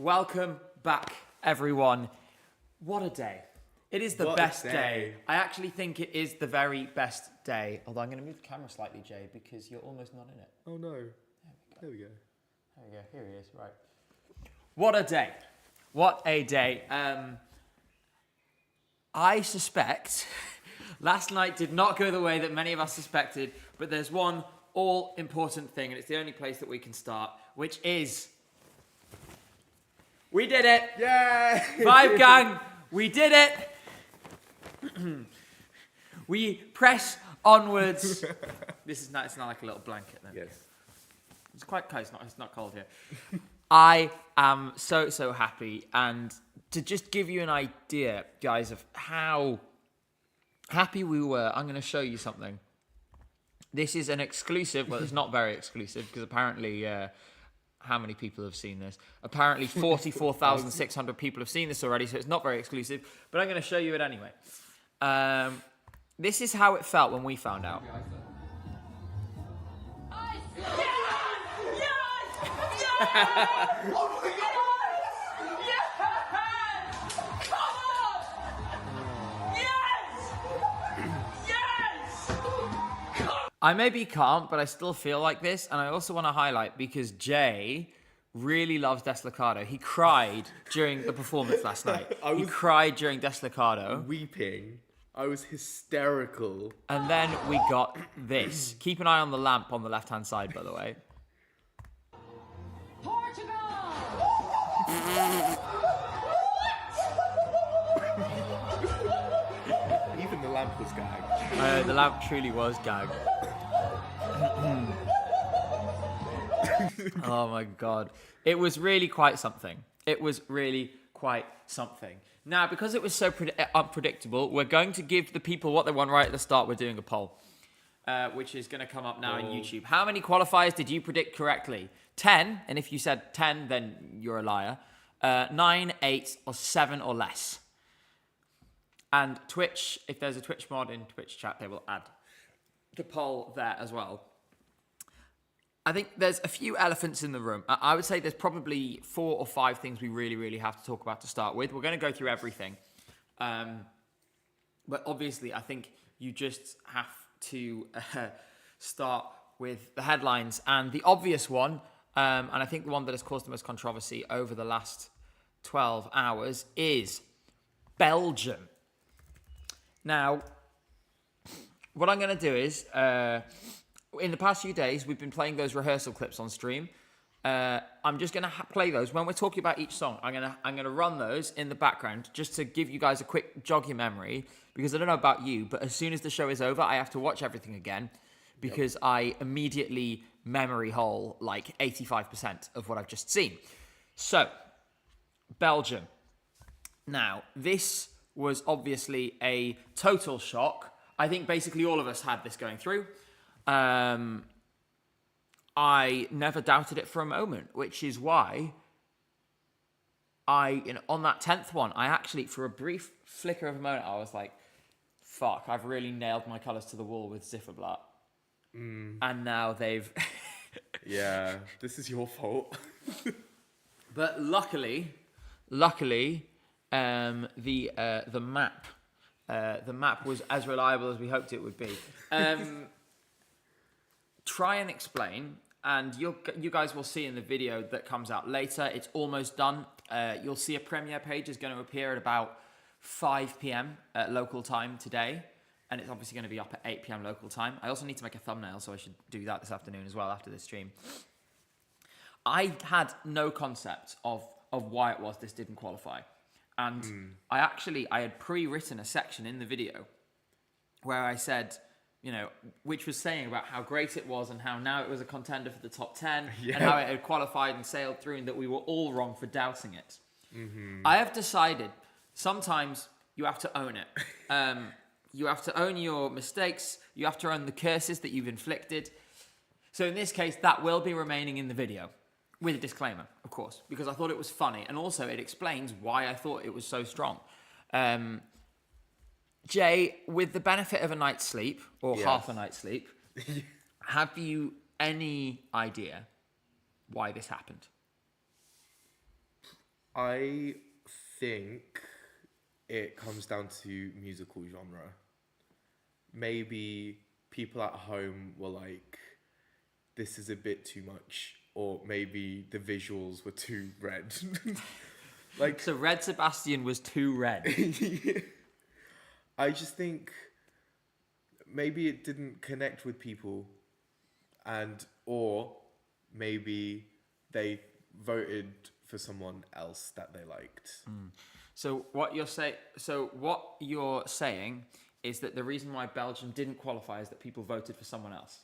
Welcome back, everyone. What a day. It is the best day. I actually think it is the very best day. Although I'm going to move the camera slightly, Jay, because you're almost not in it. Oh, no. There we go. Here he is. Right. What a day. What a day. I suspect last night did not go the way that many of us suspected, but there's one all-important thing, and it's the only place that we can start, which is... We did it! Yay! Vibe gang, we did it! We press onwards. This is not, it's not like a little blanket then. Yes. It's quite cold, it's not cold here. I am so happy, and to just give you an idea, guys, of how happy we were, I'm going to show you something. This is an exclusive, well, it's not very exclusive, because apparently... how many people have seen this? Apparently 44,600 people have seen this already, so it's not very exclusive, but I'm going to show you it anyway. This is how it felt when we found out. I maybe can't, but I still feel like this, and I also want to highlight because Jay really loves Deslocado. He cried during the performance last night. He cried during Deslocado. Weeping. I was hysterical. And then we got this. Keep an eye on the lamp on the left-hand side, by the way. Portugal! Even the lamp was gagged. The lamp truly was gagged. Oh my God. It was really quite something. Now, because it was so unpredictable, we're going to give the people what they want right at the start. We're doing a poll, which is going to come up now on YouTube. How many qualifiers did you predict correctly? 10, and if you said 10, then you're a liar. 9, 8, or 7 or less. And Twitch, if there's a Twitch mod in Twitch chat, they will add the poll there as well. I think there's a few elephants in the room. I would say there's probably 4 or 5 things we really have to talk about to start with. We're going to go through everything. But obviously, I think you just have to start with the headlines. And the obvious one, and I think the one that has caused the most controversy over the last 12 hours, is Belgium. Now, what I'm going to do is... in the past few days, we've been playing those rehearsal clips on stream. I'm just going to play those. When we're talking about each song, I'm going to run those in the background just to give you guys a quick jog your memory. Because I don't know about you, but as soon as the show is over, I have to watch everything again. Because I immediately memory hole like 85% of what I've just seen. So, Belgium. Now, this was obviously a total shock. I think basically all of us had this going through. I never doubted it for a moment, which is why on that 10th one, I actually, for a brief flicker of a moment, I was like, fuck, I've really nailed my colours to the wall with Zifferblatt. And now they've... Yeah, this is your fault. But luckily, the map was as reliable as we hoped it would be. Try and explain, and you guys will see in the video that comes out later. It's almost done. You'll see a premiere page is going to appear at about 5 p.m. Local time today, and it's obviously going to be up at 8 p.m. local time. I also need to make a thumbnail, so I should do that this afternoon as well after this stream. I had no concept of why it was this didn't qualify, and I had pre-written a section in the video where I said, you know, which was saying about how great it was and how now it was a contender for the top 10 and how it had qualified and sailed through and that we were all wrong for doubting it. I have decided sometimes you have to own it. You have to own your mistakes. You have to own the curses that you've inflicted. So in this case, that will be remaining in the video with a disclaimer, of course, because I thought it was funny. And also it explains why I thought it was so strong. Jay, with the benefit of a night's sleep, or half a night's sleep, have you any idea why this happened? I think it comes down to musical genre. Maybe people at home were like, this is a bit too much, or maybe the visuals were too red. Like, So Red Sebastian was too red. I just think maybe it didn't connect with people, or maybe they voted for someone else that they liked. So what you're saying is that the reason why Belgium didn't qualify is that people voted for someone else.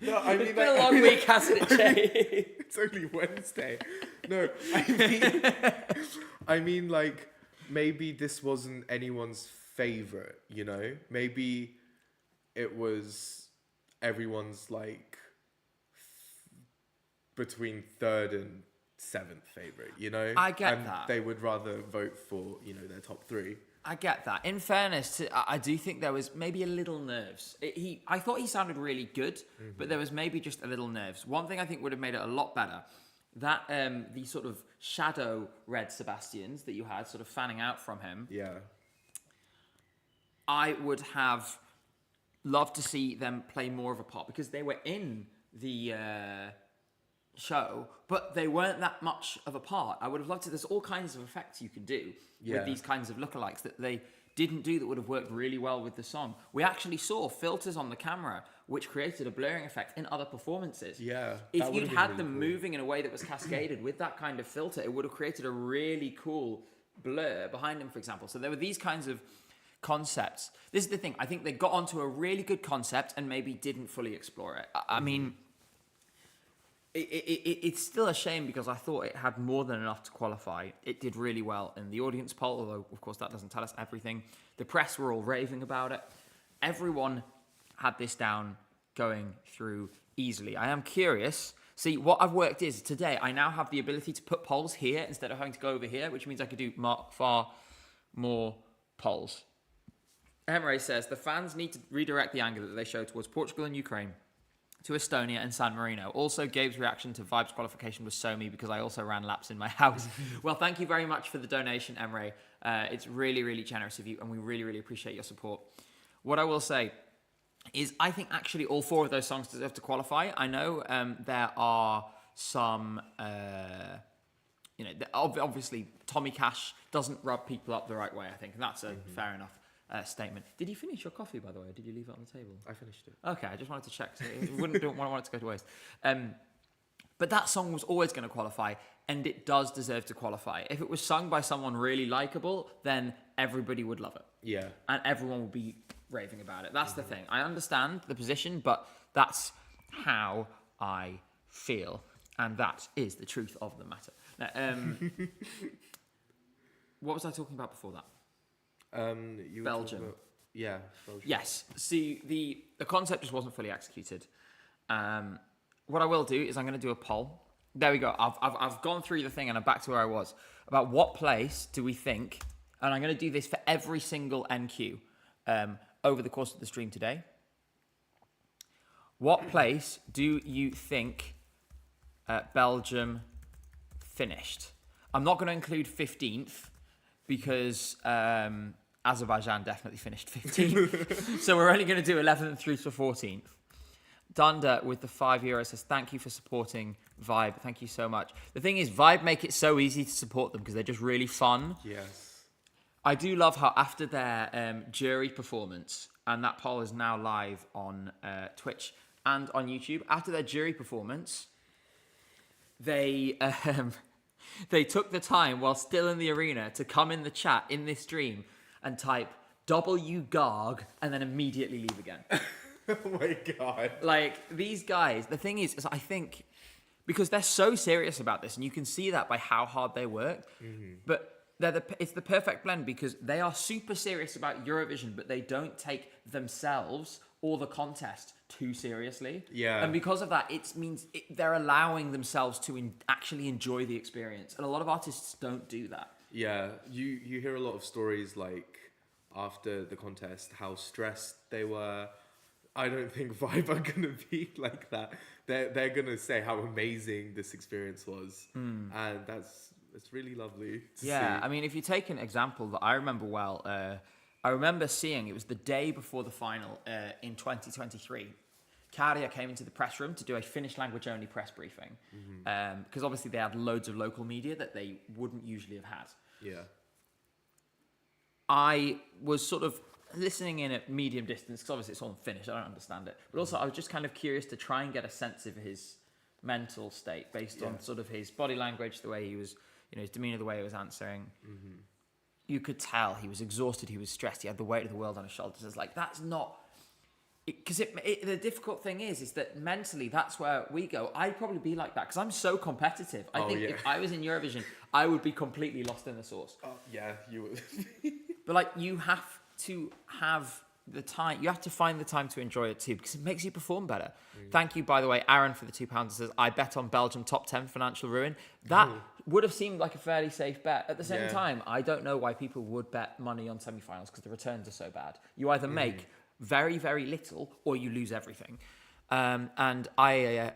No, I mean, It's been a long week, hasn't it, Jay? It's only Wednesday. No, I mean, like, maybe this wasn't anyone's favorite, you know? Maybe it was everyone's, like, between third and seventh favorite, you know? I get and that. They would rather vote for, you know, their top three. I get that. In fairness, I do think there was maybe a little nerves. I thought he sounded really good, but there was maybe just a little nerves. One thing I think would have made it a lot better, that the sort of shadow Red Sebastians that you had sort of fanning out from him. Yeah. I would have loved to see them play more of a part because they were in the show, but they weren't that much of a part. I would have loved to. There's all kinds of effects you can do with these kinds of lookalikes that they didn't do that would have worked really well with the song. We actually saw filters on the camera which created a blurring effect in other performances. Yeah. If you'd had them moving in a way that was cascaded with that kind of filter, it would have created a really cool blur behind them, for example. So there were these kinds of concepts. This is the thing. I think they got onto a really good concept and maybe didn't fully explore it. I mean, it's still a shame because I thought it had more than enough to qualify. It did really well in the audience poll, although, of course, that doesn't tell us everything. The press were all raving about it. Everyone had this down going through easily. I am curious. See, what I've worked is today I now have the ability to put polls here instead of having to go over here, which means I could do far more polls. Emre says, the fans need to redirect the anger that they show towards Portugal and Ukraine to Estonia and San Marino. Also, Gabe's reaction to Vibe's qualification was so me because I also ran laps in my house. Well, thank you very much for the donation, Emre. It's really, really generous of you, and we really, really appreciate your support. What I will say is I think actually all four of those songs deserve to qualify. I know there are some... obviously, Tommy Cash doesn't rub people up the right way, I think, and that's a fair enough statement. Did you finish your coffee, by the way, or did you leave it on the table? I finished it. Okay, I just wanted to check. So don't want it to go to waste. But that song was always going to qualify, and it does deserve to qualify. If it was sung by someone really likable, then everybody would love it. Yeah. And everyone would be raving about it. That's the thing. I understand the position, but that's how I feel. And that is the truth of the matter. Now, what was I talking about before that? You were Belgium. About, Belgium. Yes. See, the concept just wasn't fully executed. What I will do is I'm going to do a poll. There we go. I've gone through the thing and I'm back to where I was. About what place do we think, and I'm going to do this for every single NQ over the course of the stream today. What place do you think Belgium finished? I'm not going to include 15th because Azerbaijan definitely finished 15th. So we're only going to do 11th through to 14th. Dunder with the €5 says, thank you for supporting Vibe. Thank you so much. The thing is, Vibe make it so easy to support them because they're just really fun. Yes. I do love how after their jury performance, and that poll is now live on Twitch and on YouTube, after their jury performance, they took the time while still in the arena to come in the chat in this stream and type WGARG and then immediately leave again. Oh my God. Like, these guys, the thing is I think, because they're so serious about this, and you can see that by how hard they work, but it's the perfect blend because they are super serious about Eurovision, but they don't take themselves or the contest too seriously. Yeah. And because of that, it means they're allowing themselves to actually enjoy the experience. And a lot of artists don't do that. Yeah. You hear a lot of stories like after the contest, how stressed they were, I don't think Vibe are gonna be like that. They're gonna say how amazing this experience was, and it's really lovely to Yeah, see. I mean, if you take an example that I remember well, I remember seeing it was the day before the final in 2023. Karia came into the press room to do a Finnish language only press briefing because obviously they had loads of local media that they wouldn't usually have had. Yeah. I was sort of listening in at medium distance because obviously it's all in Finnish. I don't understand it, but also I was just kind of curious to try and get a sense of his mental state based on sort of his body language, the way he was, his demeanor, the way he was answering. You could tell he was exhausted, he was stressed, he had the weight of the world on his shoulders. It's like that's not. Because the difficult thing is that mentally that's where we go. I'd probably be like that because I'm so competitive. I think if I was in Eurovision, I would be completely lost in the sauce. Yeah, you would. But like you have to have the time. You have to find the time to enjoy it too because it makes you perform better. Thank you, by the way, Aaron, for the £2. Says I bet on Belgium top 10 financial ruin. That would have seemed like a fairly safe bet. At the same time, I don't know why people would bet money on semi-finals because the returns are so bad. You either make very, very little, or you lose everything. And yeah.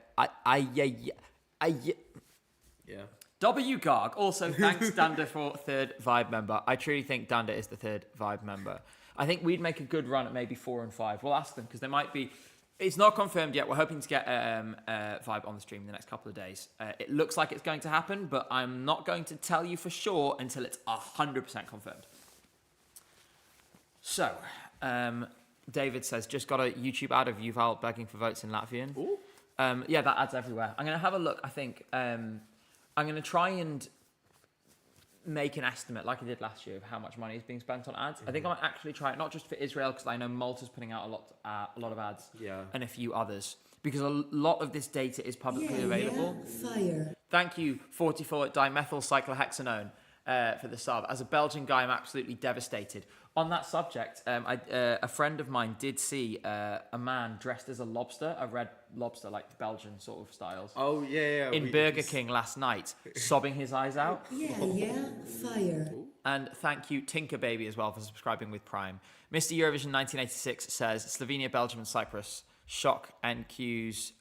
W Garg also thanks Danda for third Vibe member. I truly think Danda is the third Vibe member. I think we'd make a good run at maybe 4 and 5. We'll ask them because there might be. It's not confirmed yet. We're hoping to get Vibe on the stream in the next couple of days. It looks like it's going to happen, but I'm not going to tell you for sure until it's 100% confirmed. So. David says, just got a YouTube ad of Yuval begging for votes in Latvian. Ooh. Yeah, that ad's everywhere. I'm going to have a look, I think. I'm going to try and make an estimate, like I did last year, of how much money is being spent on ads. I think I might actually try it, not just for Israel, because I know Malta's putting out a lot of ads. Yeah. And a few others. Because a lot of this data is publicly available. Fire. Thank you, 44 dimethyl cyclohexanone, for the sub. As a Belgian guy, I'm absolutely devastated. On that subject, a friend of mine did see a man dressed as a lobster, a red lobster, like the Belgian sort of styles. Oh, yeah. In Burger King last night, sobbing his eyes out. Yeah, fire. And thank you, Tinker Baby, as well, for subscribing with Prime. Mr. Eurovision 1986 says, Slovenia, Belgium, and Cyprus. Shock NQ's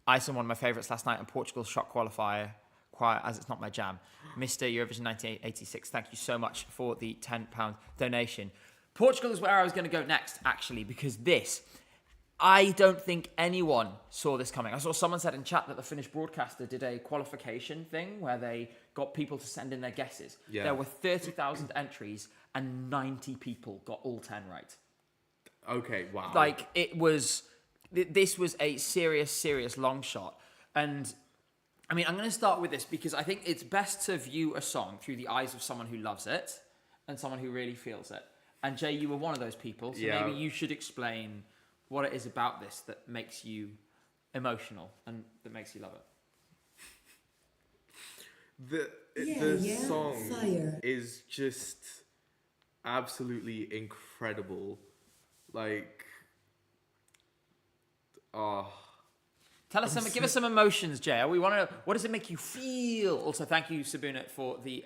Iceland, one of my favourites last night, and Portugal's shock qualifier. Quiet as it's not my jam. Mr. Eurovision 1986, thank you so much for the £10 donation. Portugal is where I was going to go next, actually, because I don't think anyone saw this coming. I saw someone said in chat that the Finnish broadcaster did a qualification thing where they got people to send in their guesses. Yeah. There were 30,000 entries and 90 people got all 10 right. Okay, wow. Like, this was a serious long shot. And I mean, I'm going to start with this because I think it's best to view a song through the eyes of someone who loves it and someone who really feels it. And Jay, you were one of those people, so maybe you should explain what it is about this that makes you emotional and that makes you love it. The song fire. is just absolutely incredible. Like, Tell us give us some emotions, Jay. We want to. What does it make you feel? Also, thank you, Sabuna, for the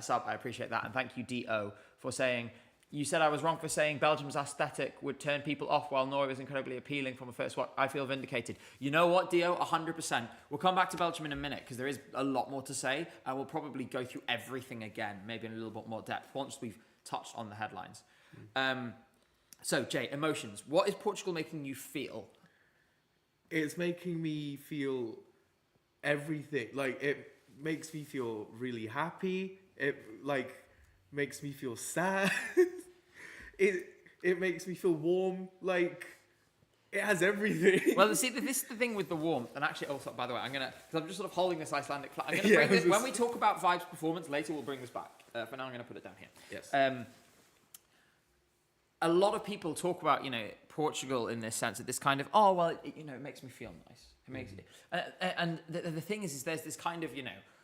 sub. I appreciate that, and thank you, Do, for saying. You said I was wrong for saying Belgium's aesthetic would turn people off, while Norway was incredibly appealing from a first watch. I feel vindicated. You know what, Dio? 100%. We'll come back to Belgium in a minute because there is a lot more to say, and we'll probably go through everything again, maybe in a little bit more depth once we've touched on the headlines. So, Jay, emotions. What is Portugal making you feel? It's making me feel everything. Like, it makes me feel really happy. It, like, makes me feel sad. It makes me feel warm. Like, it has everything. Well, see, this is the thing with the warmth. And actually, also, by the way, because I'm just sort of holding this Icelandic flag. I'm going to bring this, when we talk about Vibe's performance, later we'll bring this back. For now, I'm going to put it down here. Yes. A lot of people talk about, Portugal in this sense, that this kind of, oh, well, it makes me feel nice. It makes it. And the thing is there's this kind of,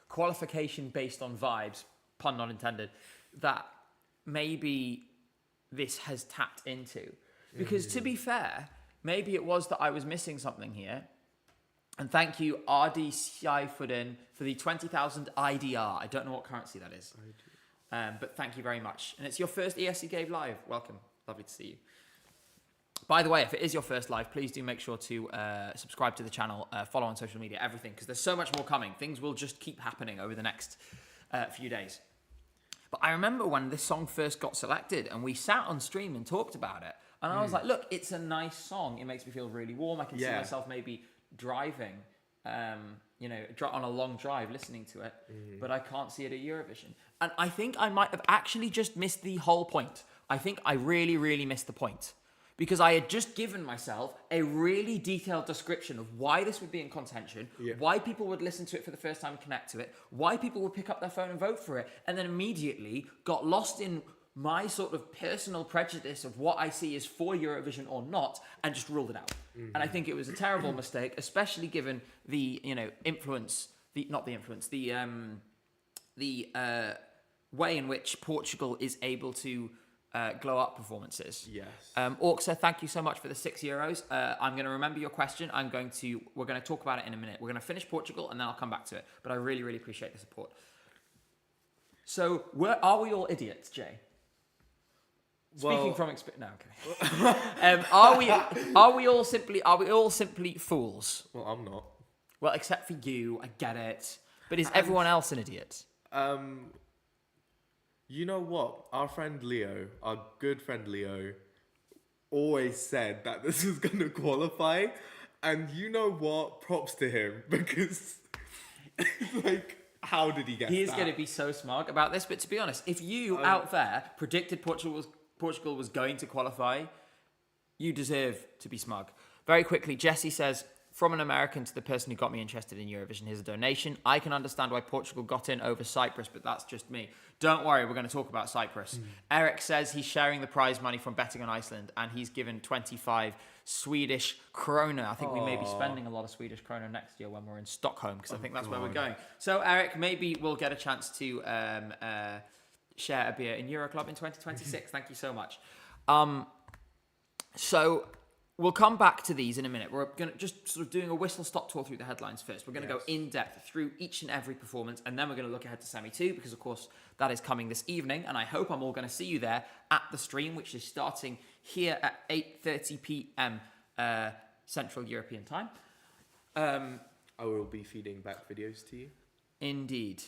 qualification based on vibes, pun not intended, that maybe this has tapped into. Because to be fair, maybe it was that I was missing something here. And thank you, RD Syaifudin, for the 20,000 IDR. I don't know what currency that is. But thank you very much. And it's your first ESC Gave Live. Welcome. Lovely to see you. By the way, if it is your first live, please do make sure to subscribe to the channel, follow on social media, everything, because there's so much more coming. Things will just keep happening over the next few days. But I remember when this song first got selected and we sat on stream and talked about it. And I was like, look, it's a nice song. It makes me feel really warm. I can see myself maybe driving, on a long drive listening to it. But I can't see it at Eurovision. And I think I might have actually just missed the whole point. I think I really, really missed the point. Because I had just given myself a really detailed description of why this would be in contention, why people would listen to it for the first time and connect to it, why people would pick up their phone and vote for it, and then immediately got lost in my sort of personal prejudice of what I see is for Eurovision or not, and just ruled it out. And I think it was a terrible mistake, especially given the way in which Portugal is able to glow up performances. Yes. Orksa, thank you so much for the €6. I'm going to remember your question. We're going to talk about it in a minute. We're going to finish Portugal and then I'll come back to it. But I really, really appreciate the support. So, are we all idiots, Jay? Speaking from experience. No, okay. Are we all simply fools? Well, I'm not. Well, except for you, I get it. But is everyone else an idiot? You know what? Our good friend Leo, always said that this was going to qualify. And you know what? Props to him, because, how did he get that? He is going to be so smug about this. But to be honest, if you out there predicted Portugal was going to qualify, you deserve to be smug. Very quickly, Jesse says, from an American to the person who got me interested in Eurovision, here's a donation. I can understand why Portugal got in over Cyprus, but that's just me. Don't worry, we're going to talk about Cyprus. Eric says he's sharing the prize money from betting on Iceland, and he's given 25 Swedish krona. I think we may be spending a lot of Swedish krona next year when we're in Stockholm, because I think that's where we're going. So, Eric, maybe we'll get a chance to share a beer in Euroclub in 2026. Thank you so much. So we'll come back to these in a minute. We're going to just sort of doing a whistle-stop tour through the headlines first. We're going to go in-depth through each and every performance, and then we're going to look ahead to Semi-2, because, of course, that is coming this evening, and I hope I'm all going to see you there at the stream, which is starting here at 8:30 p.m. Central European Time. I will be feeding back videos to you. Indeed.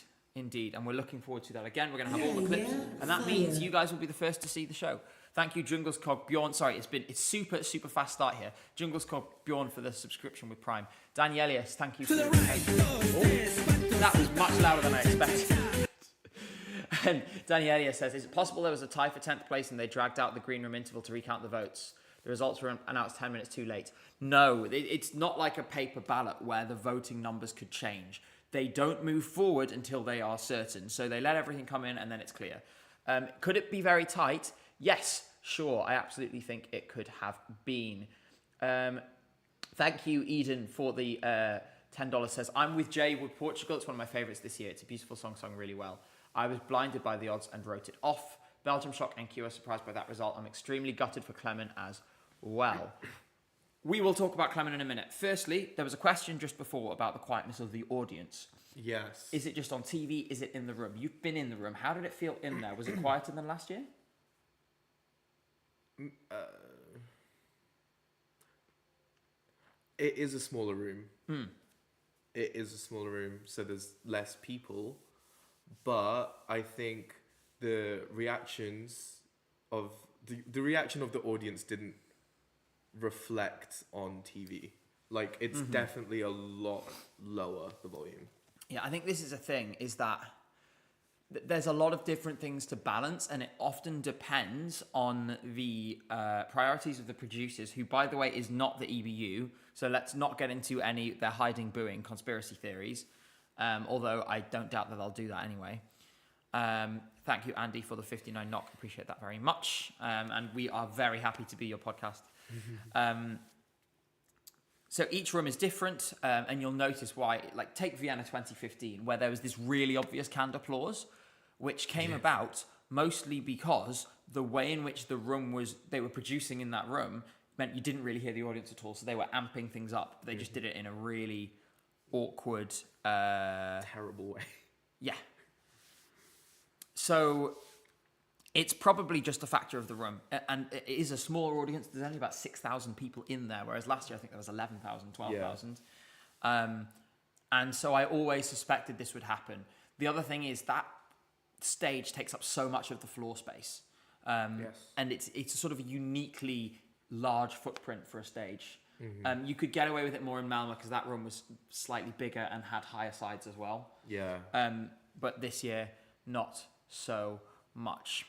And we're looking forward to that. Again, we're going to have all the clips, and that means you guys will be the first to see the show. Thank you, Jungles Cog Bjorn. Sorry, it's super fast start here. Jungles Cog Bjorn for the subscription with Prime. Danielius, thank you for the that was much louder than I expected. And Danielius says, is it possible there was a tie for 10th place and they dragged out the green room interval to recount the votes? The results were announced 10 minutes too late. No, it's not like a paper ballot where the voting numbers could change. They don't move forward until they are certain. So they let everything come in and then it's clear. Could it be very tight? Yes, sure. I absolutely think it could have been. Thank you, Eden, for the $10. Says, I'm with Jay with Portugal. It's one of my favourites this year. It's a beautiful song sung really well. I was blinded by the odds and wrote it off. Belgium shock and Q are surprised by that result. I'm extremely gutted for Clement as well. We will talk about Clement in a minute. Firstly, there was a question just before about the quietness of the audience. Yes. Is it just on TV? Is it in the room? You've been in the room. How did it feel in there? Was it quieter than last year? It is a smaller room. It is a smaller room, so there's less people. But I think the reaction of the audience didn't reflect on TV. Like, it's definitely a lot lower, the volume. Yeah, I think this is a thing, is that there's a lot of different things to balance, and it often depends on the priorities of the producers, who, by the way, is not the EBU. So let's not get into they're hiding, booing conspiracy theories, although I don't doubt that they'll do that anyway. Thank you, Andy, for the 59 knock. Appreciate that very much. And we are very happy to be your podcast. So each room is different, and you'll notice why. Like, take Vienna 2015, where there was this really obvious canned applause, which came about mostly because the way in which the room they were producing in that room meant you didn't really hear the audience at all. So they were amping things up. They just did it in a really awkward, terrible way. Yeah. So it's probably just a factor of the room. And it is a smaller audience. There's only about 6,000 people in there, whereas last year I think there was 11,000, 12,000. And so I always suspected this would happen. The other thing is that stage takes up so much of the floor space. And it's a sort of uniquely large footprint for a stage. You could get away with it more in Malmö because that room was slightly bigger and had higher sides as well. Yeah. But this year, not so much.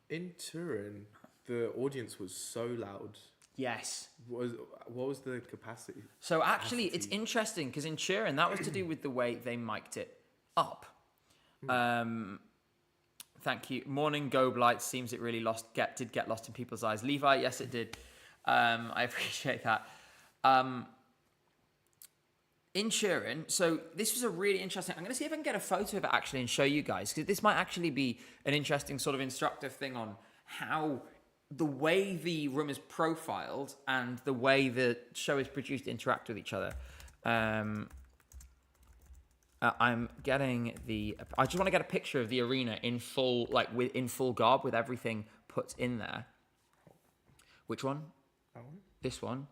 In Turin, the audience was so loud. Yes. What was the capacity? So actually, it's interesting because in Turin, that was to do with the way they mic'd it up. Thank you. Morning Gobe Lights seems it really did get lost in people's eyes. Levi, yes, it did. I appreciate that. In Turin, so this was a really interesting... I'm going to see if I can get a photo of it actually and show you guys, because this might actually be an interesting sort of instructive thing on how the way the room is profiled and the way the show is produced interact with each other. I'm getting I just want to get a picture of the arena in full, in full garb with everything put in there. Which one? That one? This one.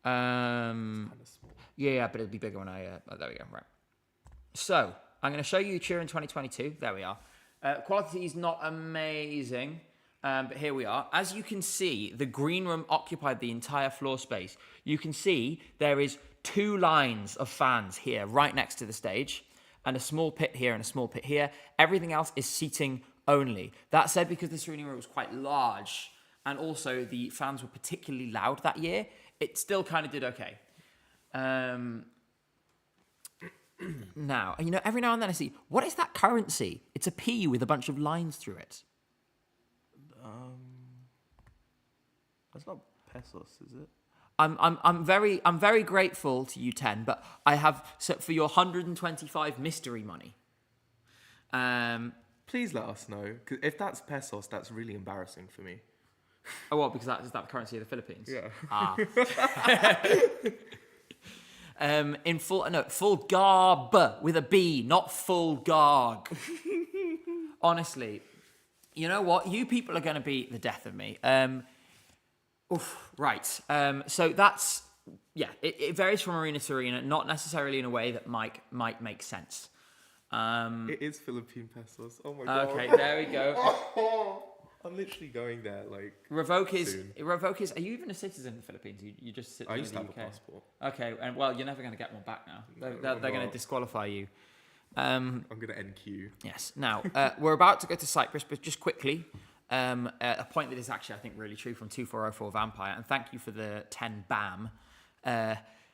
Kind of small. Yeah, but it'll be bigger when I... there we go, right. So, I'm going to show you Turin 2022. There we are. Quality is not amazing, but here we are. As you can see, the green room occupied the entire floor space. You can see there is 2 lines of fans here, right next to the stage, and a small pit here and a small pit here. Everything else is seating only. That said, because this arena was quite large, and also the fans were particularly loud that year, it still kind of did okay. Now, every now and then I see, what is that currency? It's a P with a bunch of lines through it. That's not pesos, is it? I'm very grateful to you, 10, but I have for your 125 mystery money. Please let us know, because if that's pesos, that's really embarrassing for me. Oh, what? Because is that the currency of the Philippines? Yeah. In full garb with a B, not full garg. Honestly, you know what? You people are going to be the death of me. Right. So that's, it varies from arena to arena, not necessarily in a way that might make sense. It is Philippine pesos. Oh my god. Okay, there we go. I'm literally going there, Revoke is. soon. Are you even a citizen in the Philippines? You just sit I in used the to have UK. a passport. Okay, and well, you're never going to get one back now. They're going to not. disqualify you. I'm going to NQ. Yes. Now, we're about to go to Cyprus, but just quickly, a point that is actually, I think, really true from 2404 Vampire, and thank you for the 10 BAM.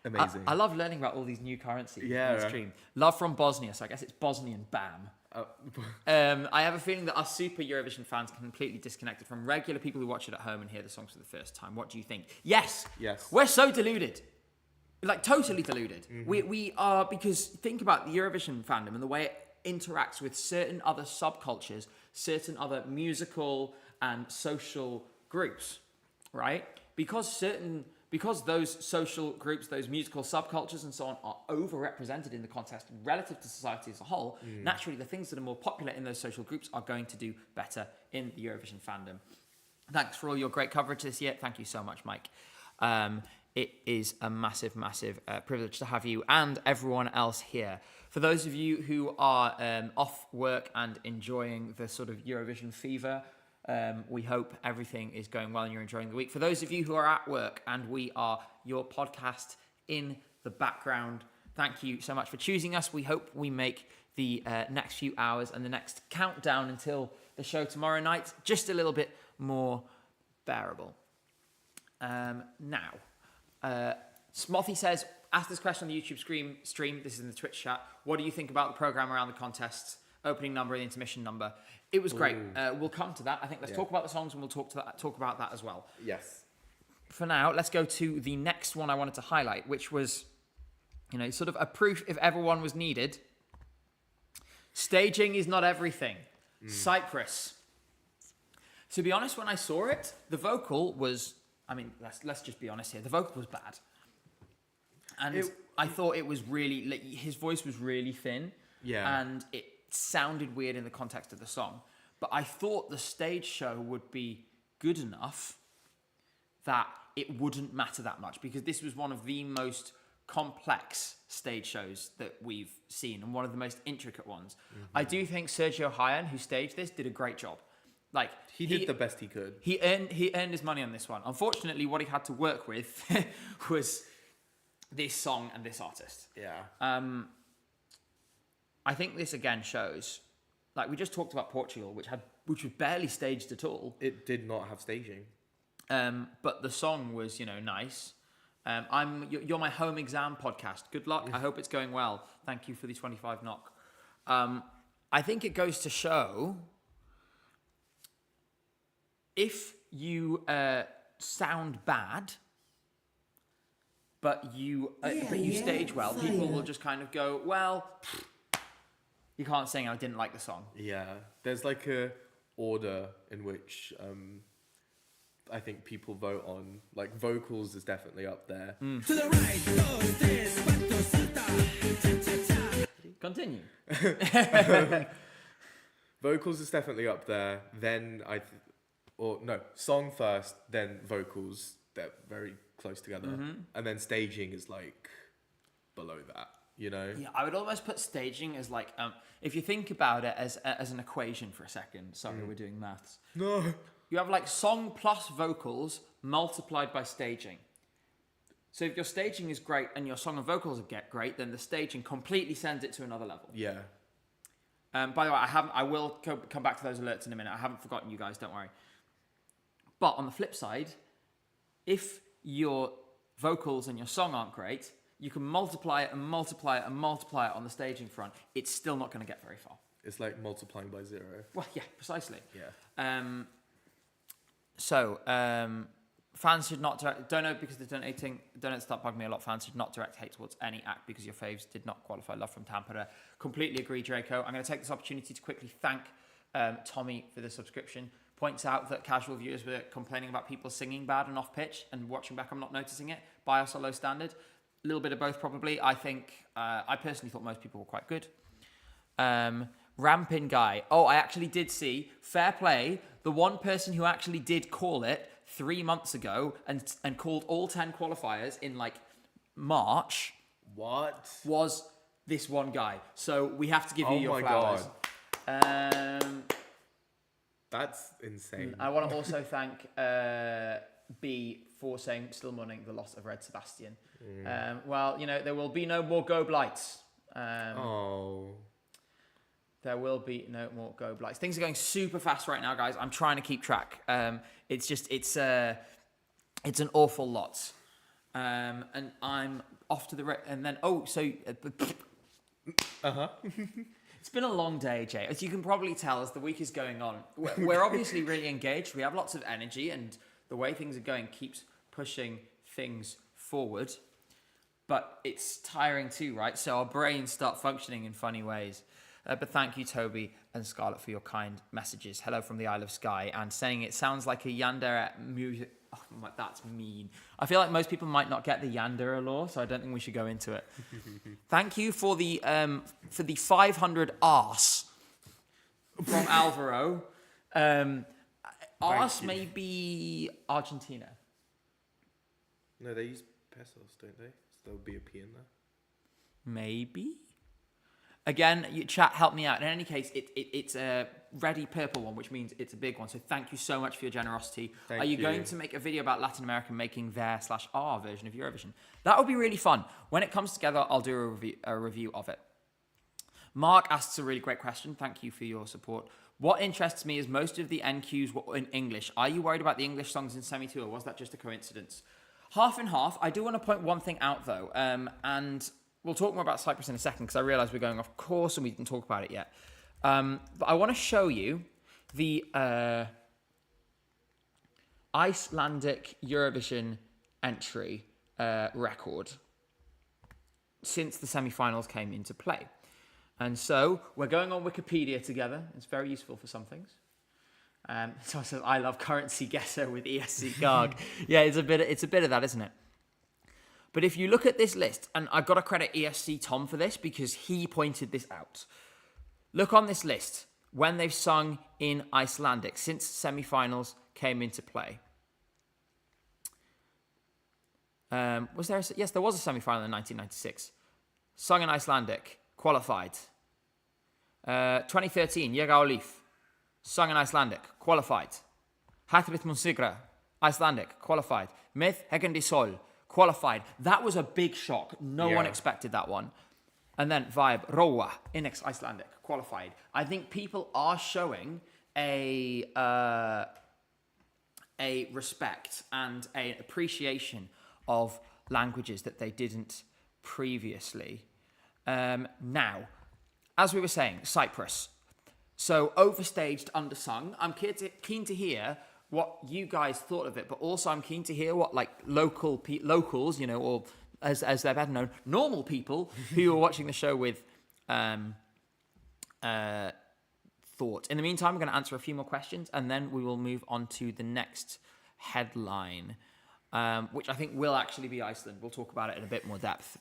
Amazing. I love learning about all these new currencies Yeah. on the stream. Love from Bosnia, so I guess it's Bosnian BAM. I have a feeling that us super Eurovision fans are completely disconnected from regular people who watch it at home and hear the songs for the first time. What do you think? Yes. We're so deluded. Totally deluded. Mm-hmm. We are, because think about the Eurovision fandom and the way it interacts with certain other subcultures, certain other musical and social groups, right? Because those social groups, those musical subcultures and so on are overrepresented in the contest relative to society as a whole, naturally the things that are more popular in those social groups are going to do better in the Eurovision fandom. Thanks for all your great coverage this year. Thank you so much, Mike. It is a massive, massive privilege to have you and everyone else here. For those of you who are off work and enjoying the sort of Eurovision fever, we hope everything is going well and you're enjoying the week. For those of you who are at work and we are your podcast in the background, thank you so much for choosing us. We hope we make the next few hours and the next countdown until the show tomorrow night just a little bit more bearable. Now, Smothy says, ask this question on the YouTube stream. This is in the Twitch chat. What do you think about the program around the contests? Opening number and intermission number. It was great. We'll come to that. I think let's talk about the songs and we'll talk about that as well. Yes. For now, let's go to the next one I wanted to highlight, which was, sort of a proof if ever one was needed. Staging is not everything. Cyprus. To be honest, when I saw it, the vocal was, let's just be honest here. The vocal was bad. And I thought it was really, his voice was really thin. Yeah. And it sounded weird in the context of the song. but I thought the stage show would be good enough that it wouldn't matter that much, because this was one of the most complex stage shows that we've seen and one of the most intricate ones. I do think Sergio Hyan, who staged this, did a great job. Like He did the best he could. He earned his money on this one. Unfortunately, what he had to work with was this song and this artist. Yeah. I think this again shows, like we just talked about Portugal, which was barely staged at all. It did not have staging. But the song was, nice. You're my home exam podcast. Good luck. I hope it's going well. Thank you for the 25 knock. I think it goes to show, if you sound bad, but you stage well, people will just kind of go, well, you can't sing. I didn't like the song. Yeah. There's like a order in which I think people vote on. Like vocals is definitely up there. To the right goes this, but Continue. Vocals is definitely up there. Then song first, then vocals. They're very close together. And then staging is like below that, Yeah, I would almost put staging as like, if you think about it as an equation for a second. Sorry, we're doing maths. No. You have like song plus vocals multiplied by staging. So if your staging is great and your song and vocals are great, then the staging completely sends it to another level. Yeah. By the way, I will come back to those alerts in a minute. I haven't forgotten you guys, don't worry. But on the flip side, if your vocals and your song aren't great, you can multiply it and multiply it and multiply it on the staging front. It's still not going to get very far. It's like multiplying by 0. Well, yeah, precisely. Yeah. Fans should not direct, donate because they're donating. Donates start bugging me a lot. Fans should not direct hate towards any act because your faves did not qualify. Love from Tampere. Completely agree, Draco. I'm going to take this opportunity to quickly thank Tommy for the subscription. Points out that casual viewers were complaining about people singing bad and off pitch, and watching back, I'm not noticing it. Bias or low standard. A little bit of both, probably. I think, I personally thought most people were quite good. Rampin guy. Oh, I actually did see, fair play, the one person who actually did call it 3 months ago and called all 10 qualifiers in like March. What? Was this one guy. So we have to give you your my flowers. That's insane. I want to also thank B for saying, still mourning the loss of Red Sebastian. Well, there will be no more Go Blights. There will be no more Go Blights. Things are going super fast right now, guys. I'm trying to keep track. It's an awful lot. And I'm off to the... and then, it's been a long day, Jay. As you can probably tell, as the week is going on, we're obviously really engaged. We have lots of energy, and the way things are going keeps pushing things forward. But it's tiring too, right? So our brains start functioning in funny ways. But thank you, Toby and Scarlett, for your kind messages. Hello from the Isle of Skye, and saying it sounds like a Yandere music. Oh, that's mean. I feel like most people might not get the Yandere lore, so I don't think we should go into it. Thank you for the 500 arse from Alvaro. Arse may be Argentina. No, they use pesos, don't they? So there'll be a P in there. Maybe. Again, chat, help me out. In any case, it's a ready purple one, which means it's a big one. So thank you so much for your generosity. Are you going to make a video about Latin America making their/our version of Eurovision? That would be really fun. When it comes together, I'll do a review of it. Mark asks a really great question. Thank you for your support. What interests me is most of the NQs were in English. Are you worried about the English songs in semi-2, or was that just a coincidence? Half and half. I do want to point one thing out, though, and... we'll talk more about Cyprus in a second because I realise we're going off course and we didn't talk about it yet. But I want to show you the Icelandic Eurovision entry record since the semi-finals came into play. And so we're going on Wikipedia together. It's very useful for some things. So I said, I love currency guesser with ESC Garg. Yeah, it's a bit of that, isn't it? But if you look at this list, and I've got to credit ESC Tom for this because he pointed this out. Look on this list. when they've sung in Icelandic since semi-finals came into play. Was there? Yes, there was a semi-final in 1996. Sung in Icelandic, qualified. 2013, Ég á líf, sung in Icelandic, qualified. Hætt mun sigra, Icelandic, qualified. Með Hegendi Sol, qualified. That was a big shock. No one expected that one. And then Vibe, Róa, in Icelandic, qualified. I think people are showing a respect and an appreciation of languages that they didn't previously. Now, as we were saying, Cyprus. So overstaged, undersung. I'm keen to hear what you guys thought of it, but also I'm keen to hear what like locals, you know, or as they're better known, normal people who are watching the show with thought. In the meantime, I'm going to answer a few more questions, and then we will move on to the next headline, which I think will actually be Iceland. We'll talk about it in a bit more depth.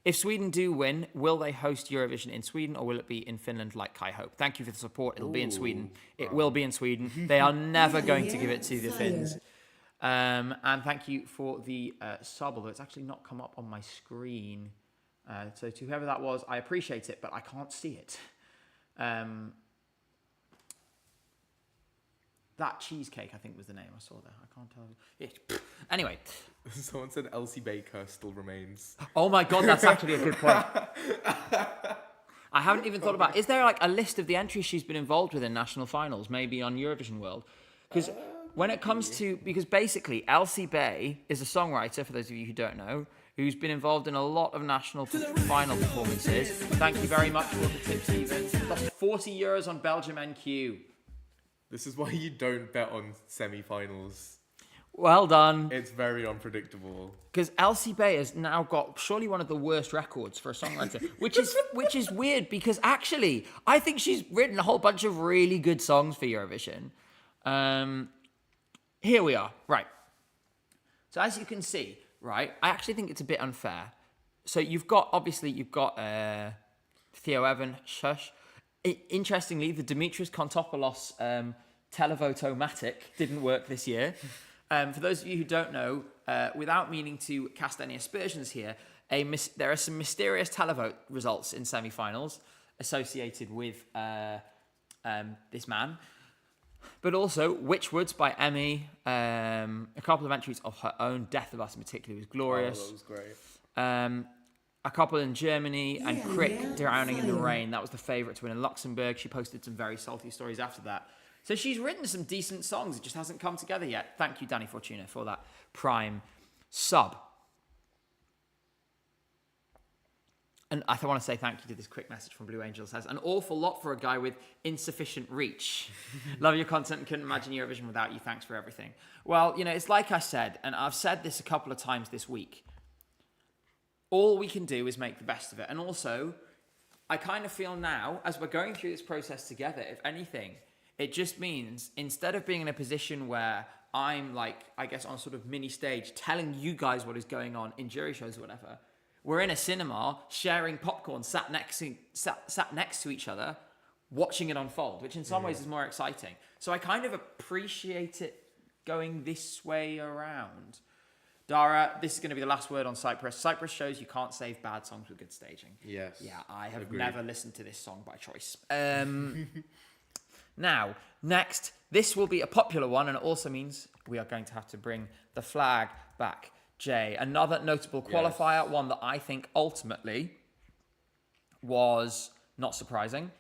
If Sweden do win, will they host Eurovision in Sweden, or will it be in Finland like Kai hope? Thank you for the support. It'll be in Sweden. It will be in Sweden. They are never going to give it to the Finns. And thank you for the sub, although it's actually not come up on my screen. So to whoever that was, I appreciate it, but I can't see it. That cheesecake, I think, was the name I saw there. I can't tell. Anyway. Someone said Elsie Baker still remains. Oh my God, that's actually a good point. I haven't even thought about, is there like a list of the entries she's been involved with in national finals, maybe on Eurovision World? Because when it comes to, because basically Elsie Bay is a songwriter, for those of you who don't know, who's been involved in a lot of national final performances. Thank you very much for the tip, Stephen. That's €40 on Belgium NQ. This is why you don't bet on semi-finals. Well done. It's very unpredictable. Because Elsie Bay has now got surely one of the worst records for a songwriter, which is weird because actually I think she's written a whole bunch of really good songs for Eurovision. Here we are. Right. So as you can see, right, I actually think it's a bit unfair. So you've got Theo Evan, Shush. Interestingly, the Dimitris Kontopoulos Televotomatic didn't work this year. For those of you who don't know, without meaning to cast any aspersions here, there are some mysterious televote results in semi-finals associated with this man. But also, Witchwoods by Emmy, a couple of entries of her own. Death of Us in particular was glorious. Oh, that was great. A couple in Germany, and Crick, Drowning in the Rain. That was the favourite to win in Luxembourg. She posted some very salty stories after that. So she's written some decent songs. It just hasn't come together yet. Thank you, Danny Fortuna, for that prime sub. And I want to say thank you to this quick message from Blue Angel. It says, an awful lot for a guy with insufficient reach. Love your content and couldn't imagine Eurovision without you. Thanks for everything. Well, you know, it's like I said, and I've said this a couple of times this week. All we can do is make the best of it. And also, I kind of feel now, as we're going through this process together, if anything, it just means instead of being in a position where I'm like, I guess on a sort of mini stage telling you guys what is going on in jury shows or whatever, we're in a cinema sharing popcorn sat next to each other, watching it unfold, which in some ways is more exciting. So I kind of appreciate it going this way around. Dara, this is going to be the last word on Cyprus. Cyprus shows you can't save bad songs with good staging. Yes. Yeah, I have Agreed. never listened to this song by choice. Now, next, this will be a popular one, and it also means we are going to have to bring the flag back. Jay, another notable qualifier, one that I think ultimately was not surprising,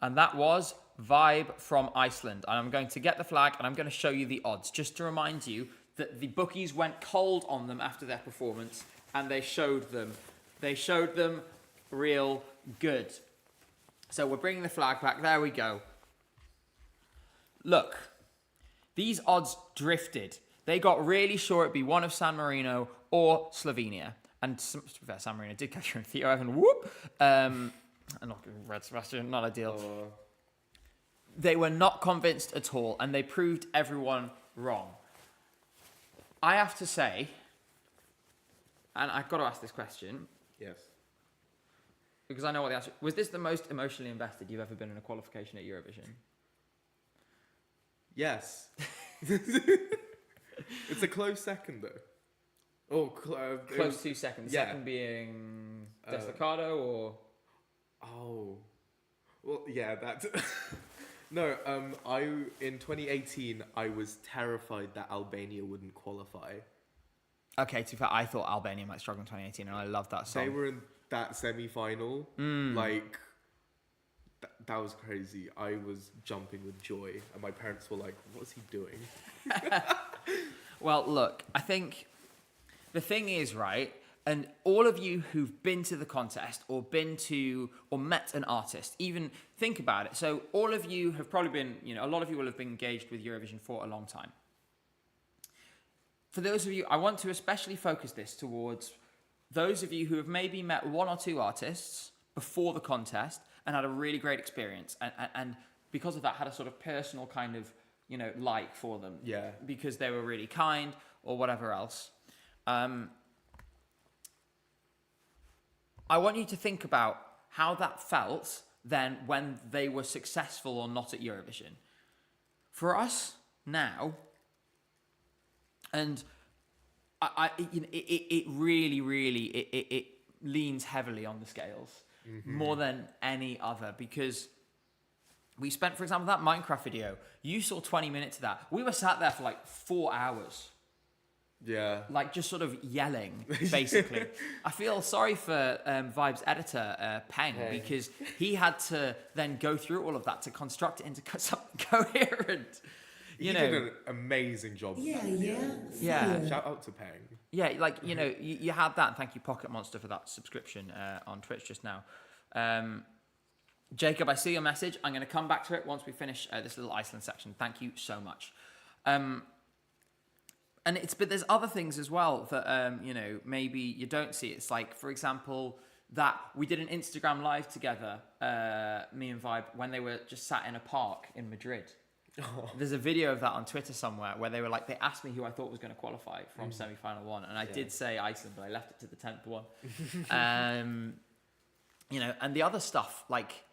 and that was Vibe from Iceland. And I'm going to get the flag, and I'm going to show you the odds, just to remind you that the bookies went cold on them after their performance, and they showed them real good. So we're bringing the flag back. There we go. Look, these odds drifted. They got really sure it'd be one of San Marino or Slovenia. And to be fair, San Marino did catch her in Theo Evan. Whoop! And not Red Sebastian, not ideal. They were not convinced at all, and they proved everyone wrong. I have to say, and I've got to ask this question. Yes. because I know what the answer. Was this the most emotionally invested you've ever been in a qualification at Eurovision? Yes. It's a close second though. Oh, Close 2 seconds. Yeah. Second being Destacado or. Oh, well, yeah, that. No, in 2018, I was terrified that Albania wouldn't qualify. Okay, to be fair, I thought Albania might struggle in 2018, and I loved that song. They were in that semi-final. Like, that was crazy. I was jumping with joy, and my parents were like, "What's he doing?" Well, look, I think the thing is, right, and all of you who've been to the contest or been to or met an artist, even think about it. So all of you have probably been, a lot of you will have been engaged with Eurovision for a long time. For those of you, I want to especially focus this towards those of you who have maybe met one or two artists before the contest and had a really great experience, and because of that had a sort of personal kind of, like for them. Yeah. Because they were really kind or whatever else. I want you to think about how that felt then when they were successful or not at Eurovision. For us now, and it really leans heavily on the scales more than any other, because we spent, for example, that Minecraft video, you saw 20 minutes of that. We were sat there for like 4 hours. Yeah. Like just sort of yelling, basically. I feel sorry for Vibe's editor, Peng, because he had to then go through all of that to construct it into something coherent. He did an amazing job. Yeah. Yeah. Shout out to Peng. Yeah, like, you had that, and thank you, Pocket Monster, for that subscription on Twitch just now. Jacob, I see your message. I'm going to come back to it once we finish this little Iceland section. Thank you so much. But there's other things as well that, maybe you don't see. It's like, for example, that we did an Instagram live together, me and Vibe, when they were just sat in a park in Madrid. Oh. There's a video of that on Twitter somewhere where they were like, they asked me who I thought was going to qualify from semi-final one, and I did say Iceland, but I left it to the 10th one. And the other stuff, like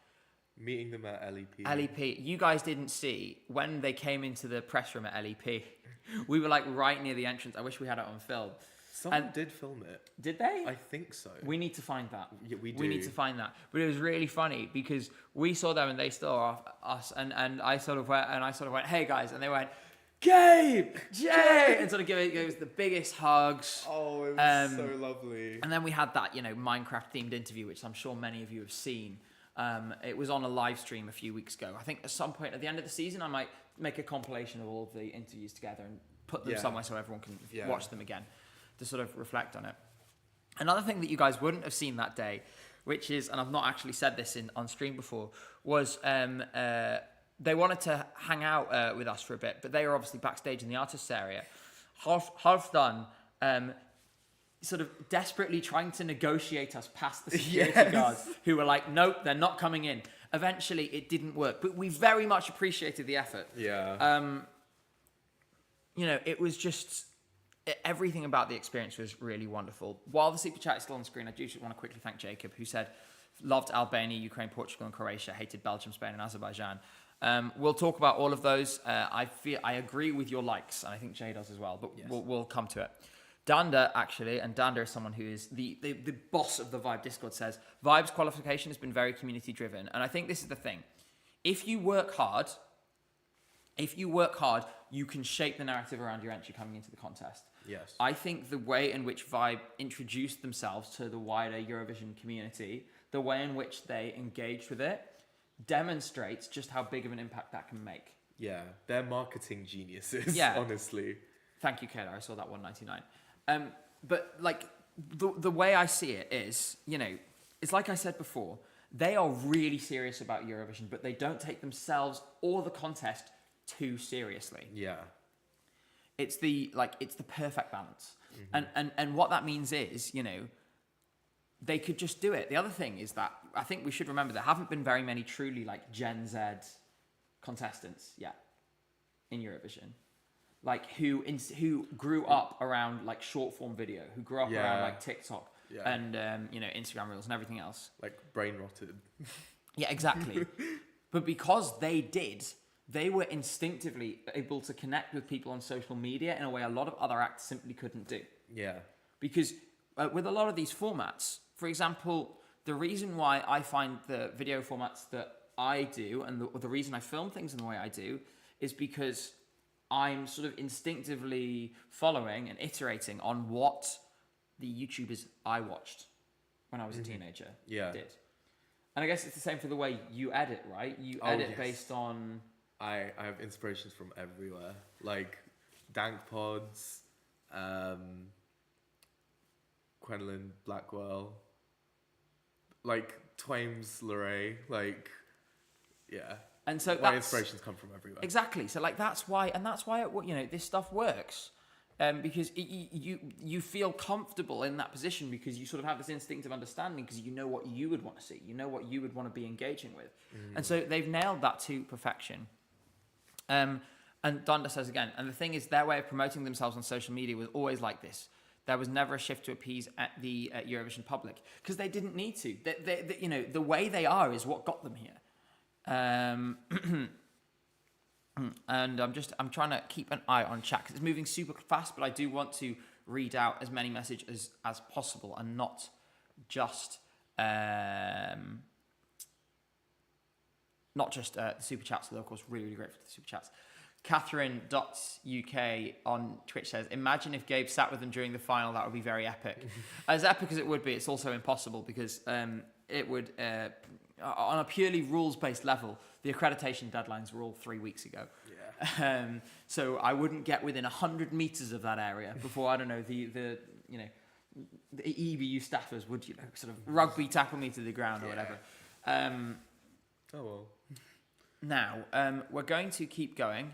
meeting them at LEP. LEP, you guys didn't see when they came into the press room at LEP. We were like right near the entrance. I wish we had it on film. Someone did film it. Did they? I think so. We need to find that. Yeah, we do. We need to find that. But it was really funny because we saw them and they saw us, and I sort of went, "Hey guys," and they went, "Gabe, Jay," and sort of gave us the biggest hugs. Oh, it was so lovely. And then we had that, Minecraft themed interview, which I'm sure many of you have seen. It was on a live stream a few weeks ago. I think at some point at the end of the season, I might make a compilation of all of the interviews together and put them somewhere so everyone can watch them again to sort of reflect on it. Another thing that you guys wouldn't have seen that day, which is, and I've not actually said this on stream before, was they wanted to hang out with us for a bit, but they were obviously backstage in the artists area. Halfdan sort of desperately trying to negotiate us past the security guards, who were like, "Nope, they're not coming in." Eventually, it didn't work, but we very much appreciated the effort. Yeah. It was just, everything about the experience was really wonderful. While the super chat is still on screen, I do just want to quickly thank Jacob, who said, loved Albania, Ukraine, Portugal, and Croatia, hated Belgium, Spain, and Azerbaijan. We'll talk about all of those. I agree with your likes, and I think Jay does as well, but we'll come to it. Danda, actually, and Danda is someone who is the boss of the Vibe Discord, says, Vibe's qualification has been very community driven. And I think this is the thing. If you work hard, you can shape the narrative around your entry coming into the contest. Yes. I think the way in which Vibe introduced themselves to the wider Eurovision community, the way in which they engaged with it, demonstrates just how big of an impact that can make. Yeah, they're marketing geniuses, honestly. Thank you, Kayla. I saw that 199. But like the way I see it is, it's like I said before, they are really serious about Eurovision, but they don't take themselves or the contest too seriously. Yeah. It's the perfect balance. And what that means is, they could just do it. The other thing is that I think we should remember there haven't been very many truly like Gen Z contestants yet in Eurovision. Like who grew up around like short form video, who grew up around like TikTok, Yeah. and Instagram Reels and everything else. Like brain rotted. Yeah, exactly. But because they did, they were instinctively able to connect with people on social media in a way a lot of other acts simply couldn't do. Yeah. Because with a lot of these formats, for example, the reason why I find the video formats that I do and the reason I film things in the way I do is because I'm sort of instinctively following and iterating on what the YouTubers I watched when I was a teenager did. And I guess it's the same for the way you edit, right? You edit based on... I have inspirations from everywhere. Like Dank Pods, Quenlin Blackwell, like Twames Leray, like, yeah. And so my inspirations come from everywhere. Exactly. So like that's why this stuff works, because you feel comfortable in that position because you sort of have this instinctive understanding because you know what you would want to see, you know what you would want to be engaging with, and so they've nailed that to perfection. And Donda says again, and the thing is, their way of promoting themselves on social media was always like this. There was never a shift to appease at the Eurovision public because they didn't need to. The way they are is what got them here. And I'm trying to keep an eye on chat because it's moving super fast, but I do want to read out as many messages as possible and not just the super chats. Although of course really grateful for the super chats. Catherine.uk on Twitch says, imagine if Gabe sat with them during the final, that would be very epic. As epic as it would be, it's also impossible because it would, on a purely rules-based level, the accreditation deadlines were all 3 weeks ago. Yeah. So I wouldn't get within 100 meters of that area before, I don't know, the EBU staffers would, sort of rugby tackle me to the ground or whatever. Oh well. Now, we're going to keep going.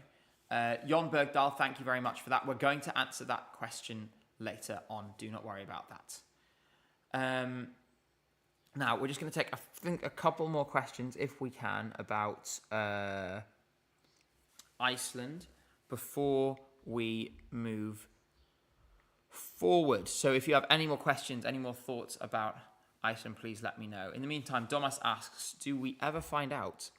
Jon Bergdahl, thank you very much for that. We're going to answer that question later on. Do not worry about that. Now, we're just going to take, I think, a couple more questions, if we can, about Iceland before we move forward. So if you have any more questions, any more thoughts about Iceland, please let me know. In the meantime, Domas asks, do we ever find out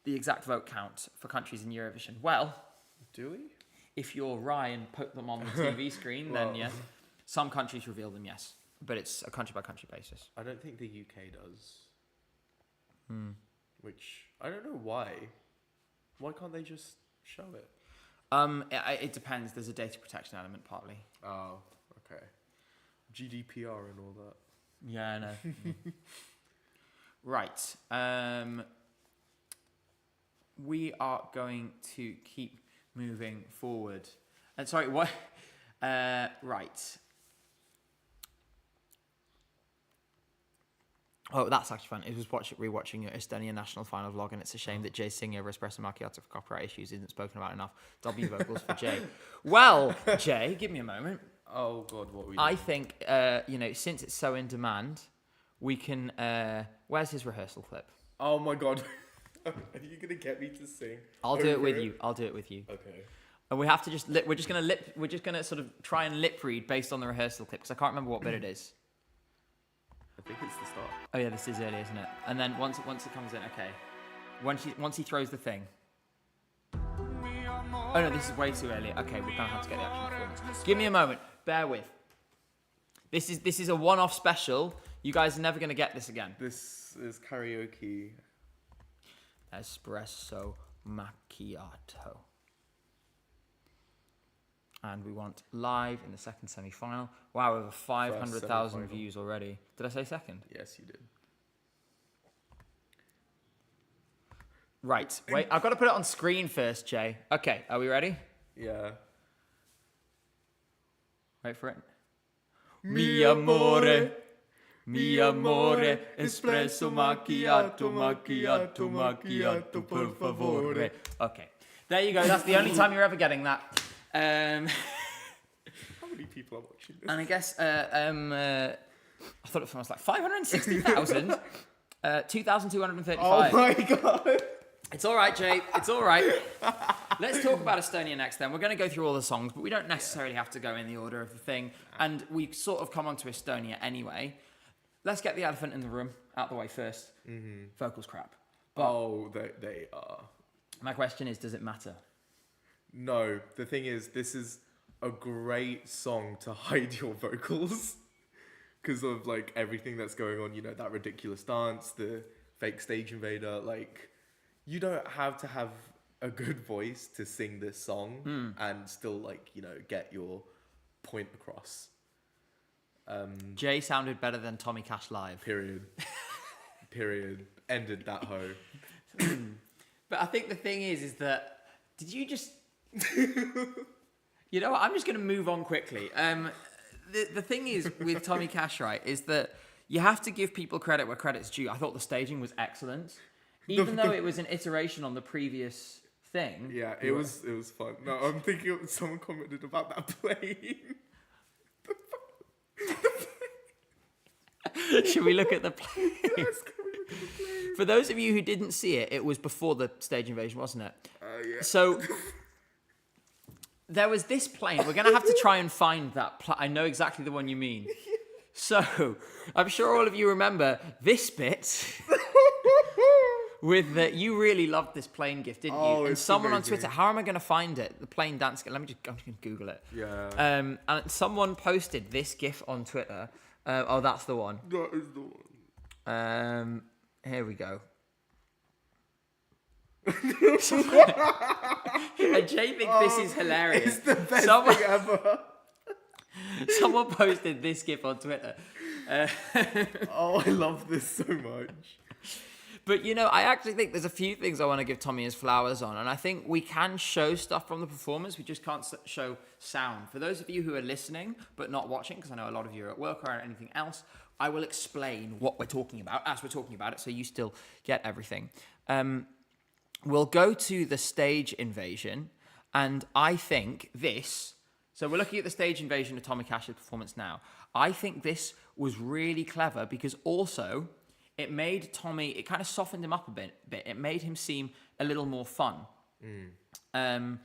the exact vote count for countries in Eurovision? Well, do we? If you're Ryan, put them on the TV screen, then yes. Some countries reveal them, yes. But it's a country-by-country basis. I don't think the UK does. Which, I don't know why. Why can't they just show it? It depends. There's a data protection element, partly. Oh, okay. GDPR and all that. Yeah, I know. Right. We are going to keep moving forward. And sorry, what? Right. Oh, that's actually fun. It was rewatching your Estonia national final vlog, and it's a shame that Jay's singing over Espresso Macchiato for copyright issues isn't spoken about enough. W vocals for Jay. Well, Jay, give me a moment. Oh God, what we? I think since it's so in demand, we can. Where's his rehearsal clip? Oh my God, are you gonna get me to sing? I'll do it with you. I'll do it with you. Okay. And we have to just we're just gonna sort of try and lip read based on the rehearsal clip because I can't remember what bit it is. I think it's the start. Oh yeah, this is early, isn't it? And then once it comes in, okay. Once he throws the thing. Oh no, this is way too early. Okay, we're gonna have to get the action performance. Give me a moment. Bear with. This is a one-off special. You guys are never gonna get this again. This is karaoke. Espresso macchiato. And we want live in the second semi-final. Wow, over 500,000 views already. Did I say second? Yes, you did. Right, wait, I've got to put it on screen first, Jay. Okay, are we ready? Yeah. Wait for it. Mi amore, espresso macchiato, macchiato, macchiato, per favore. Okay, there you go. That's the only time you're ever getting that. How many people are watching this? And I guess I thought it was like 560,000, 2,235. Oh my God! It's all right, Jay. It's all right. Let's talk about Estonia next then. We're going to go through all the songs, but we don't necessarily have to go in the order of the thing. And we sort of come on to Estonia anyway. Let's get the elephant in the room out the way first. Vocals crap. But they are. My question is, does it matter? No, the thing is, this is a great song to hide your vocals because of like everything that's going on. You know, that ridiculous dance, the fake stage invader. Like, you don't have to have a good voice to sing this song and still like, you know, get your point across. Jay sounded better than Tommy Cash live. Period. Ended that hoe. But I think the thing is that, did you just... You know what, I'm just going to move on quickly. The thing is with Tommy Cash, right, is that you have to give people credit where credit's due. I thought the staging was excellent. Even though it was an iteration on the previous thing. Yeah, it was fun. No, I'm thinking someone commented about that plane. Should we look at the plane? Yes, can we look at the plane? For those of you who didn't see it, it was before the stage invasion, wasn't it? Yeah. So there was this plane. We're going to have to try and find that. I know exactly the one you mean. So I'm sure all of you remember this bit with that. You really loved this plane gift, didn't you? Oh, And it's someone on amazing. Twitter, how am I going to find it? The plane dance. I'm just going to Google it. Yeah. And someone posted this gif on Twitter. Oh, that's the one. That is the one. Here we go. And Jay thinks this is hilarious. It's the best thing ever. Someone posted this gif on Twitter. Oh, I love this so much. But, you know, I actually think there's a few things I want to give Tommy his flowers on. And I think we can show stuff from the performance. We just can't show sound. For those of you who are listening but not watching, because I know a lot of you are at work or anything else, I will explain what we're talking about as we're talking about it, so you still get everything. We'll go to the stage invasion. And I think this... So we're looking at the stage invasion of Tommy Cash's performance now. I think this was really clever because also... It made Tommy, it kind of softened him up a bit. It made him seem a little more fun. And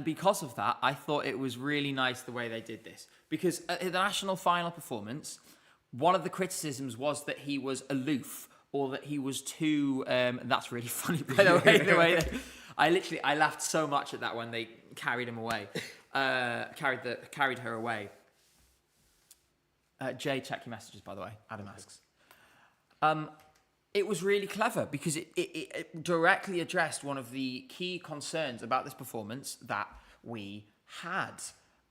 because of that, I thought it was really nice the way they did this. Because at the national final performance, one of the criticisms was that he was aloof or that he was too... that's really funny, by the way. I laughed so much at that when they carried him away. Carried her away. Jay, check your messages, by the way. Adam asks. It was really clever because it directly addressed one of the key concerns about this performance that we had.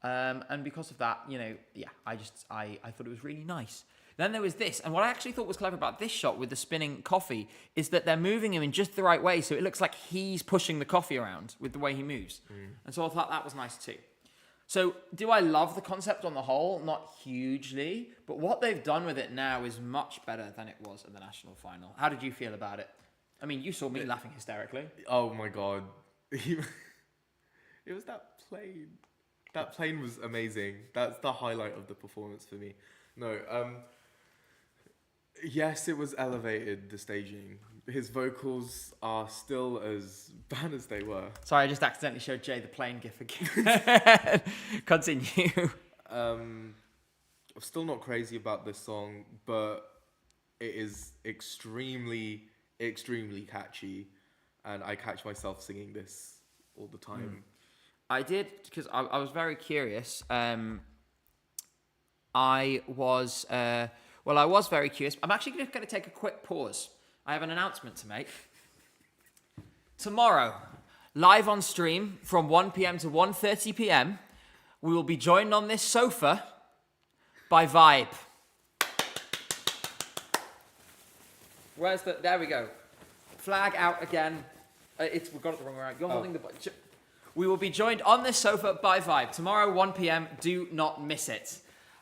And because of that, you know, yeah, I thought it was really nice. Then there was this, and what I actually thought was clever about this shot with the spinning coffee is that they're moving him in just the right way, so it looks like he's pushing the coffee around with the way he moves. And so I thought that was nice too. So, do I love the concept on the whole? Not hugely, but what they've done with it now is much better than it was at the national final. How did you feel about it? I mean, you saw me laughing hysterically. Oh my god. It was that plane. That plane was amazing. That's the highlight of the performance for me. No, yes, it was elevated, the staging. His vocals are still as bad as they were. Sorry, I just accidentally showed Jay the plane gif again. Continue. I'm still not crazy about this song, but it is extremely, extremely catchy. And I catch myself singing this all the time. I did, because I was very curious. I was very curious. I'm actually going to take a quick pause. I have an announcement to make. Tomorrow, live on stream from 1 p.m. to 1:30 p.m., we will be joined on this sofa by Vibe. There we go. Flag out again. We've got it the wrong way around. You're holding the... We will be joined on this sofa by Vibe. Tomorrow, 1 p.m. Do not miss it.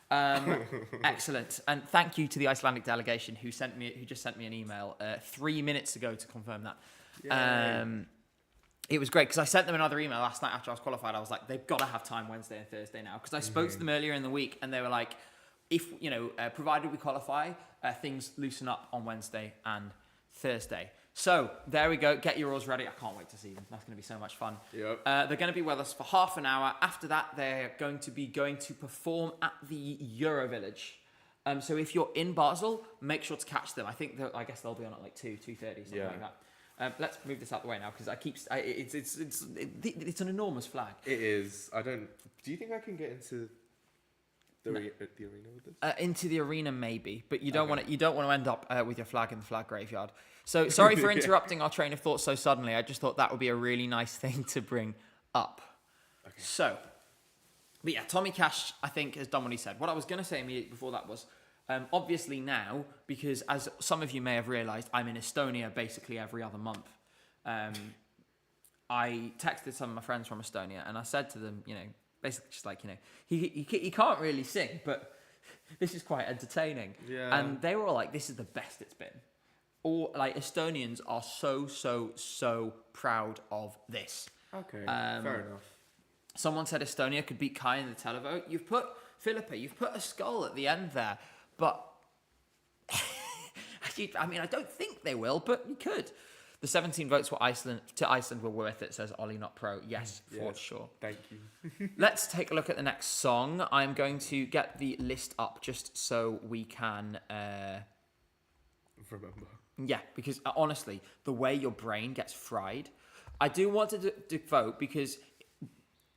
Excellent, and thank you to the Icelandic delegation who just sent me an email 3 minutes ago to confirm that. It was great because I sent them another email last night after I was qualified. I was like, they've got to have time Wednesday and Thursday now, because I spoke to them earlier in the week and they were like, if provided we qualify, things loosen up on Wednesday and Thursday. So there we go. Get your oars ready. I can't wait to see them. That's going to be so much fun. Yep. They're going to be with us for half an hour. After that, they're going to perform at the Euro Village. So if you're in Basel, make sure to catch them. I guess they'll be on at like 2:30, something like that. Let's move this out the way now because it's an enormous flag. It is. Do you think I can get into the arena with this? Into the arena, maybe, but you don't want to end up with your flag in the flag graveyard. So sorry for interrupting our train of thought so suddenly. I just thought that would be a really nice thing to bring up. Okay. So, but yeah, Tommy Cash, I think, has done what he said. What I was going to say immediately before that was, obviously now, because as some of you may have realised, I'm in Estonia basically every other month. I texted some of my friends from Estonia and I said to them, basically just like, he can't really sing, but this is quite entertaining. Yeah. And they were all like, this is the best it's been. All like Estonians are so proud of this. Okay, fair enough. Someone said Estonia could beat Kai in the televote. You've put a skull at the end there, but I don't think they will, but you could. The 17 votes for Iceland were worth it, says Ollie Not Pro. Yes, for sure. Thank you. Let's take a look at the next song. I'm going to get the list up just so we can remember. Yeah, because honestly, the way your brain gets fried. I do want to vote because,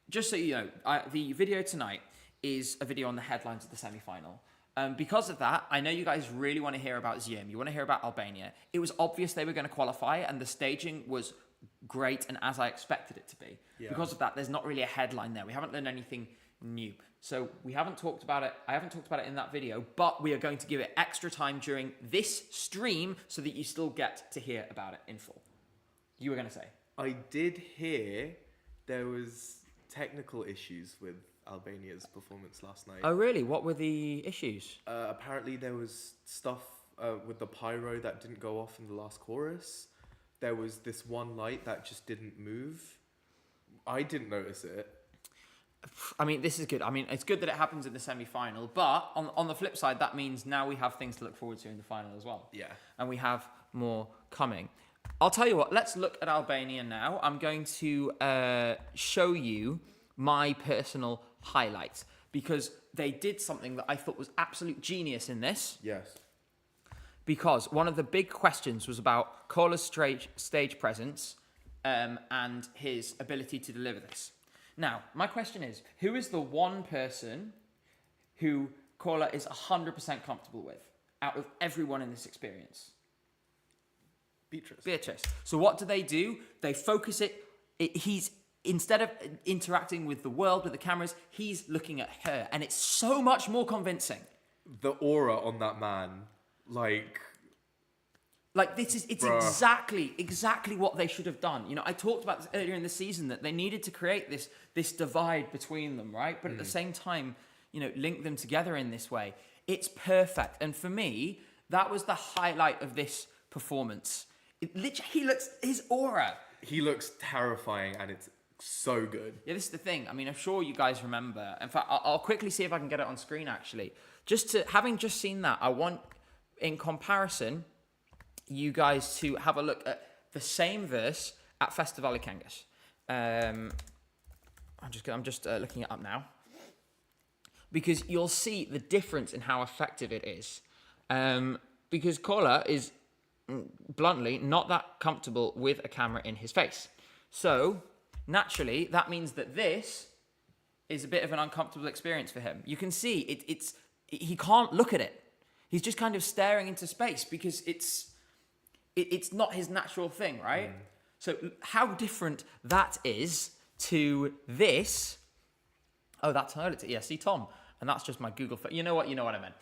just so you know, the video tonight is a video on the headlines of the semi-final. Because of that, I know you guys really want to hear about Zim. You want to hear about Albania. It was obvious they were going to qualify, and the staging was great and as I expected it to be. Yeah. Because of that, there's not really a headline there. We haven't learned anything new. So we haven't talked about it. I haven't talked about it in that video, but we are going to give it extra time during this stream so that you still get to hear about it in full. You were going to say? I did hear there was technical issues with Albania's performance last night. Oh, really? What were the issues? Apparently there was stuff with the pyro that didn't go off in the last chorus. There was this one light that just didn't move. I didn't notice it. I mean, this is good. I mean, it's good that it happens in the semi-final, but on the flip side, that means now we have things to look forward to in the final as well. Yeah. And we have more coming. I'll tell you what, let's look at Albania now. I'm going to show you my personal highlights because they did something that I thought was absolute genius in this. Yes. Because one of the big questions was about Kola's stage presence and his ability to deliver this. Now, my question is, who is the one person who Kola is 100% comfortable with out of everyone in this experience? Beatrice. So what do? They focus it. He's instead of interacting with the world, with the cameras, he's looking at her. And it's so much more convincing. The aura on that man, it's exactly what they should have done. I talked about this earlier in the season that they needed to create this divide between them, right? But at the same time, link them together in this way. It's perfect. And for me, that was the highlight of this performance. His aura. He looks terrifying and it's so good. Yeah, this is the thing. I mean, I'm sure you guys remember. In fact, I'll quickly see if I can get it on screen actually. Having just seen that, I want, in comparison, you guys to have a look at the same verse at Festival Ikengas. I'm just looking it up now because you'll see the difference in how effective it is. Because Kola is bluntly not that comfortable with a camera in his face, so naturally that means that this is a bit of an uncomfortable experience for him. You can see he can't look at it. He's just kind of staring into space because it's not his natural thing, right? So how different that is to this. Oh, that's her. Yeah, see, Tom. And that's just my Google. You know what I meant.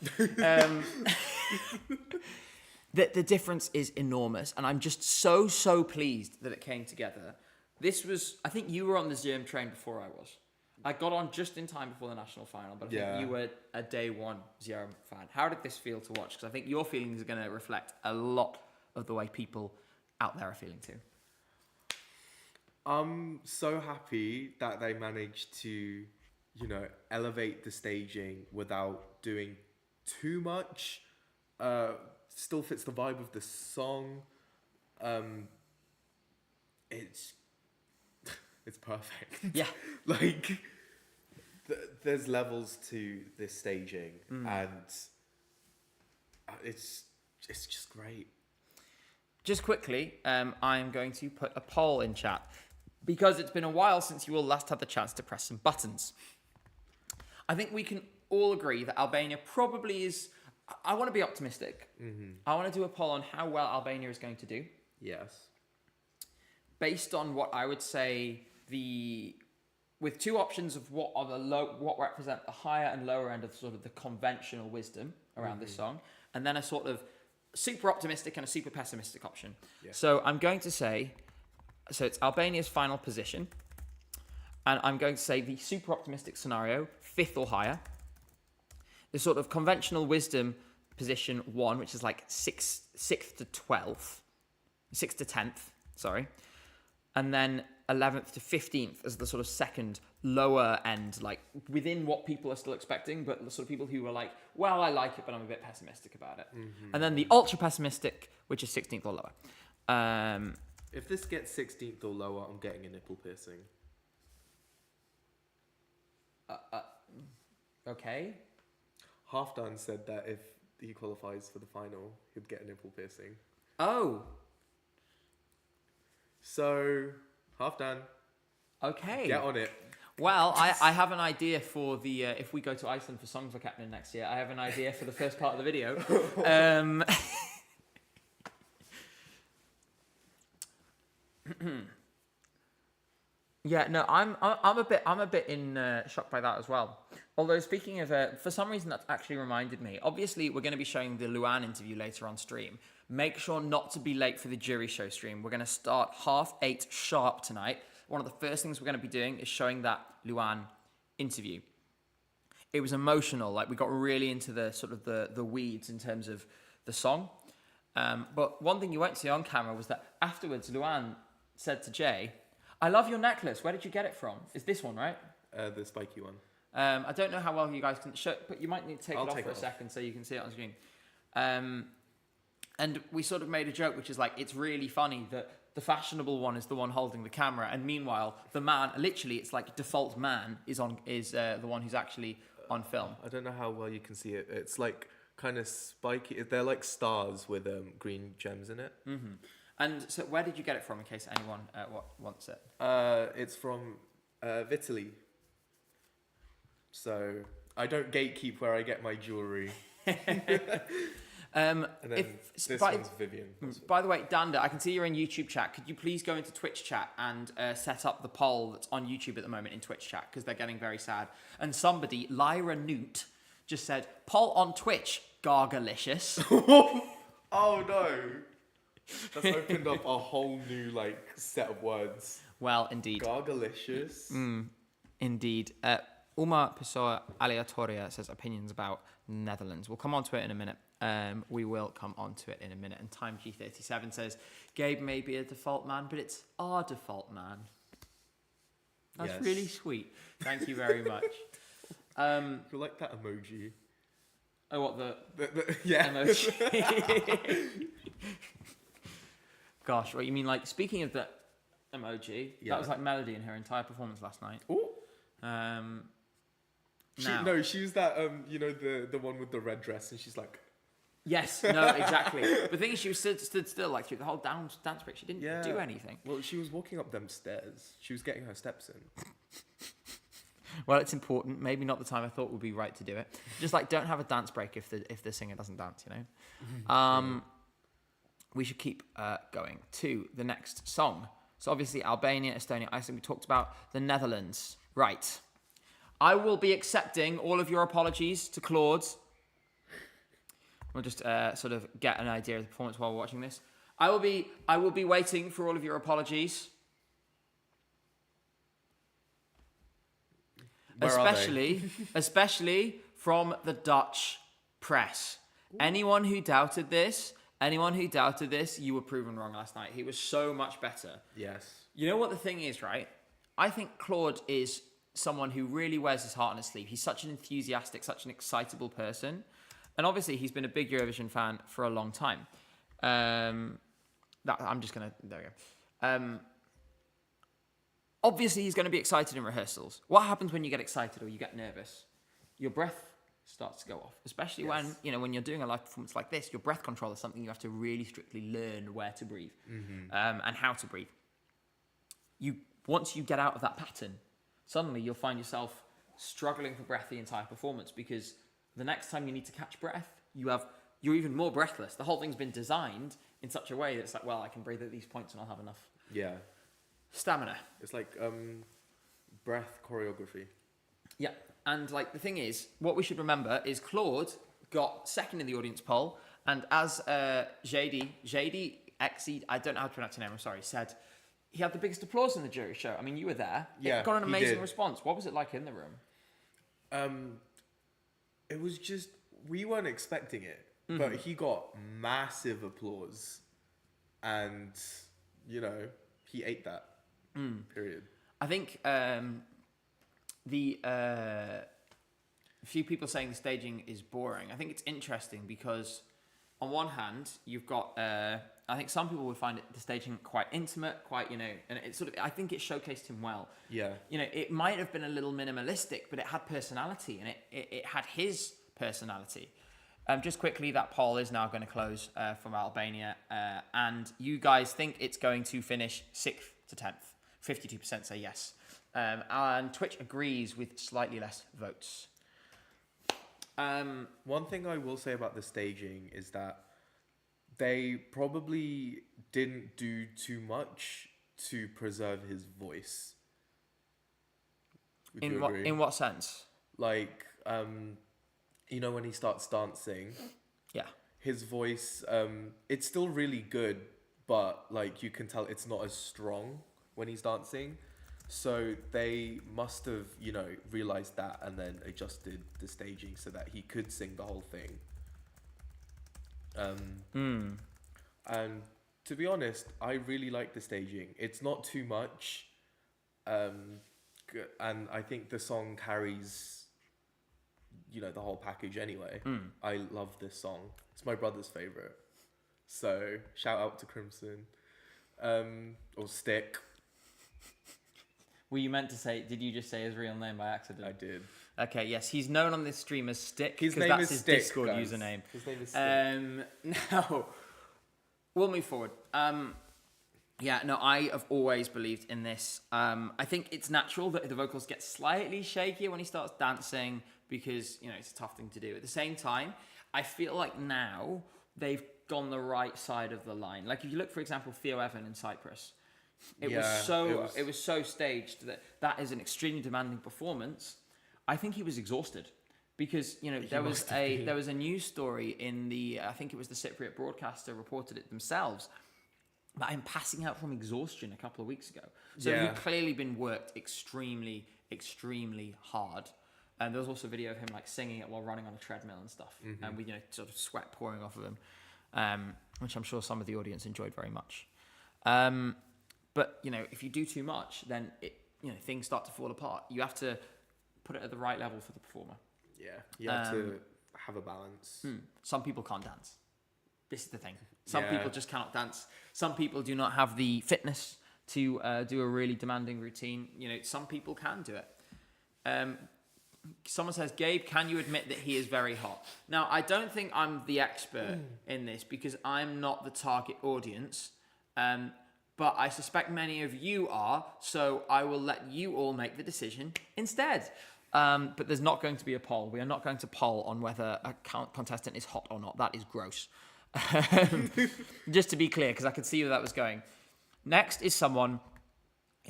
The difference is enormous. And I'm just so pleased that it came together. I think you were on the Zoom train before I was. I got on just in time before the national final, but I think you were a day one Zero fan. How did this feel to watch? Because I think your feelings are going to reflect a lot of the way people out there are feeling too. I'm so happy that they managed to, elevate the staging without doing too much. Still fits the vibe of the song. It's it's perfect. Yeah. Like there's levels to this staging, and it's just great. Just quickly, I'm going to put a poll in chat because it's been a while since you all last had the chance to press some buttons. I think we can all agree that Albania probably is. I want to be optimistic. I want to do a poll on how well Albania is going to do, Yes. based on what I would say with two options of what represent the higher and lower end of sort of the conventional wisdom around this song, and then a sort of super optimistic and a super pessimistic option. Yeah. So I'm going to say, it's Albania's final position, and I'm going to say the super optimistic scenario, 5th or higher. The sort of conventional wisdom position 1, which is like 6th to 12th, 6th to 10th, sorry. And then 11th to 15th as the sort of second lower end, like within what people are still expecting, but the sort of people who are like, well, I like it, but I'm a bit pessimistic about it. And then the ultra pessimistic, which is 16th or lower. If this gets 16th or lower, I'm getting a nipple piercing. Okay. Halfdan said that if he qualifies for the final, he'd get a nipple piercing. Oh, So, Halfdan, okay. get on it. Well, I have an idea for the, if we go to Iceland for Song for Captain next year, I have an idea for the first part of the video. Yeah, no, I'm a bit in shock by that as well. Although speaking of, for some reason that's actually reminded me. Obviously, we're going to be showing the Luan interview later on stream. Make sure not to be late for the jury show stream. We're going to start 8:30 sharp tonight. One of the first things we're going to be doing is showing that Luan interview. It was emotional. Like, we got really into the sort of the weeds in terms of the song. But one thing you won't see on camera was that afterwards, Luan said to Jay, "I love your necklace. Where did you get it from?" It's this one, right? The spiky one. I don't know how well you guys can show, but you might need to take I'll it off take for it a off. second so you can see it on screen. And we sort of made a joke, which is like, it's really funny that the fashionable one is the one holding the camera, and meanwhile, the man, literally, it's like default man is the one who's actually on film. I don't know how well you can see it. It's like kind of spiky. They're like stars with green gems in it. Mm-hmm. And so, where did you get it from, in case anyone wants it? It's from Italy. So I don't gatekeep where I get my jewelry. And then this one's Vivian. By the way, Danda, I can see you're in YouTube chat. Could you please go into Twitch chat and set up the poll that's on YouTube at the moment in Twitch chat, because they're getting very sad. And somebody, Lyra Newt, just said, "Poll on Twitch, gargalicious." Oh no! That's opened up a whole new set of words. Well, indeed. Gargalicious. Indeed. Uma Pessoa Aleatoria says opinions about Netherlands. We'll come on to it in a minute. We will come on to it in a minute. And Time G37 says, "Gabe may be a default man, but it's our default man." That's Yes. really sweet. Thank you very much. You like that emoji? Oh, what the yeah. emoji? Gosh, what you mean? Like, speaking of the emoji, Yeah. that was like Melody in her entire performance last night. Ooh. She was that the one with the red dress, and she's like, Yes, no, exactly. But the thing is, she was stood still like through the whole dance break. She didn't do anything. Well, she was walking up them stairs. She was getting her steps in. Well, it's important. Maybe not the time I thought would be right to do it. Just like, don't have a dance break if the singer doesn't dance. We should keep going to the next song. So obviously Albania, Estonia, Iceland. We talked about the Netherlands. Right. I will be accepting all of your apologies to Claude. We'll just sort of get an idea of the performance while we're watching this. I will be waiting for all of your apologies. Where are they? Especially from the Dutch press. Anyone who doubted this, you were proven wrong last night. He was so much better. Yes. You know what the thing is, right? I think Claude is someone who really wears his heart on his sleeve. He's such an enthusiastic, such an excitable person. And obviously, he's been a big Eurovision fan for a long time. I'm just gonna. There we go. Obviously, he's going to be excited in rehearsals. What happens when you get excited or you get nervous? Your breath starts to go off, especially when you're doing a live performance like this. Your breath control is something you have to really strictly learn where to breathe and how to breathe. Once you get out of that pattern, suddenly you'll find yourself struggling for breath the entire performance, because the next time you need to catch breath, you're even more breathless. The whole thing's been designed in such a way that it's like, well, I can breathe at these points and I'll have enough stamina. It's like breath choreography. Yeah, and like the thing is, what we should remember is Claude got second in the audience poll, and as JD Exceed, I don't know how to pronounce your name, I'm sorry, said he had the biggest applause in the jury show. I mean, you were there. Yeah, it got an he amazing did. response. What was it like in the room? It was just, we weren't expecting it, but he got massive applause, and he ate that. Period. I think the few people saying the staging is boring. I think it's interesting because on one hand, you've got, I think some people would find the staging quite intimate, quite, and it's sort of, I think it showcased him well. Yeah. It might have been a little minimalistic, but it had personality, and it had his personality. Just quickly, that poll is now going to close from Albania, and you guys think it's going to finish 6th to 10th. 52% say yes. And Twitch agrees with slightly less votes. One thing I will say about the staging is that they probably didn't do too much to preserve his voice. Would you agree? In what sense? Like, when he starts dancing, Yeah. his voice, it's still really good, but like you can tell it's not as strong when he's dancing. So they must have, realized that and then adjusted the staging so that he could sing the whole thing. And to be honest, I really like the staging. It's not too much. And I think the song carries, the whole package anyway. I love this song. It's my brother's favorite. So shout out to Crimson. Or Stick. Were you meant to say, did you just say his real name by accident? I did. Okay, yes, he's known on this stream as Stick. His because name that's is his Stick, Discord guys. username. His name is Stick. Now, we'll move forward. I have always believed in this. I think it's natural that the vocals get slightly shakier when he starts dancing because, it's a tough thing to do. At the same time, I feel like now they've gone the right side of the line. Like if you look, for example, Theo Evan in Cyprus, it was so staged that is an extremely demanding performance. I think he was exhausted because there was a news story in the I think it was the Cypriot broadcaster reported it themselves about him passing out from exhaustion a couple of weeks ago. So he'd clearly been worked extremely, extremely hard. And there was also a video of him like singing it while running on a treadmill and stuff, and with sort of sweat pouring off of him, which I'm sure some of the audience enjoyed very much. But if you do too much, then things start to fall apart. You have to put it at the right level for the performer. Yeah, you have to have a balance. Some people can't dance. This is the thing. Some people just cannot dance. Some people do not have the fitness to do a really demanding routine. Some people can do it. Someone says, Gabe, can you admit that he is very hot? Now, I don't think I'm the expert in this because I'm not the target audience. But I suspect many of you are, so I will let you all make the decision instead. But there's not going to be a poll. We are not going to poll on whether a contestant is hot or not. That is gross. Just to be clear, because I could see where that was going. Next is someone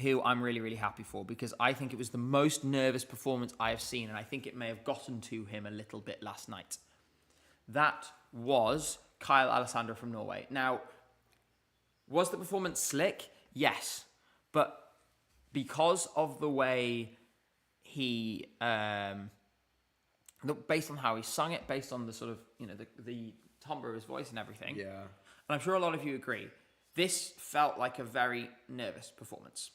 who I'm really, really happy for because I think it was the most nervous performance I have seen, and I think it may have gotten to him a little bit last night. That was Kyle Alessandro from Norway. Now, was the performance slick? Yes. But because of the way he, based on how he sung it, based on the sort of, the timbre of his voice and everything. Yeah. And I'm sure a lot of you agree. This felt like a very nervous performance.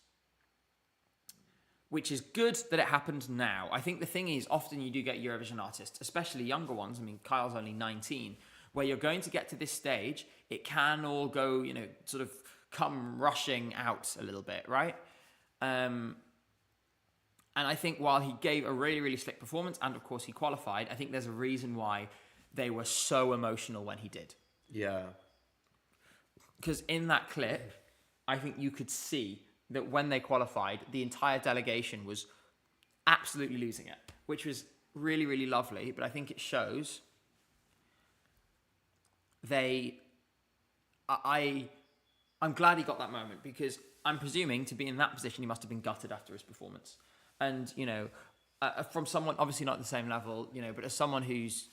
Which is good that it happened now. I think the thing is, often you do get Eurovision artists, especially younger ones. I mean, Kyle's only 19, where you're going to get to this stage, it can all go, sort of come rushing out a little bit, right? And I think while he gave a really, really slick performance, and of course he qualified, I think there's a reason why they were so emotional when he did. Yeah. Because in that clip, I think you could see that when they qualified, the entire delegation was absolutely losing it, which was really, really lovely. But I think it shows I'm glad he got that moment, because I'm presuming to be in that position, he must have been gutted after his performance. And, from someone, obviously not at the same level, but as someone who's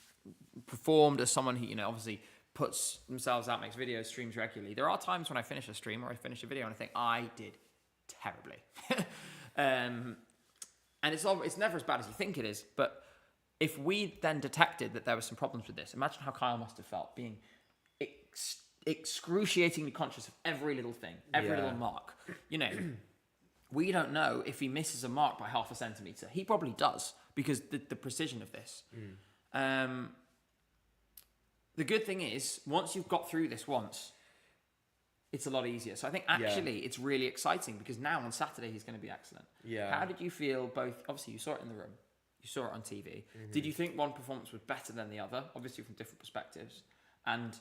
performed, as someone who, obviously puts themselves out, makes videos, streams regularly, there are times when I finish a stream or I finish a video and I think, I did terribly. And it's never as bad as you think it is. But if we then detected that there were some problems with this, imagine how Kyle must have felt, being excruciatingly conscious of every little thing, every little mark. We don't know if he misses a mark by 0.5 centimetre. He probably does, because the precision of this. The good thing is, once you've got through this once, it's a lot easier. So I think actually it's really exciting, because now on Saturday he's going to be excellent. Yeah. How did you feel both? Obviously you saw it in the room, you saw it on TV. Did you think one performance was better than the other? Obviously from different perspectives. And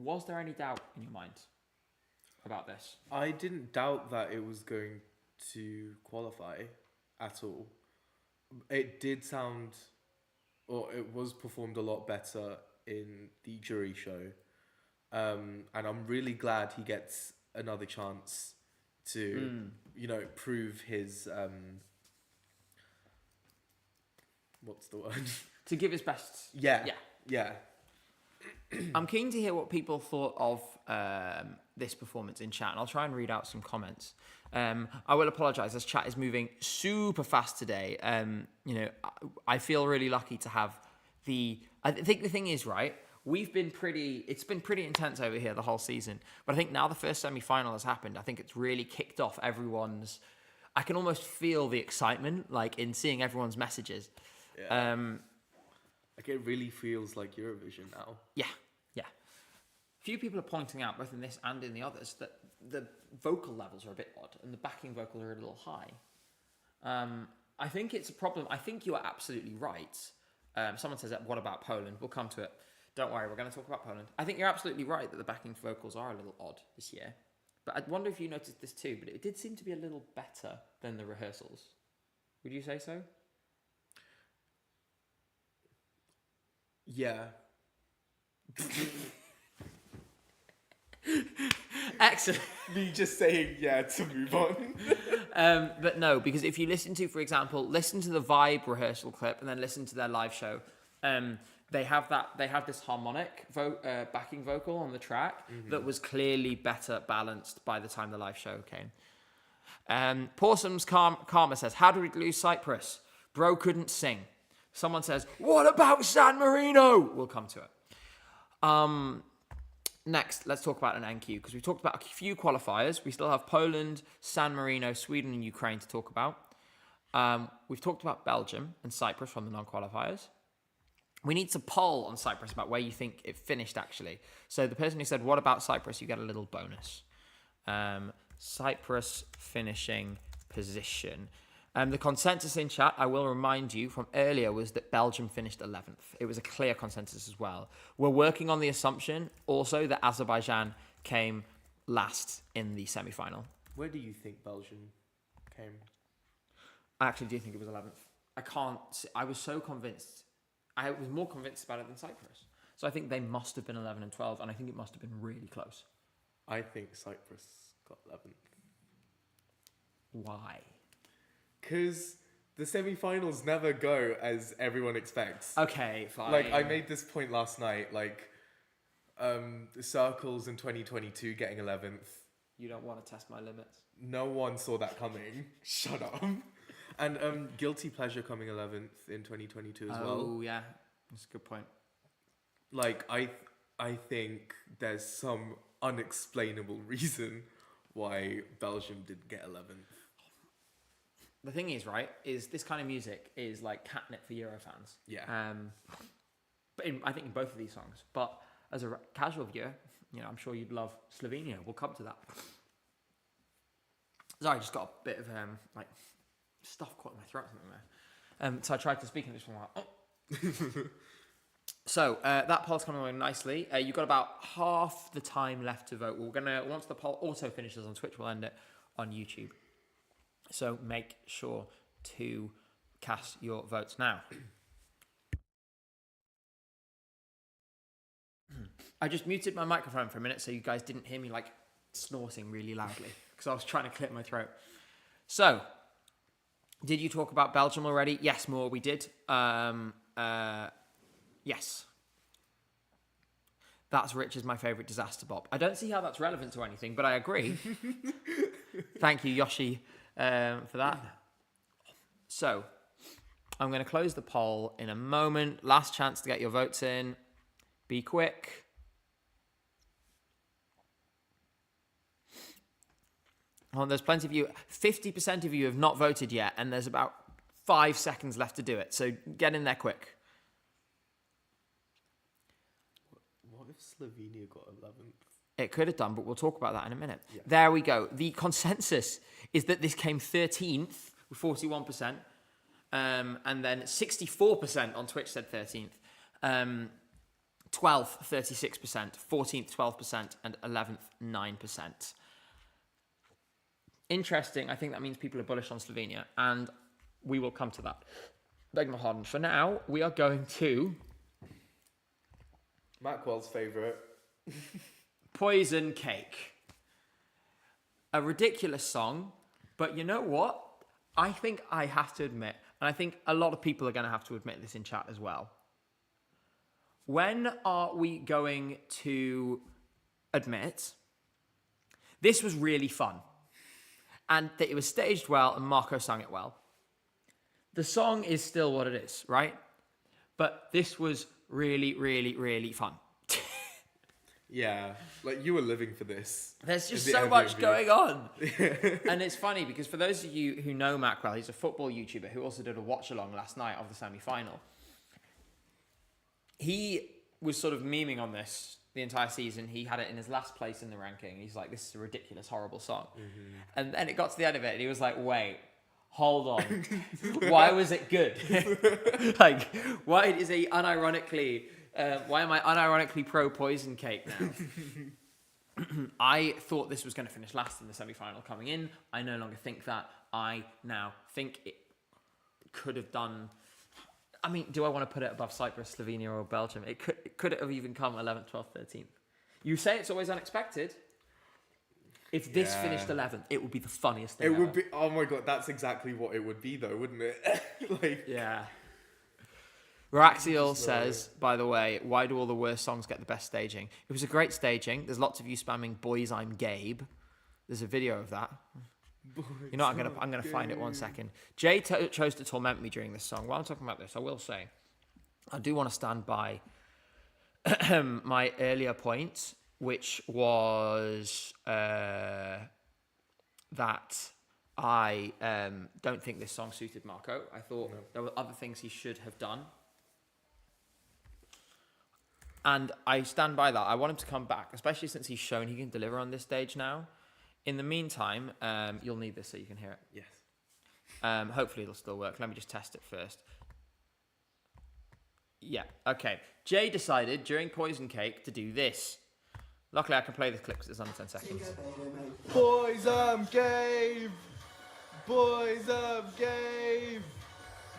was there any doubt in your mind about this? I didn't doubt that it was going to qualify at all. It did sound, or it was performed a lot better in the jury show. And I'm really glad he gets another chance to, prove his, what's the word? To give his best. Yeah. I'm keen to hear what people thought of this performance in chat, and I'll try and read out some comments. I will apologise, this chat is moving super fast today. I feel really lucky to have I think the thing is, right, it's been pretty intense over here the whole season, but I think now the first semi-final has happened, I think it's really kicked off I can almost feel the excitement, like, in seeing everyone's messages. Yeah. Like, it really feels like Eurovision now. Yeah. Few people are pointing out, both in this and in the others, that the vocal levels are a bit odd and the backing vocals are a little high. I think it's a problem. I think you are absolutely right. Someone says, what about Poland? We'll come to it. Don't worry, we're going to talk about Poland. I think you're absolutely right that the backing vocals are a little odd this year. But I wonder if you noticed this too, but it did seem to be a little better than the rehearsals. Would you say so? Yeah. Excellent. Me just saying yeah to move on. But no, because if you listen to the Vibe rehearsal clip and then listen to their live show, they have this harmonic backing vocal on the track that was clearly better balanced by the time the live show came. Porsum's Karma says, how did we lose Cyprus? Bro couldn't sing. Someone says, what about San Marino? We'll come to it. Next, let's talk about an NQ, because we've talked about a few qualifiers. We still have Poland, San Marino, Sweden and Ukraine to talk about. We've talked about Belgium and Cyprus from the non-qualifiers. We need to poll on Cyprus about where you think it finished, actually. So the person who said, what about Cyprus? You get a little bonus. Cyprus finishing position. The consensus in chat, I will remind you from earlier, was that Belgium finished 11th. It was a clear consensus as well. We're working on the assumption also that Azerbaijan came last in the semi-final. Where do you think Belgium came? I actually do think it was 11th. I was so convinced. I was more convinced about it than Cyprus. So I think they must have been 11 and 12, and I think it must have been really close. I think Cyprus got 11th. Why? Because the semi-finals never go as everyone expects. Okay, fine. Like, I made this point last night, the Circles in 2022 getting 11th. You don't want to test my limits. No one saw that coming. Shut up. And Guilty Pleasure coming 11th in 2022 as well. Oh, yeah. That's a good point. Like, I think there's some unexplainable reason why Belgium didn't get 11th. The thing is, right, is this kind of music is like catnip for Euro fans. Yeah. I think in both of these songs. But as a casual viewer, I'm sure you'd love Slovenia. We'll come to that. Sorry, I just got a bit of stuff caught in my throat or something there. So I tried to speak in this one. So that poll's coming along nicely. You've got about half the time left to vote. We're gonna, once the poll auto finishes on Twitch, we'll end it on YouTube. So make sure to cast your votes now. I just muted my microphone for a minute so you guys didn't hear me snorting really loudly because I was trying to clear my throat. So, did you talk about Belgium already? Yes, more we did. Yes. That's Rich is my favourite disaster bop. I don't see how that's relevant to anything, but I agree. Thank you, Yoshi, for that. So, I'm going to close the poll in a moment. Last chance to get your votes in. Be quick. Oh, there's plenty of you. 50% of you have not voted yet, and there's about 5 seconds left to do it. So get in there quick. What if Slovenia got 11th? It could have done, but we'll talk about that in a minute. Yeah. There we go. The consensus is that this came 13th with 41%, and then 64% on Twitch said 13th. 12th, 36%, 14th, 12%, and 11th, 9%. Interesting. I think that means people are bullish on Slovenia, and we will come to that. Beg my pardon. For now, we are going to Mackwell's favourite. Poison Cake. A ridiculous song, but you know what? I think I have to admit, and I think a lot of people are going to have to admit this in chat as well. When are we going to admit this was really fun and that it was staged well and Marco sang it well? The song is still what it is, right? But this was really, really, really fun. Yeah, you were living for this. There's just so much going on. And it's funny because for those of you who know Mackwell, he's a football YouTuber who also did a watch-along last night of the semi-final. He was sort of memeing on this the entire season. He had it in his last place in the ranking. He's like, this is a ridiculous, horrible song. Mm-hmm. And then it got to the end of it and he was like, wait, hold on. Why was it good? Why is he unironically... why am I unironically pro Poison Cake now? I thought this was going to finish last in the semi-final coming in. I no longer think that. I now think it could have done... I mean, do I want to put it above Cyprus, Slovenia, or Belgium? Could it have even come 11th, 12th, 13th? You say it's always unexpected. If this finished 11th, it would be the funniest thing It ever. would be... Oh my God, that's exactly what it would be though, wouldn't it? Yeah. Raxiel says, by the way, why do all the worst songs get the best staging? It was a great staging. There's lots of you spamming "Boys, I'm Gabe." There's a video of that. You know, I'm gonna find it 1 second. Jay chose to torment me during this song. While I'm talking about this, I will say, I do want to stand by my earlier point, which was that I don't think this song suited Marco. I thought there were other things he should have done. And I stand by that. I want him to come back, especially since he's shown he can deliver on this stage now. In the meantime, you'll need this so you can hear it. Yes. Hopefully it'll still work. Let me just test it first. Yeah, okay. Jay decided during Poison Cake to do this. Luckily I can play this clip because it's under 10 seconds. Boys, Gabe! Boys, Gabe!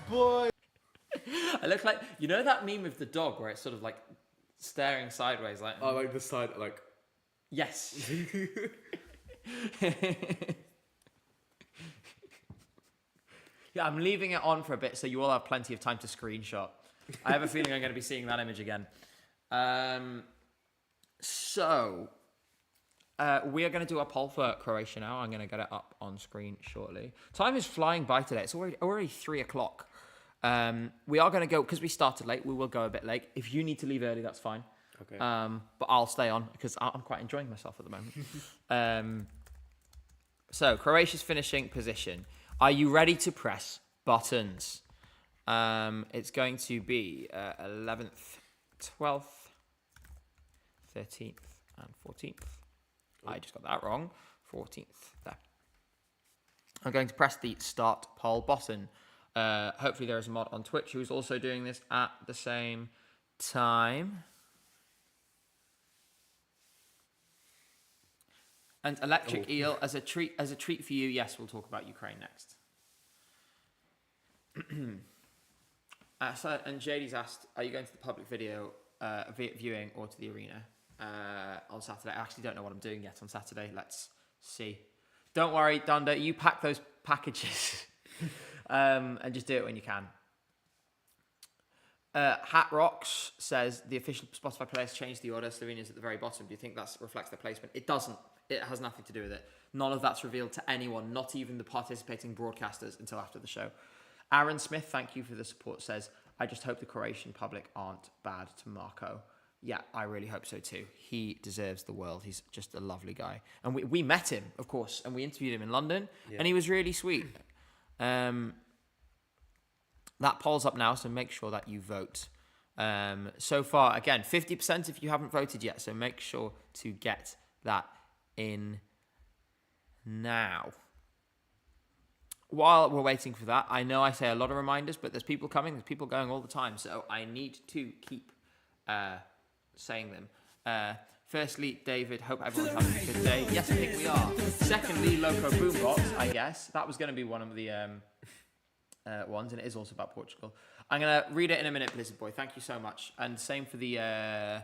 Boys! I look like, you know that meme of the dog where it's sort of like staring sideways like... I like the side, like... Yes. Yeah, I'm leaving it on for a bit so you all have plenty of time to screenshot. I have a feeling I'm going to be seeing that image again. So, we are going to do a poll for Croatia now. I'm going to get it up on screen shortly. Time is flying by today. It's already 3 o'clock. We are going to go, because we started late, we will go a bit late. If you need to leave early, that's fine. Okay. But I'll stay on because I'm quite enjoying myself at the moment. So, Croatia's finishing position. Are you ready to press buttons? It's going to be 11th, 12th, 13th, and 14th. I just got that wrong. 14th. There. I'm going to press the start poll button. Hopefully there is a mod on Twitch who's also doing this at the same time. And Electric Eel, as a treat for you, yes, we'll talk about Ukraine next. And JD's asked, are you going to the public video viewing or to the arena on Saturday? I actually don't know what I'm doing yet on Saturday. Let's see. Don't worry, Dunder, you pack those packages and just do it when you can. Hat Rocks says the official Spotify playlist changed the order. Slovenia's at the very bottom. Do you think that reflects their placement? It doesn't. It has nothing to do with it. None of that's revealed to anyone, not even the participating broadcasters, until after the show. Aaron Smith, thank you for the support, says, I just hope the Croatian public aren't bad to Marco. Yeah, I really hope so too. He deserves the world. He's just a lovely guy. And we met him, of course, and we interviewed him in London, and he was really sweet. That poll's up now, so make sure that you vote. So far, again, 50% if you haven't voted yet, so make sure to get that in now. While we're waiting for that, I know I say a lot of reminders, but there's people coming, there's people going all the time, so I need to keep saying them. Firstly, David, hope everyone's having a good day. Yes, I think we are. Secondly, Loco Boombox, I guess. That was going to be one of the ones, and it is also about Portugal. I'm going to read it in a minute, Blizzard Boy. Thank you so much. And same for the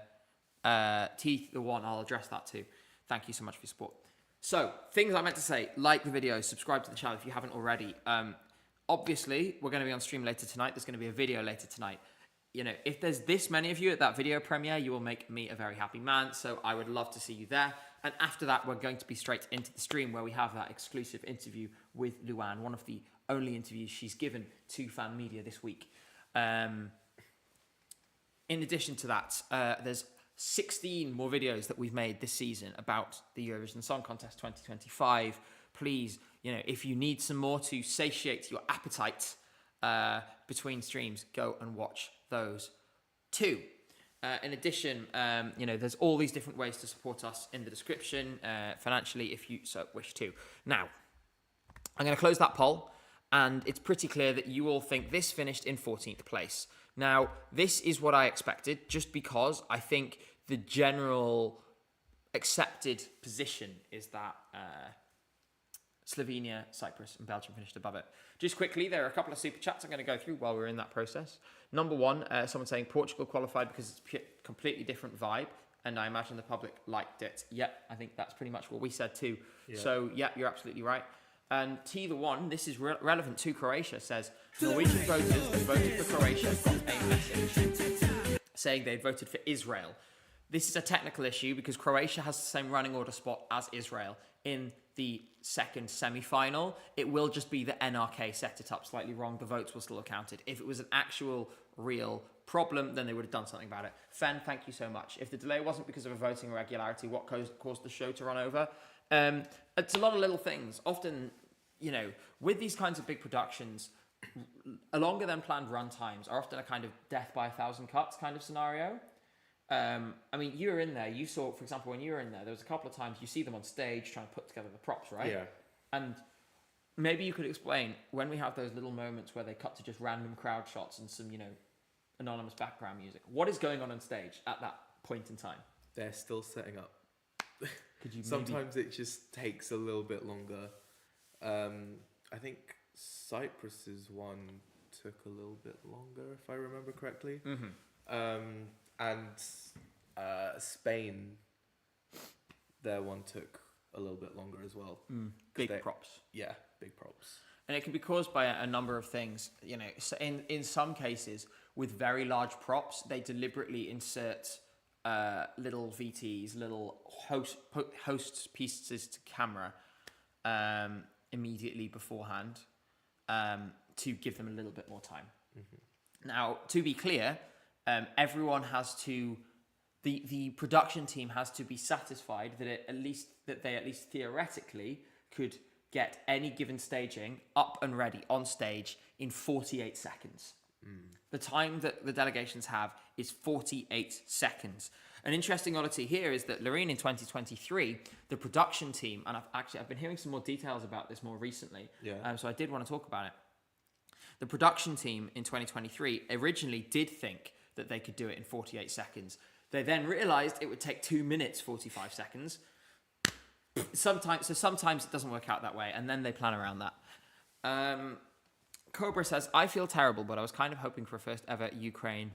Teeth, the one. I'll address that too. Thank you so much for your support. So, things I meant to say, like the video, subscribe to the channel if you haven't already. Obviously, we're going to be on stream later tonight. There's going to be a video later tonight. You know, if there's this many of you at that video premiere, you will make me a very happy man. So I would love to see you there. And after that, we're going to be straight into the stream where we have that exclusive interview with Luann, one of the only interviews she's given to fan media this week. In addition to that, there's 16 more videos that we've made this season about the Eurovision Song Contest 2025. Please, you know, if you need some more to satiate your appetite between streams, go and watch those too. In addition, you know, there's all these different ways to support us in the description financially if you so wish to. Now, I'm going to close that poll, and it's pretty clear that you all think this finished in 14th place. Now, this is what I expected, just because I think the general accepted position is that Slovenia, Cyprus, and Belgium finished above it. Just quickly, there are a couple of super chats I'm going to go through while we're in that process. Number one, someone saying Portugal qualified because it's a completely different vibe, and I imagine the public liked it. Yeah, I think that's pretty much what we said too. Yeah. So, yeah, you're absolutely right. And T the one, this is relevant to Croatia, says Norwegian voters that voted for Croatia got a message saying they voted for Israel. This is a technical issue because Croatia has the same running order spot as Israel in the second semi-final. It will just be the NRK set it up slightly wrong. The votes will still have counted. If it was an actual, real problem, then they would have done something about it. Fen, thank you so much. If the delay wasn't because of a voting irregularity, what caused the show to run over? It's a lot of little things. Often, you know, with these kinds of big productions, longer than planned run times are often a kind of death by 1,000 cuts kind of scenario. I mean, you were in there. You saw, for example, when you were in there was a couple of times you see them on stage trying to put together the props, right? Yeah. And maybe you could explain when we have those little moments where they cut to just random crowd shots and some, you know, anonymous background music. What is going on stage at that point in time? They're still setting up. Could you Sometimes it just takes a little bit longer. I think Cyprus's one took a little bit longer, if I remember correctly. Mm-hmm. And Spain, their one took a little bit longer as well. Big props. Yeah, big props. And it can be caused by a number of things. You know, so in some cases, with very large props, they deliberately insert little VTs, little host pieces to camera immediately beforehand to give them a little bit more time. Mm-hmm. Now, to be clear, everyone has to, the production team has to be satisfied that they at least theoretically could get any given staging up and ready on stage in 48 seconds. The time that the delegations have is 48 seconds. An interesting oddity here is that Loreen in 2023, the production team, and I've been hearing some more details about this more recently. Yeah. So I did want to talk about it. The production team in 2023 originally did think that they could do it in 48 seconds. They then realized it would take 2 minutes, 45 seconds. Sometimes it doesn't work out that way, and then they plan around that. Cobra says, I feel terrible, but I was kind of hoping for a first ever Ukraine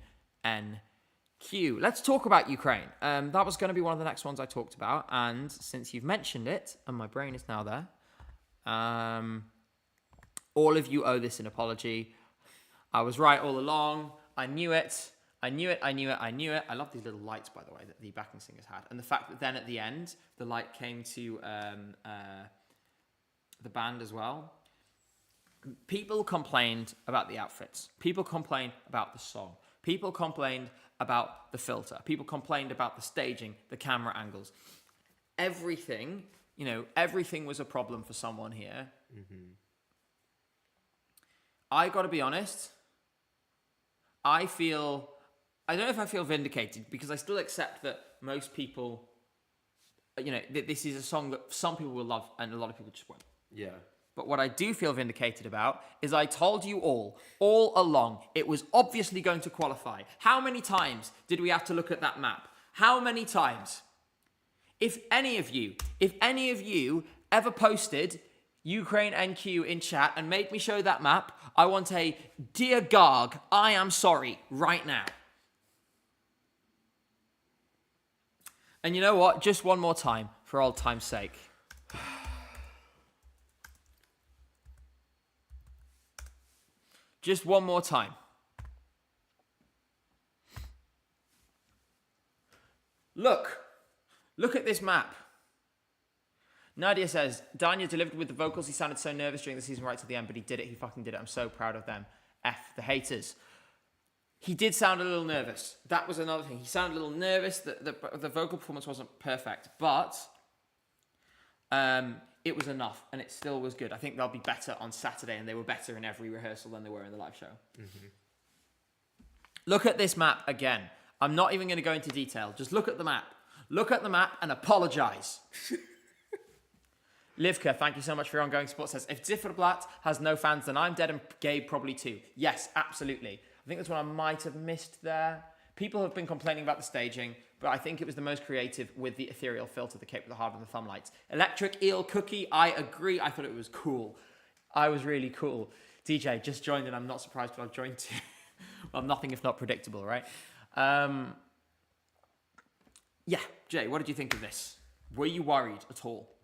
NQ. Let's talk about Ukraine. That was going to be one of the next ones I talked about, and since you've mentioned it, and my brain is now there, all of you owe this an apology. I was right all along. I knew it. I knew it. I love these little lights, by the way, that the backing singers had. And the fact that then at the end, the light came to the band as well. People complained about the outfits. People complained about the song. People complained about the filter. People complained about the staging, the camera angles. Everything was a problem for someone here. Mm-hmm. I got to be honest, I don't know if I feel vindicated, because I still accept that most people, this is a song that some people will love and a lot of people just won't. Yeah. But what I do feel vindicated about is I told you all along, it was obviously going to qualify. How many times did we have to look at that map? How many times? If any of you ever posted Ukraine NQ in chat and made me show that map, I want a dear Garg, I am sorry right now. And you know what? Just one more time, for old time's sake. Just one more time. Look at this map. Nadia says, Danya delivered with the vocals. He sounded so nervous during the season right to the end, but he did it. He fucking did it. I'm so proud of them. F the haters. He did sound a little nervous. That was another thing. He sounded a little nervous. The vocal performance wasn't perfect, but it was enough, and it still was good. I think they'll be better on Saturday, and they were better in every rehearsal than they were in the live show. Mm-hmm. Look at this map again. I'm not even going to go into detail. Just look at the map. Look at the map and apologize. Livka, thank you so much for your ongoing support. Says, if Zifferblatt has no fans, then I'm dead and Gabe probably too. Yes, absolutely. I think that's what I might have missed there. People have been complaining about the staging, but I think it was the most creative with the ethereal filter, the cape with the heart and the thumb lights. Electric Eel Cookie, I agree. I thought it was cool. I was really cool. DJ, just joined and I'm not surprised, but I've joined too. Well, nothing if not predictable, right? Yeah, Jay, what did you think of this? Were you worried at all?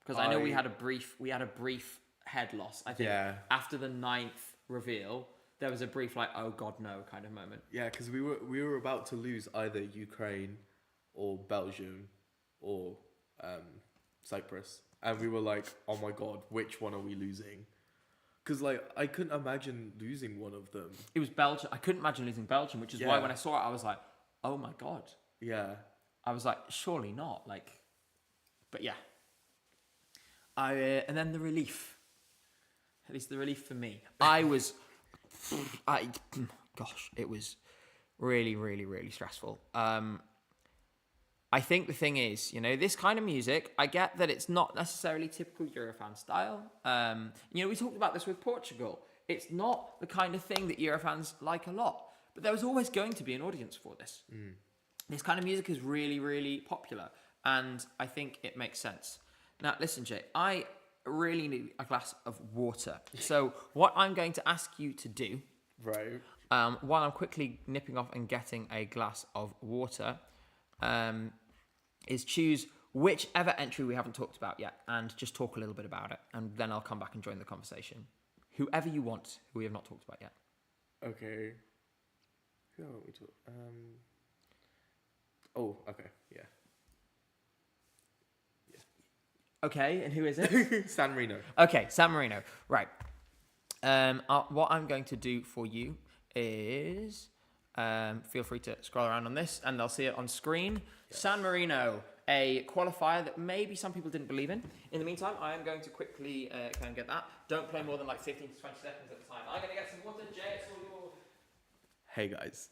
Because I know we had a brief head loss. I think after the 9th reveal, there was a brief oh god no kind of moment. Yeah, because we were about to lose either Ukraine or Belgium or Cyprus, and we were like, oh my god, which one are we losing? Because I couldn't imagine losing one of them. It was Belgium. I couldn't imagine losing Belgium, which is why when I saw it, I was like, oh my god. Yeah. I was like, surely not. But yeah. And then the relief. At least the relief for me. Gosh, it was really, really, really stressful. I think the thing is, this kind of music, I get that it's not necessarily typical Eurofan style. We talked about this with Portugal. It's not the kind of thing that Eurofans like a lot. But there was always going to be an audience for this. Mm. This kind of music is really, really popular. And I think it makes sense. Now, listen, Jay, I really need a glass of water. So what I'm going to ask you to do, right, while I'm quickly nipping off and getting a glass of water, is choose whichever entry we haven't talked about yet and just talk a little bit about it. And then I'll come back and join the conversation. Whoever you want, who we have not talked about yet. Okay. Who are we talking? Oh, okay, yeah. Okay, and who is it? San Marino. Okay, San Marino. Right. What I'm going to do for you is feel free to scroll around on this, and they'll see it on screen. Yes. San Marino, a qualifier that maybe some people didn't believe in. In the meantime, I am going to quickly go and get that. Don't play more than 15 to 20 seconds at a time. I'm going to get some water. Jay, it's all yours. Hey guys.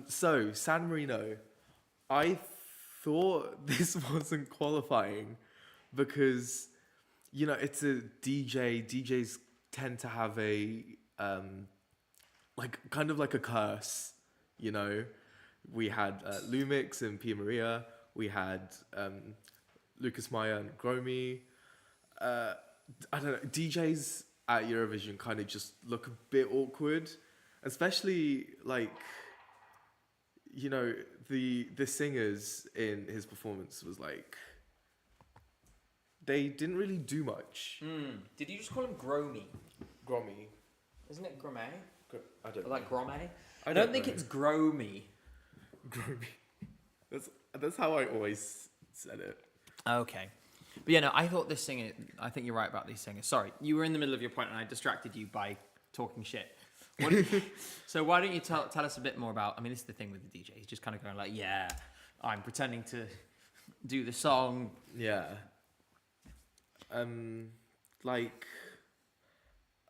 So San Marino, I thought this wasn't qualifying because it's a DJ. DJs tend to have a like kind of like a curse. We had Lumix and Pia Maria. We had Lucas Maya and Gromi. I don't know. DJs at Eurovision kind of just look a bit awkward, especially like the singers in his performance was like they didn't really do much. Did you just call him Gromi? Gromi. Isn't it Grome? I don't know. Like Grome? I don't don't think know. it's Gromi. Gromi. That's how I always said it. Okay. But yeah, no, I thought this singer, I think you're right about these singers. Sorry, you were in the middle of your point and I distracted you by talking shit. So why don't you tell us a bit more about, I mean, this is the thing with the DJ. He's just kind of going like, yeah, I'm pretending to do the song. Yeah. Like,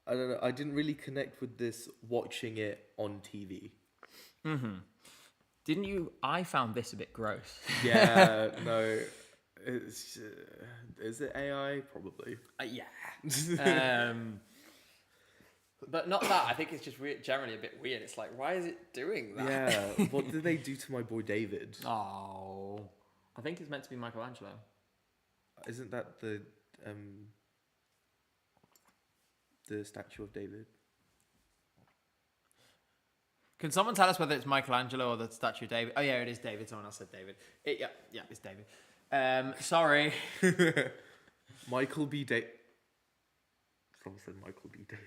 I don't know. I didn't really connect with this watching it on TV. Didn't you? I found this a bit gross. Yeah, no. It's, is it AI? Probably. Yeah. But not that. I think it's just generally a bit weird. It's like, why is it doing that? Yeah. What did they do to my boy David? Oh. I think it's meant to be Michelangelo. Isn't that the statue of David? Can someone tell us whether it's Michelangelo or the statue of David? Oh yeah, it is David. Someone else said David. Yeah, it's David. Sorry. Michael B. David. Someone said Michael B. David.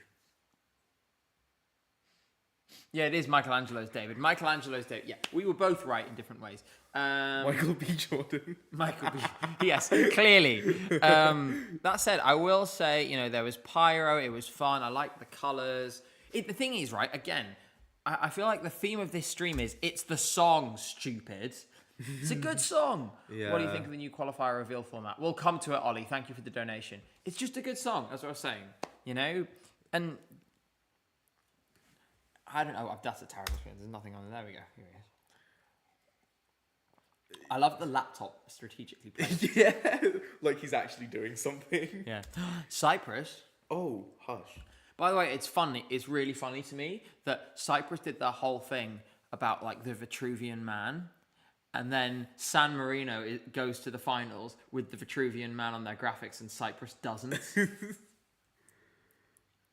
Yeah, it is Michelangelo's David. Michelangelo's David. Yeah, we were both right in different ways. Michael B. Jordan. Michael B. Yes, clearly. That said, I will say, there was pyro. It was fun. I liked the colours. The thing is, right, again, I feel like the theme of this stream is, it's the song, stupid. It's a good song. Yeah. What do you think of the new qualifier reveal format? We'll come to it, Ollie. Thank you for the donation. It's just a good song. That's what I was saying. And I don't know. That's a terrible screen. There's nothing on there. There we go. Here it is. I love the laptop strategically placed. Yeah, like he's actually doing something. Yeah. Cyprus. Oh, hush. By the way, it's funny. It's really funny to me that Cyprus did the whole thing about like the Vitruvian Man, and then San Marino goes to the finals with the Vitruvian Man on their graphics, and Cyprus doesn't.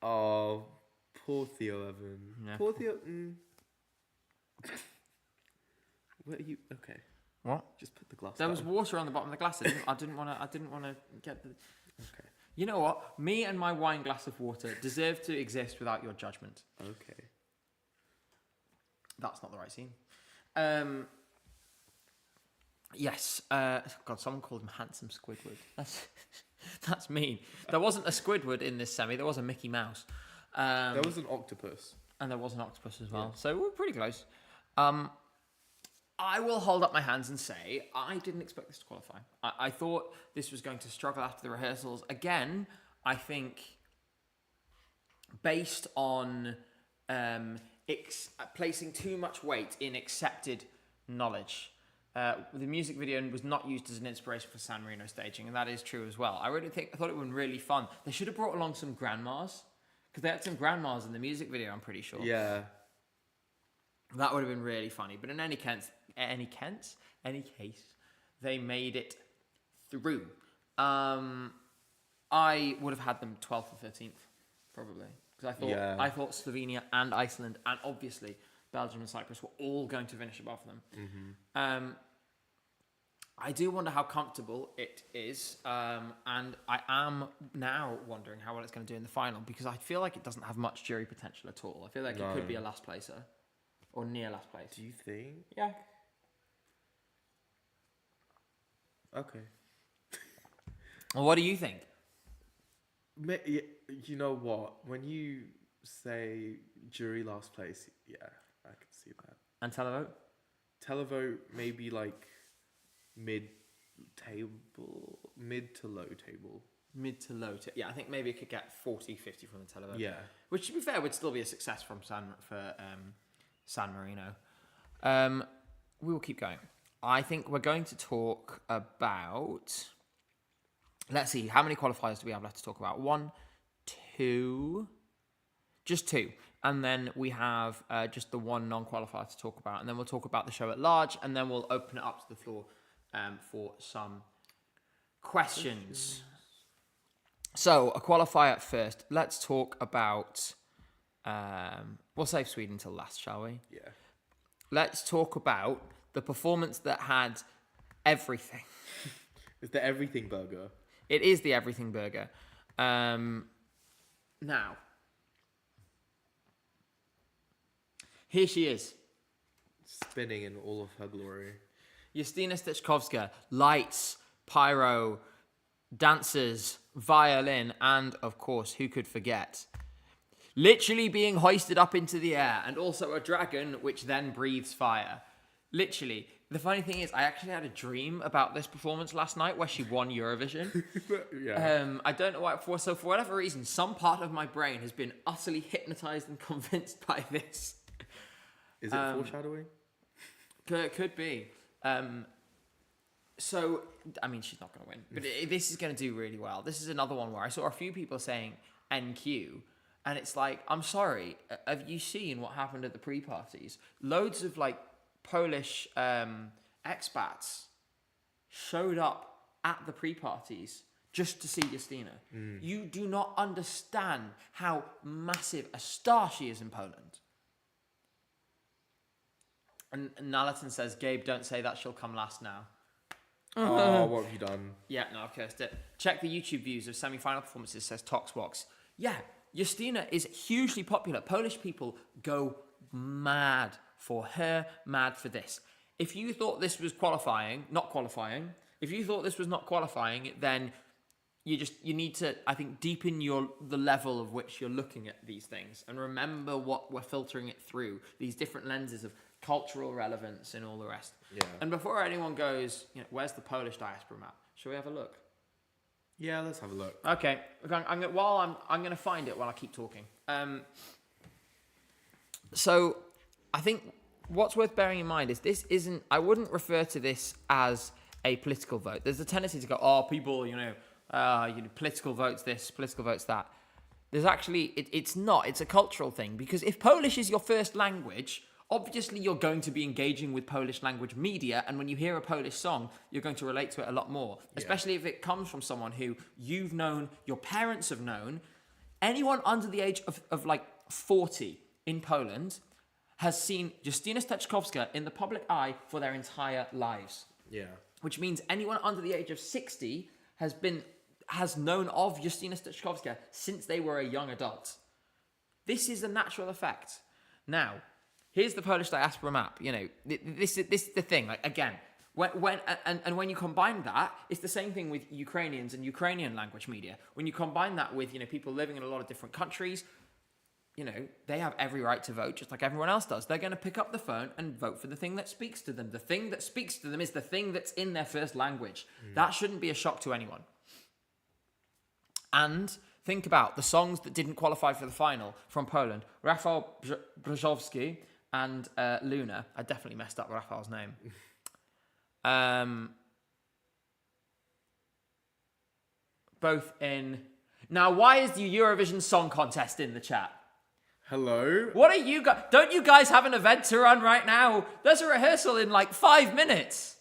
Oh, poor Theo Evan. Yeah. Poor Theo. Where are you? Okay. What? Just put the glass. There down. was water on the bottom of the glass. I didn't want to get the. Okay. You know what? Me and my wine glass of water deserve to exist without your judgment. Okay. That's not the right scene. Yes. God, someone called him Handsome Squidward. That's mean. There wasn't a Squidward in this semi. There was a Mickey Mouse. There was an octopus. And there was an octopus as well. Yeah. So we're pretty close. I will hold up my hands and say I didn't expect this to qualify. I thought this was going to struggle after the rehearsals. Again, I think based on placing too much weight in accepted knowledge. The music video was not used as an inspiration for San Marino staging, and that is true as well. I thought it would be really fun. They should have brought along some grandmas, because they had some grandmas in the music video, I'm pretty sure. Yeah. That would have been really funny. But in any case, they made it through. I would have had them 12th or 13th, probably. Because I thought Slovenia and Iceland, and obviously Belgium and Cyprus were all going to finish above them. Mm-hmm. I do wonder how comfortable it is. And I am now wondering how well it's going to do in the final, because I feel like it doesn't have much jury potential at all. I feel like it could be a last placer. Or near last place. Do you think? Yeah. Okay. Well, what do you think? You know what? When you say jury last place, yeah, I can see that. And televote? Televote maybe like mid to low table. Mid to low. Yeah, I think maybe it could get 40, 50 from the televote. Yeah. Which, to be fair, would still be a success from San Marino. We will keep going. I think we're going to talk about... Let's see, how many qualifiers do we have left to talk about? 1, 2... Just 2. And then we have just the one non-qualifier to talk about. And then we'll talk about the show at large. And then we'll open it up to the floor for some questions. So, a qualifier first. Let's talk about... we'll save Sweden till last, shall we? Yeah. Let's talk about the performance that had everything. It's the everything burger. It is the everything burger. Now... Here she is. Spinning in all of her glory. Justina Stechkowska, lights, pyro, dancers, violin, and, of course, who could forget? Literally being hoisted up into the air, and also a dragon which then breathes fire. Literally. The funny thing is, I actually had a dream about this performance last night where she won Eurovision. Yeah. I don't know why. So for whatever reason, some part of my brain has been utterly hypnotized and convinced by this. Is it foreshadowing? Could be. So, I mean, she's not going to win. But this is going to do really well. This is another one where I saw a few people saying NQ. And it's like, I'm sorry. Have you seen what happened at the pre-parties? Loads of, like, Polish expats showed up at the pre-parties just to see Justina. You do not understand how massive a star she is in Poland. And Nalatin says, Gabe, don't say that, she'll come last now. Oh, what have you done? Yeah, no, I've cursed it. Check the YouTube views of semi-final performances, says Toxbox. Yeah, Justina is hugely popular. Polish people go mad for her, mad for this. If you thought this was not qualifying, then you need to, I think, deepen the level of which you're looking at these things and remember what we're filtering it through, these different lenses of cultural relevance and all the rest. Yeah. And before anyone goes, where's the Polish diaspora map? Shall we have a look? Yeah, let's have a look. Okay. I'm going to find it while I keep talking. So I think what's worth bearing in mind is I wouldn't refer to this as a political vote. There's a tendency to go, people, political votes this, political votes that. There's actually, it's not. It's a cultural thing. Because if Polish is your first language, obviously you're going to be engaging with Polish language media. And when you hear a Polish song, you're going to relate to it a lot more. Yeah. Especially if it comes from someone who you've known, your parents have known. Anyone under the age of like 40 in Poland has seen Justina Stechkowska in the public eye for their entire lives. Yeah. Which means anyone under the age of 60 has known of Justina Stechkowska since they were a young adult. This is a natural effect. Now, here's the Polish diaspora map. This is the thing. Like, again, when you combine that, it's the same thing with Ukrainians and Ukrainian language media. When you combine that with people living in a lot of different countries, they have every right to vote just like everyone else does. They're going to pick up the phone and vote for the thing that speaks to them. The thing that speaks to them is the thing that's in their first language. That shouldn't be a shock to anyone. And think about the songs that didn't qualify for the final from Poland. Rafał Brzozowski and Luna. I definitely messed up Rafał's name. Both in... Now, why is the Eurovision Song Contest in the chat? Hello? What are you guys... Don't you guys have an event to run right now? There's a rehearsal in like 5 minutes.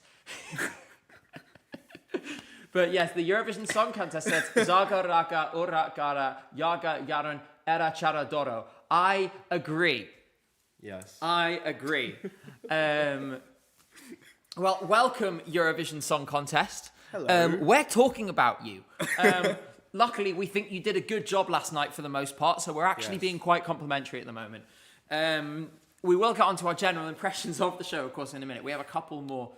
But yes, the Eurovision Song Contest says Zaga Raka Ura Gara Yaga Yaran Era Charadoro. I agree. Yes. I agree. Well, welcome Eurovision Song Contest. Hello. We're talking about you. Luckily, we think you did a good job last night for the most part, so we're actually being quite complimentary at the moment. We will get on to our general impressions of the show, of course, in a minute. We have a couple more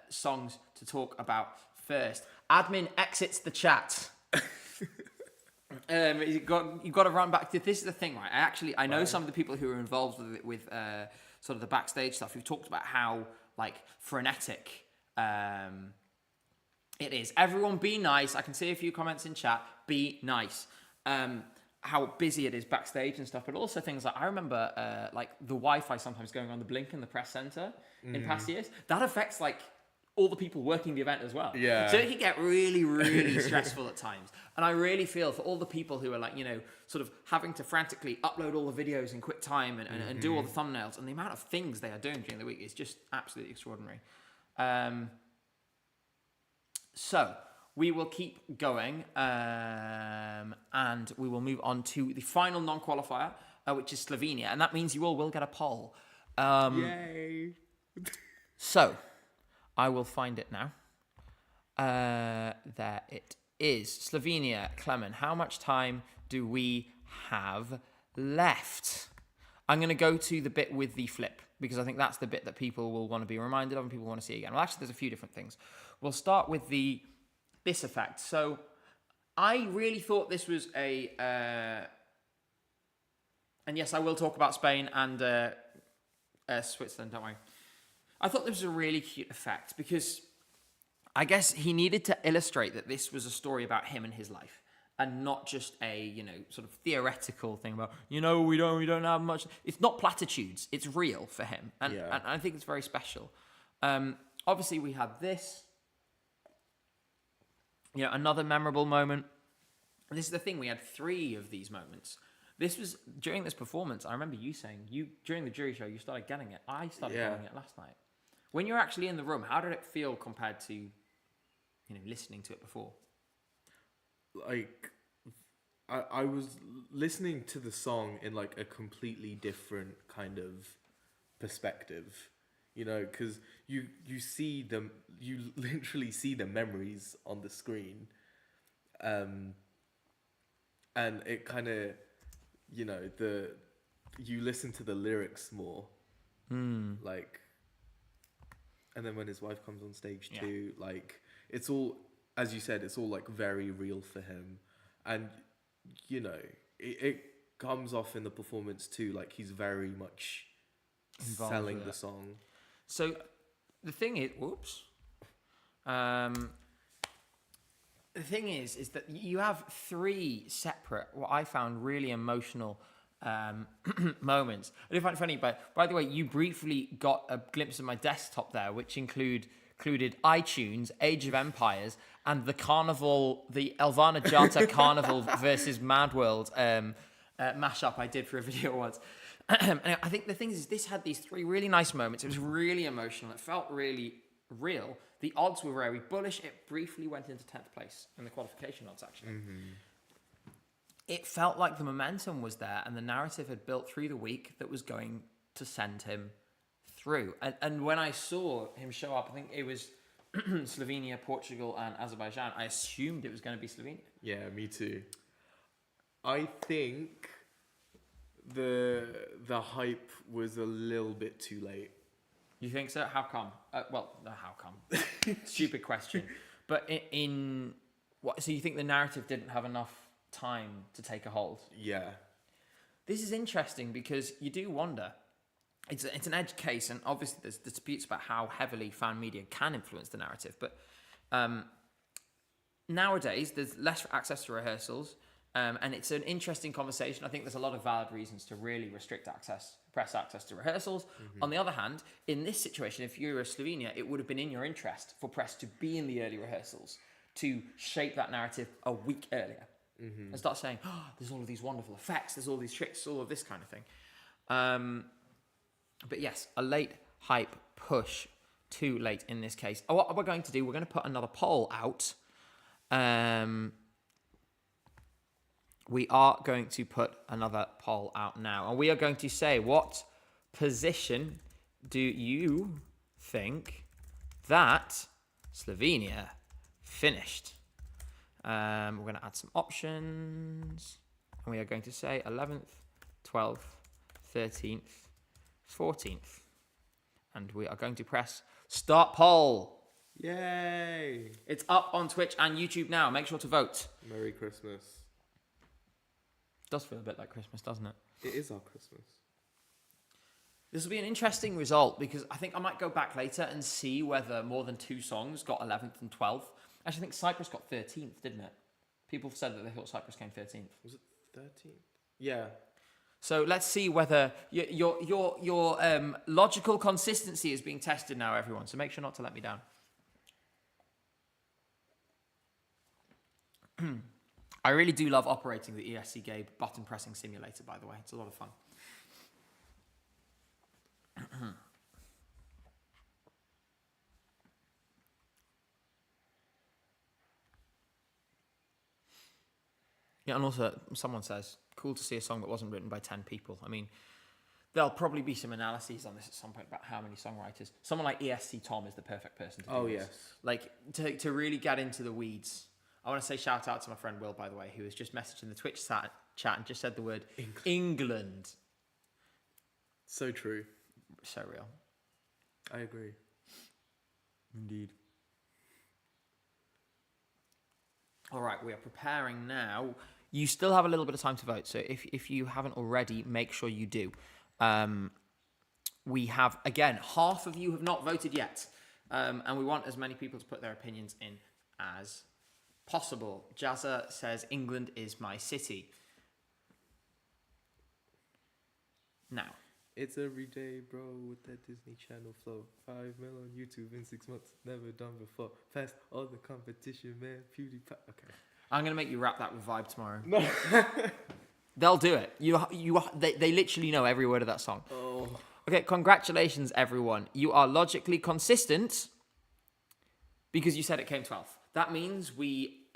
songs to talk about first. Admin exits the chat. You've got to run back to this is the thing, right? I know some of the people who are involved with sort of the backstage stuff. We've talked about how like frenetic it is. Everyone be nice. I can see a few comments in chat. Be nice. how busy it is backstage and stuff, but also things like I remember like the Wi-Fi sometimes going on the blink in the press center in past years. That affects like all the people working the event as well. Yeah. So it can get really, really stressful at times. And I really feel for all the people who are like, you know, sort of having to frantically upload all the videos in quick time and do all the thumbnails, and the amount of things they are doing during the week is just absolutely extraordinary. So we will keep going, and we will move on to the final non-qualifier, which is Slovenia. And that means you all will get a poll. Yay! So I will find it now. There it is. Slovenia, Clement, how much time do we have left? I'm going to go to the bit with the flip, because I think that's the bit that people will want to be reminded of and people want to see again. Well, actually, there's a few different things. We'll start with this effect. So I really thought this was and yes, I will talk about Spain and Switzerland, don't worry. I thought this was a really cute effect because I guess he needed to illustrate that this was a story about him and his life, and not just a, you know, sort of theoretical thing about, you know, we don't have much. It's not platitudes. It's real for him. And I think it's very special. Obviously we had this, you know, another memorable moment. And this is the thing. We had 3 of these moments. This was during this performance. I remember you saying during the jury show, you started getting it. I started getting it last night. When you're actually in the room, how did it feel compared to, you know, listening to it before? Like, I was listening to the song in like a completely different kind of perspective, you know, because you see them, you literally see the memories on the screen, and it kind of, you know, you listen to the lyrics more, like. And then when his wife comes on stage too, like, it's all, as you said, it's all like very real for him. And, you know, it comes off in the performance too, like he's very much Involved selling with the it. song. So the thing is, the thing is that you have 3 separate, what I found really emotional moments. I do find it funny, but by the way, you briefly got a glimpse of my desktop there, which included iTunes, Age of Empires, and the Carnival, the Elvana Jata Carnival versus Mad World mashup I did for a video once. And I think the thing is, this had these 3 really nice moments. It was really emotional. It felt really real. The odds were very bullish. It briefly went into 10th place in the qualification odds, actually. It felt like the momentum was there and the narrative had built through the week that was going to send him through. And when I saw him show up, I think it was Slovenia, Portugal, and Azerbaijan, I assumed it was going to be Slovenia. Yeah, me too. I think the hype was a little bit too late. You think so? How come? How come? Stupid question. But in what? So you think the narrative didn't have enough time to take a hold? Yeah. This is interesting because you do wonder. It's an edge case, and obviously there's disputes about how heavily fan media can influence the narrative. But nowadays there's less access to rehearsals, and it's an interesting conversation. I think there's a lot of valid reasons to really restrict press access to rehearsals. On the other hand, in this situation, if you're a Slovenia, it would have been in your interest for press to be in the early rehearsals to shape that narrative a week earlier. And start saying, oh, there's all of these wonderful effects, there's all these tricks, all of this kind of thing. But yes, a late hype push, too late in this case. What we're going to do, we're going to put another poll out. We are going to put another poll out now. And we are going to say, what position do you think that Slovenia finished? We're going to add some options. And we are going to say 11th, 12th, 13th, 14th. And we are going to press start poll. Yay! It's up on Twitch and YouTube now. Make sure to vote. Merry Christmas. Does feel a bit like Christmas, doesn't it? It is our Christmas. This will be an interesting result because I think I might go back later and see whether more than 2 songs got 11th and 12th. Actually, I think Cyprus got 13th, didn't it? People said that they thought Cyprus came 13th. Was it 13th. Yeah. So let's see whether your logical consistency is being tested now, everyone. So make sure not to let me down. I really do love operating the ESC Gabe button pressing simulator, by the way. It's a lot of fun. Yeah, and also someone says, cool to see a song that wasn't written by 10 people. I mean, there'll probably be some analyses on this at some point about how many songwriters. Someone like ESC Tom is the perfect person to do this. Yes. Like, to really get into the weeds. I want to say shout out to my friend Will, by the way, who has just messaged in the Twitch chat and just said the word England. So true. So real. I agree. Indeed. All right, we are preparing now. You still have a little bit of time to vote, so if you haven't already, make sure you do. We have, again, half of you have not voted yet, and we want as many people to put their opinions in as possible. Jazza says, England is my city. Now. It's every day, bro, with that Disney Channel flow. 5 mil on YouTube in 6 months. Never done before. Past all the competition, man. PewDiePie. Okay. I'm going to make you rap that with Vibe tomorrow. No. They'll do it. They literally know every word of that song. Oh. Okay, congratulations, everyone. You are logically consistent because you said it came 12th. That means we,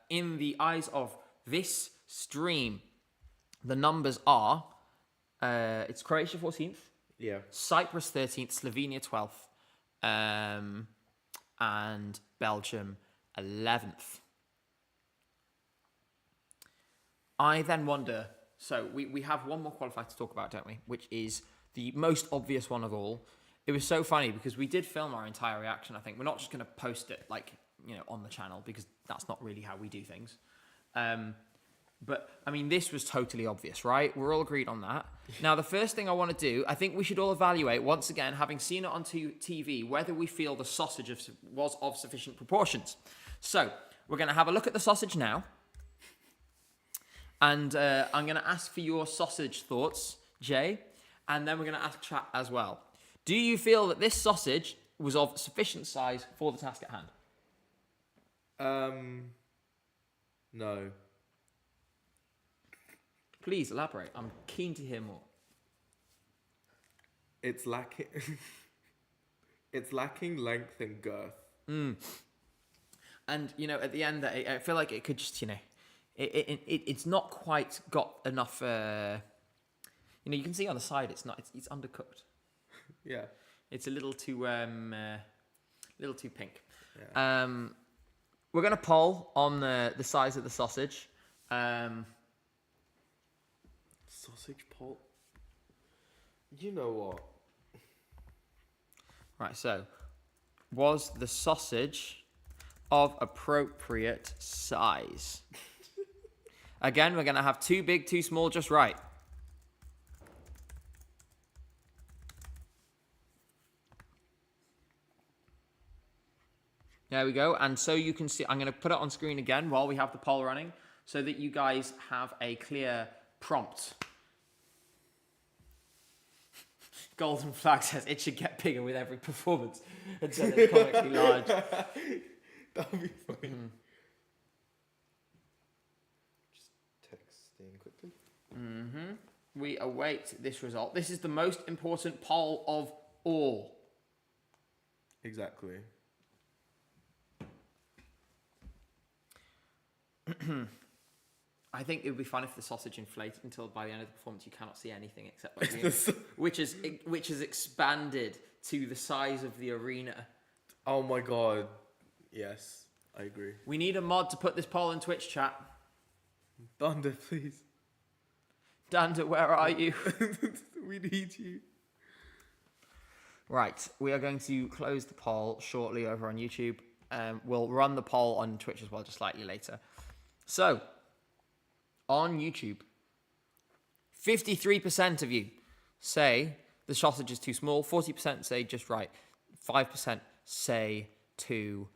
in the eyes of this stream, the numbers are, it's Croatia 14th, Yeah. Cyprus 13th, Slovenia 12th, and Belgium 11th. I then wonder, so we have one more qualifier to talk about, don't we? Which is the most obvious one of all. It was so funny because we did film our entire reaction, I think. We're not just going to post it, on the channel because that's not really how we do things. But, I mean, this was totally obvious, right? We're all agreed on that. Now, the first thing I want to do, I think we should all evaluate, once again, having seen it on TV, whether we feel the sausage was of sufficient proportions. So, we're going to have a look at the sausage now. And I'm going to ask for your sausage thoughts, Jay. And then we're going to ask chat as well. Do you feel that this sausage was of sufficient size for the task at hand? No. Please elaborate. I'm keen to hear more. It's lacking. It's lacking length and girth. And at the end, I feel like it could just, it's not quite got enough. You can see on the side, it's not. It's undercooked. Yeah. It's a little too pink. Yeah. We're gonna poll on the size of the sausage. Sausage poll. You know what? Right. So, was the sausage of appropriate size? Again, we're gonna have too big, too small, just right. There we go. And so you can see, I'm going to put it on screen again while we have the poll running so that you guys have a clear prompt. Golden Flag says it should get bigger with every performance until it's comically large. That'll be funny. Just texting quickly. We await this result. This is the most important poll of all. Exactly. I think it would be fun if the sausage inflated until by the end of the performance you cannot see anything except like which is expanded to the size of the arena. Oh my god. Yes, I agree. We need a mod to put this poll in Twitch chat. Thunder, please. Dander, where are you? We need you. Right, we are going to close the poll shortly over on YouTube. We'll run the poll on Twitch as well just slightly later. So, on YouTube, 53% of you say the sausage is too small, 40% say just right, 5% say too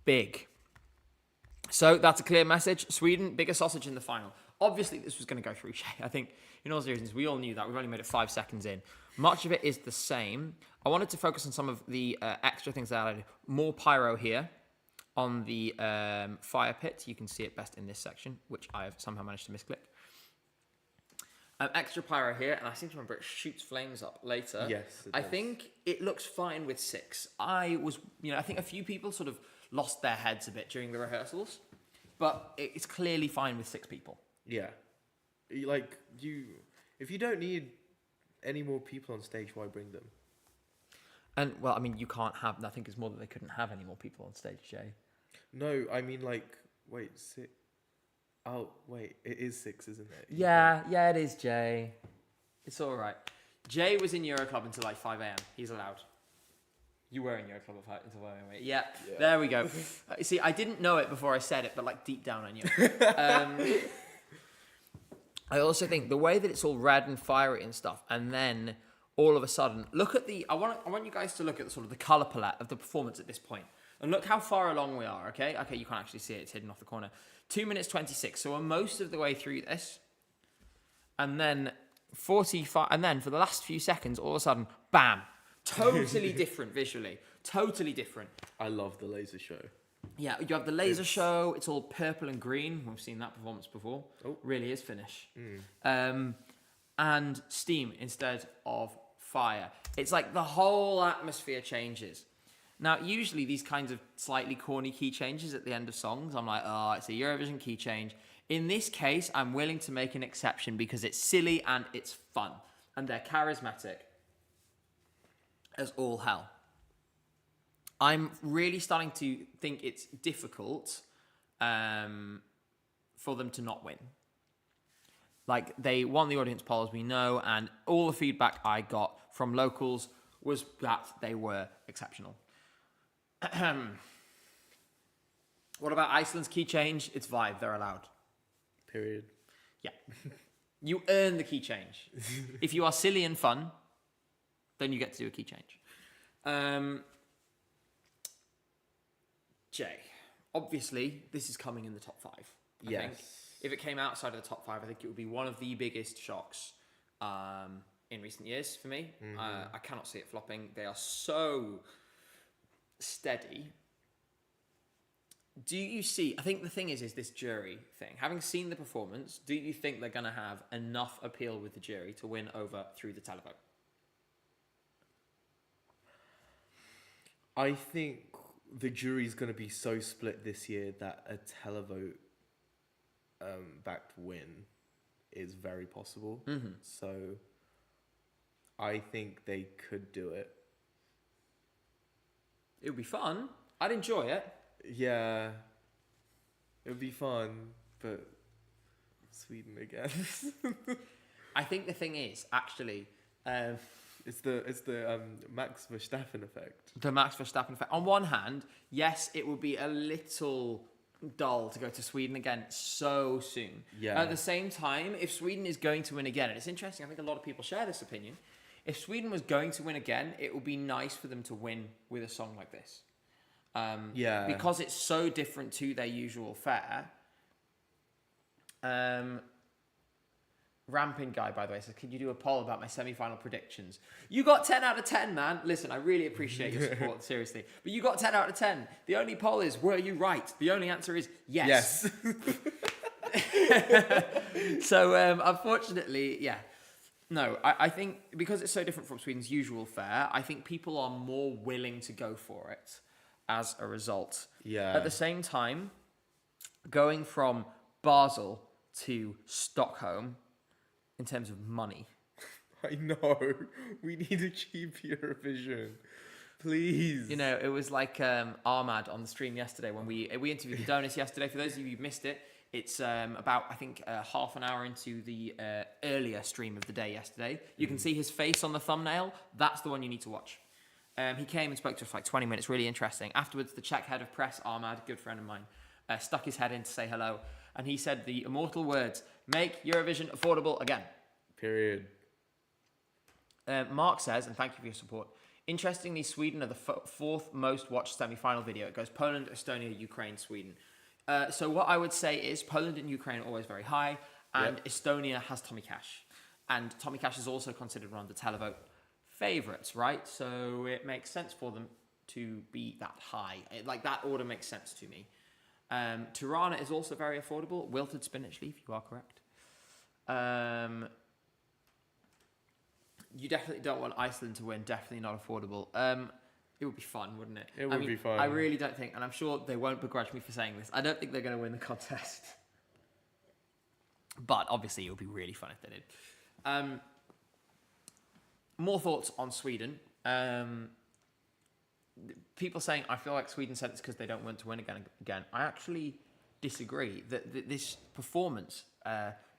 big. So that's a clear message. Sweden, bigger sausage in the final. Obviously, this was going to go through Shay. I think, in all seriousness, we all knew that. We've only made it 5 seconds in. Much of it is the same. I wanted to focus on some of the extra things that I added. More pyro here on the fire pit. You can see it best in this section, which I have somehow managed to misclick. Extra pyro here, and I seem to remember it shoots flames up later. Yes, it I does. think it looks fine with 6. I think a few people sort of lost their heads a bit during the rehearsals, but it's clearly fine with 6 people. Yeah. If you don't need any more people on stage, why bring them? And, well, I mean, you can't have, I think it's more that they couldn't have any more people on stage, Jay. No, I mean, wait, 6. Oh, wait, it is 6, isn't it? Yeah, it is, Jay. It's all right. Jay was in Euroclub until like 5 a.m. He's allowed. You were in Euroclub until 5 a.m. Yeah, there we go. See, I didn't know it before I said it, but like deep down I knew. I also think the way that it's all red and fiery and stuff, and then all of a sudden, look at I want you guys to look at the sort of the color palette of the performance at this point. And look how far along we are, okay? Okay, you can't actually see it. It's hidden off the corner. 2 minutes 26. So we're most of the way through this. And then 45. And then for the last few seconds, all of a sudden, bam. Totally different visually. Totally different. I love the laser show. Yeah, you have the laser show. It's all purple and green. We've seen that performance before. Oh. Really is Finnish. And steam instead of fire. It's like the whole atmosphere changes. Now, usually these kinds of slightly corny key changes at the end of songs, I'm like, oh, it's a Eurovision key change. In this case, I'm willing to make an exception because it's silly and it's fun. And they're charismatic as all hell. I'm really starting to think it's difficult for them to not win. Like, they won the audience poll, as we know, and all the feedback I got from locals was that they were exceptional. What about Iceland's key change? It's vibe. They're allowed. Period. Yeah. You earn the key change. If you are silly and fun, then you get to do a key change. Jay, obviously, this is coming in the top 5. I think. If it came outside of the top 5, I think it would be one of the biggest shocks in recent years for me. I cannot see it flopping. They are so steady. Do you see, I think the thing is this jury thing. Having seen the performance, do you think they're going to have enough appeal with the jury to win over through the televote? I think the jury's going to be so split this year that a televote backed win is very possible. So I think they could do it. It would be fun. I'd enjoy it. Yeah, it would be fun, but Sweden again. I think the thing is, actually, it's the Max Verstappen effect. the Max Verstappen effect. On one hand, yes, it would be a little dull to go to Sweden again so soon. Yeah. At the same time, if Sweden is going to win again, and it's interesting, I think a lot of people share this opinion, if Sweden was going to win again, it would be nice for them to win with a song like this. Because it's so different to their usual fare. Ramping Guy, by the way, says, could you do a poll about my semi-final predictions? You got 10 out of 10, man. Listen, I really appreciate your support, seriously. But you got 10 out of 10. The only poll is, were you right? The only answer is yes. So, unfortunately, yeah. No, I think because it's so different from Sweden's usual fare, I think people are more willing to go for it as a result. Yeah. At the same time, going from Basel to Stockholm, in terms of money. I know. We need a cheap Eurovision. Please. You know, it was like Ahmad on the stream yesterday when we interviewed the donors yesterday. For those of you who missed it, it's about, I think, half an hour into the earlier stream of the day yesterday. You can see his face on the thumbnail. That's the one you need to watch. He came and spoke to us for like 20 minutes, really interesting. Afterwards, the Czech head of press, Ahmad, good friend of mine, stuck his head in to say hello. And he said the immortal words, make Eurovision affordable again. Period. Mark says, and thank you for your support, interestingly, Sweden are the fourth most watched semi-final video. It goes Poland, Estonia, Ukraine, Sweden. So what I would say is Poland and Ukraine are always very high, and Estonia has Tommy Cash. And Tommy Cash is also considered one of the televote favourites, right? So it makes sense for them to be that high. Like, that order makes sense to me. Tirana is also very affordable. Wilted spinach leaf, you are correct. You definitely don't want Iceland to win. Definitely not affordable. It would be fun, wouldn't it? It would be fun. I really don't think, and I'm sure they won't begrudge me for saying this, I don't think they're going to win the contest. But obviously it would be really fun if they did. More thoughts on Sweden. People saying, I feel like Sweden said it's because they don't want to win again. I actually disagree. That this performance,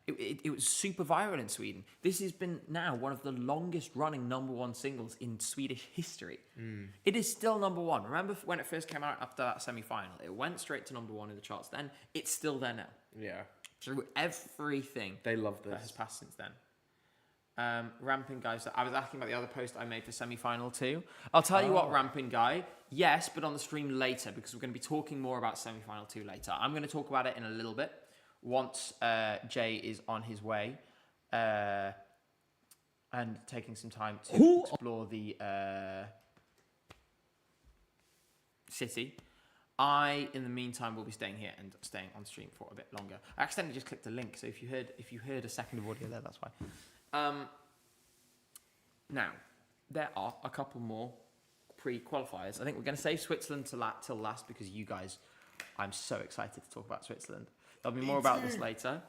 it was super viral in Sweden. This has been now one of the longest running #1 singles in Swedish history. It is still #1. Remember when it first came out after that semi-final? It went straight to #1 in the charts then. It's still there now. Yeah. Through everything They love this. that has passed since then. Ramping Guy, so I was asking about the other post I made for semi-final too. I'll tell you what, Ramping Guy, yes, but on the stream later, because we're going to be talking more about semi-final 2 later. I'm going to talk about it in a little bit once Jay is on his way and taking some time to explore the city. I, in the meantime, will be staying here and staying on stream for a bit longer. I accidentally just clicked a link, so if you heard a second of audio there, that's why. Now, there are a couple more pre-qualifiers. I think we're going to save Switzerland till last because you guys, I'm so excited to talk about Switzerland. There'll be more about this later.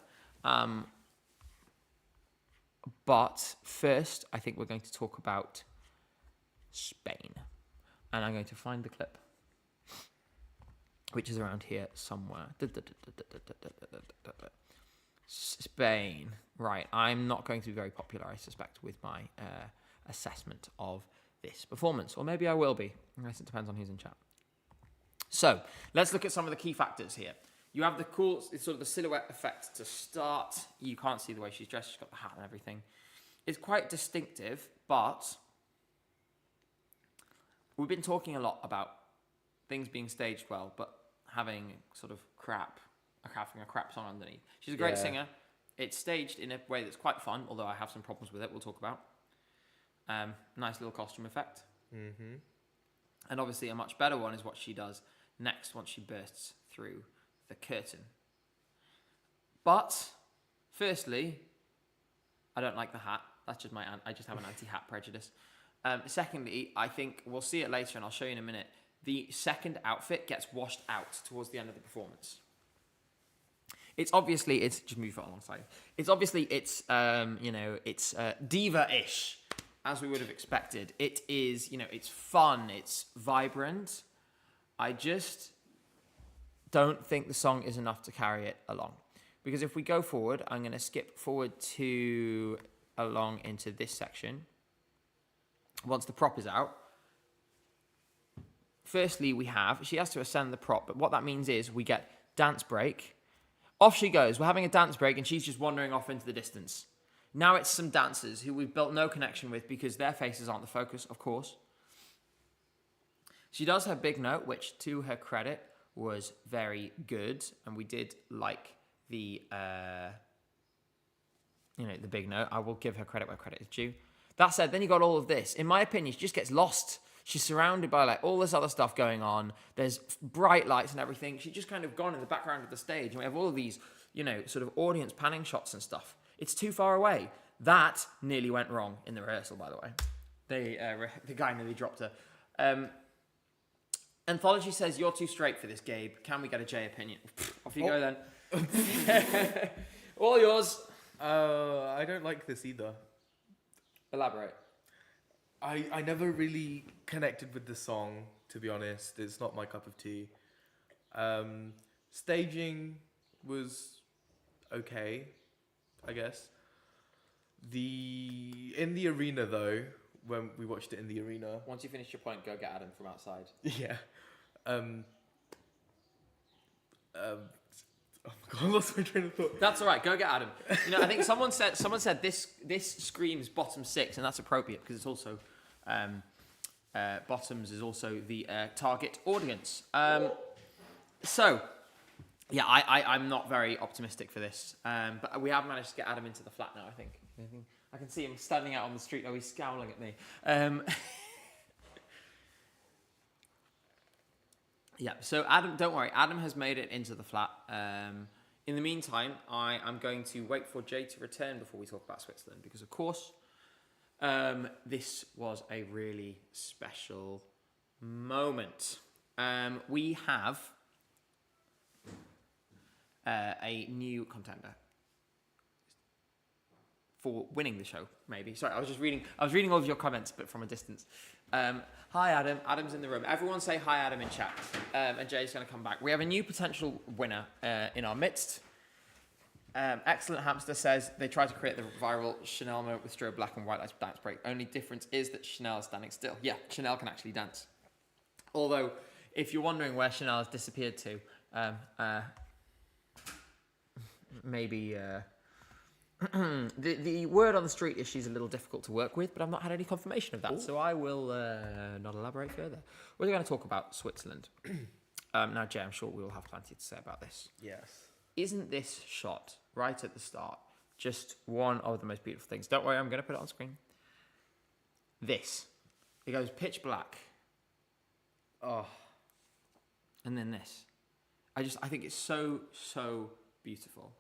But first, I think we're going to talk about Spain. And I'm going to find the clip, which is around here somewhere. Spain. Right, I'm not going to be very popular, I suspect, with my assessment of this performance. Or maybe I will be. I guess it depends on who's in chat. So, let's look at some of the key factors here. You have the cool, it's sort of the silhouette effect to start. You can't see the way she's dressed. She's got the hat and everything. It's quite distinctive, but we've been talking a lot about things being staged well, but having sort of having a crap song underneath. She's a great singer. It's staged in a way that's quite fun, although I have some problems with it, we'll talk about. Nice little costume effect. Mm-hmm. And obviously a much better one is what she does next once she bursts through the curtain. But, firstly, I don't like the hat. That's just I just have an anti-hat prejudice. Secondly, I think, we'll see it later and I'll show you in a minute, the second outfit gets washed out towards the end of the performance. It's just move it alongside. It's diva-ish, as we would have expected. It is, it's fun, it's vibrant. I just don't think the song is enough to carry it along. Because if we go forward, I'm going to skip forward along into this section. Once the prop is out, firstly, she has to ascend the prop, but what that means is we get dance break. Off she goes. We're having a dance break, and she's just wandering off into the distance. Now it's some dancers who we've built no connection with because their faces aren't the focus, of course. She does her big note, which, to her credit, was very good, and we did like the big note. I will give her credit where credit is due. That said, then you got all of this. In my opinion, she just gets lost. She's surrounded by all this other stuff going on. There's bright lights and everything. She's just kind of gone in the background of the stage. And we have all of these, sort of audience panning shots and stuff. It's too far away. That nearly went wrong in the rehearsal, by the way. The guy nearly dropped her. Anthology says, you're too straight for this, Gabe. Can we get a J opinion? Off you go then. All yours. I don't like this either. Elaborate. I never really connected with the song, to be honest. It's not my cup of tea. Staging was okay, I guess. In the arena, though, when we watched it in the arena... Once you finish your point, go get Adam from outside. Yeah. Oh my god, I lost my train of thought. That's all right. Go get Adam. I think someone said this screams bottom 6, and that's appropriate because it's also bottoms is also the target audience. So Yeah, I'm not very optimistic for this. But we have managed to get Adam into the flat now, I think. I can see him standing out on the street. Oh, he's scowling at me. Yeah, so Adam, don't worry. Adam has made it into the flat. In the meantime, I am going to wait for Jay to return before we talk about Switzerland because, of course, this was a really special moment. We have a new contender for winning the show, maybe. Sorry, I was reading all of your comments, but from a distance. Hi, Adam. Adam's in the room. Everyone say hi, Adam, in chat. And Jay's going to come back. We have a new potential winner in our midst. Excellent Hamster says they tried to create the viral Chanel moment with strobe black and white lights dance break. Only difference is that Chanel is standing still. Yeah, Chanel can actually dance. Although, if you're wondering where Chanel has disappeared to, maybe the word on the street is she's a little difficult to work with, but I've not had any confirmation of that. Ooh. So I will not elaborate further. We're going to talk about Switzerland. Now, Jay, I'm sure we will have plenty to say about this. Yes. Isn't this shot right at the start just one of the most beautiful things? Don't worry, I'm going to put it on screen. This. It goes pitch black. Oh. And then this. I think it's so, so beautiful.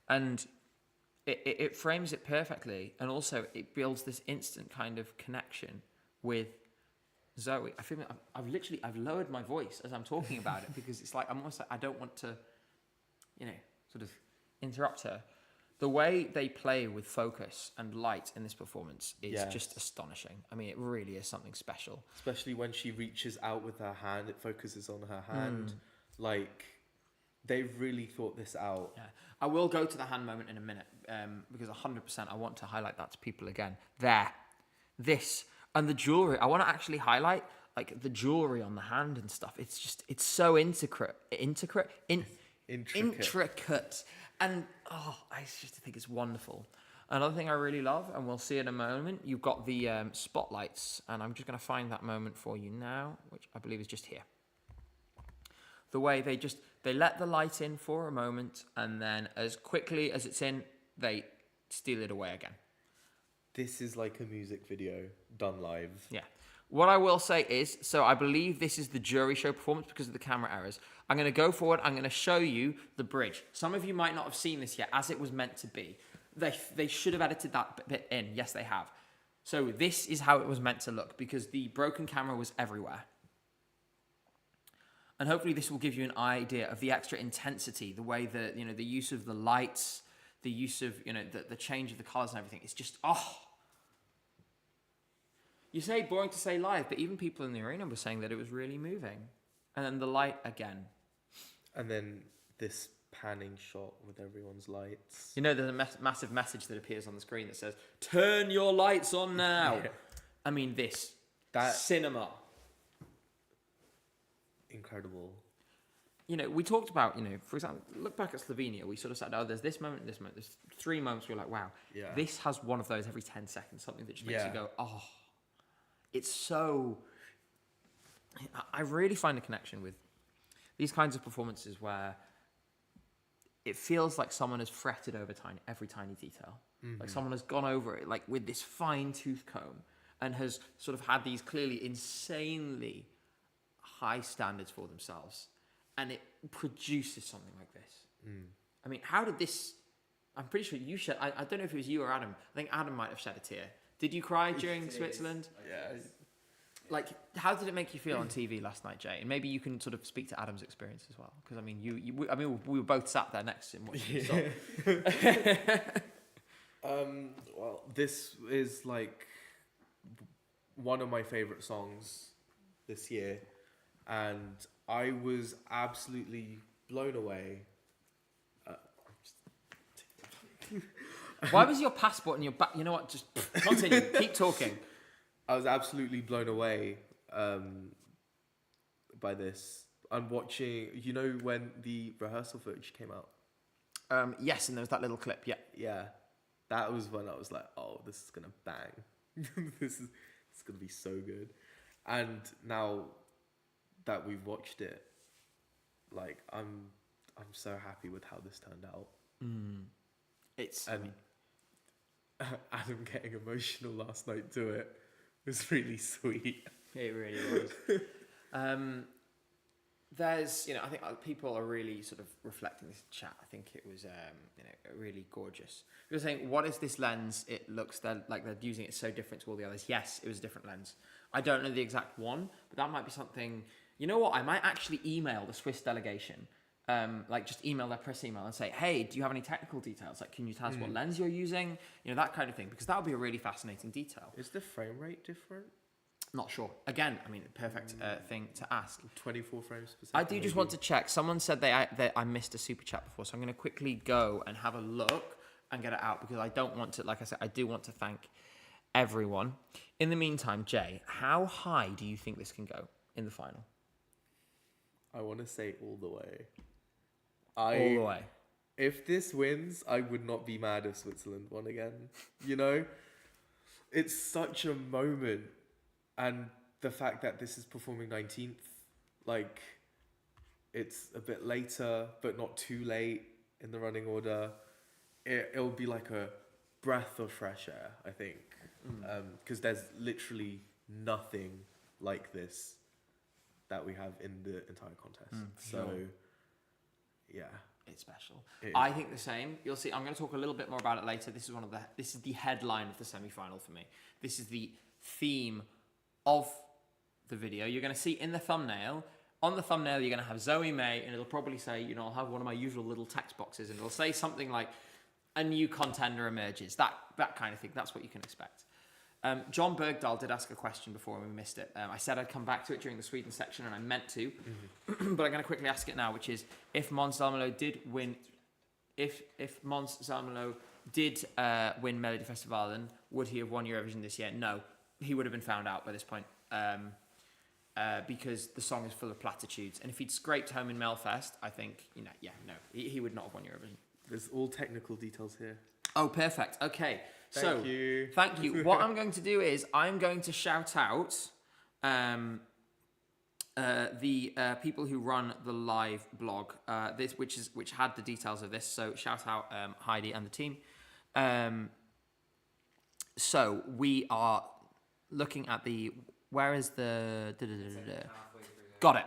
And it frames it perfectly. And also it builds this instant kind of connection with Zoe. I feel like I've lowered my voice as I'm talking about it because it's like, I'm almost like, I don't want to, sort of interrupt her. The way they play with focus and light in this performance is just astonishing. I mean, it really is something special. Especially when she reaches out with her hand, it focuses on her hand. Like, they've really thought this out. Yeah, I will go to the hand moment in a minute because 100% I want to highlight that to people again. This, and the jewelry. I want to actually highlight like the jewelry on the hand and stuff. It's so intricate. And I just think it's wonderful. Another thing I really love, and we'll see in a moment, you've got the spotlights, and I'm just going to find that moment for you now, which I believe is just here. The way they let the light in for a moment, and then as quickly as it's in, they steal it away again. This is like a music video done live. Yeah. What I will say is, so I believe this is the jury show performance because of the camera errors. I'm going to go forward. I'm going to show you the bridge. Some of you might not have seen this yet, as it was meant to be. They should have edited that bit in. Yes, they have. So this is how it was meant to look because the broken camera was everywhere. And hopefully this will give you an idea of the extra intensity, the way that, the use of the lights, the use of, the change of the colors and everything. It's just, You say boring to say live, but even people in the arena were saying that it was really moving. And then the light again. And then this panning shot with everyone's lights. There's a massive message that appears on the screen that says, "Turn your lights on now." Yeah. I mean, that cinema. Incredible. We talked about, for example, look back at Slovenia. We sort of said, there's this moment, this moment. There's 3 moments we're like, wow. Yeah. This has one of those every 10 seconds, something that just makes you go, oh. It's so... I really find a connection with these kinds of performances where it feels like someone has fretted over every tiny detail. Mm-hmm. Like someone has gone over it like with this fine-tooth comb and has sort of had these clearly insanely high standards for themselves. And it produces something like this. Mm. I mean, how did this... I'm pretty sure you shed... I don't know if it was you or Adam. I think Adam might have shed a tear. Did you cry during Switzerland? Yeah. Like, how did it make you feel on TV last night, Jay? And maybe you can sort of speak to Adam's experience as well, because I mean, we were both sat there next to him watching the song. Well, this is like one of my favorite songs this year, and I was absolutely blown away. Why was your passport in your back? You know what? Just continue. Keep talking. I was absolutely blown away by this. I'm watching, when the rehearsal footage came out? Yes, and there was that little clip, yeah. Yeah. That was when I was like, oh, this is going to bang. It's going to be so good. And now that we've watched it, like, I'm I'm so happy with how this turned out. It's And Adam getting emotional last night to it was really sweet. it really was. There's, I think people are really sort of reflecting this chat. I think it was, really gorgeous. You're saying, what is this lens? It looks like they're using it so different to all the others. Yes, it was a different lens. I don't know the exact one, but that might be something. You know what? I might actually email the Swiss delegation, just email their press email and say, hey, do you have any technical details? Like, can you tell us what lens you're using? That kind of thing, because that would be a really fascinating detail. Is the frame rate different? Not sure. Again, perfect thing to ask. 24 frames per second. I do just want to check. Someone said that I missed a super chat before, so I'm going to quickly go and have a look and get it out because I don't want to, like I said, I do want to thank everyone. In the meantime, Jay, how high do you think this can go in the final? I want to say all the way. All the way. If this wins, I would not be mad if Switzerland won again. It's such a moment. And the fact that this is performing 19th, it's a bit later, but not too late in the running order. It'll be like a breath of fresh air, I think. Because there's literally nothing like this that we have in the entire contest. So, yeah. It's special. I think the same. You'll see. I'm going to talk a little bit more about it later. This is the headline of the semi-final for me. This is the theme of the video. You're going to see in the thumbnail. On the thumbnail, you're going to have Zoe May, and it'll probably say, I'll have one of my usual little text boxes, and it'll say something like, "A new contender emerges." That kind of thing. That's what you can expect. John Bergdahl did ask a question before and we missed it. I said I'd come back to it during the Sweden section, and I meant to, but I'm going to quickly ask it now, which is, if Måns Zelmerlöw did win, if Måns Zelmerlöw did win Melodifestivalen, would he have won Eurovision this year? No, he would have been found out by this point, because the song is full of platitudes. And if he'd scraped home in Melfest, I think, no, he would not have won Eurovision. There's all technical details here. Oh, perfect. Okay. Thank you. Thank you. What I'm going to do is I'm going to shout out the people who run the live blog, which had the details of this. So shout out Heidi and the team. So we are looking at where is the... Got it.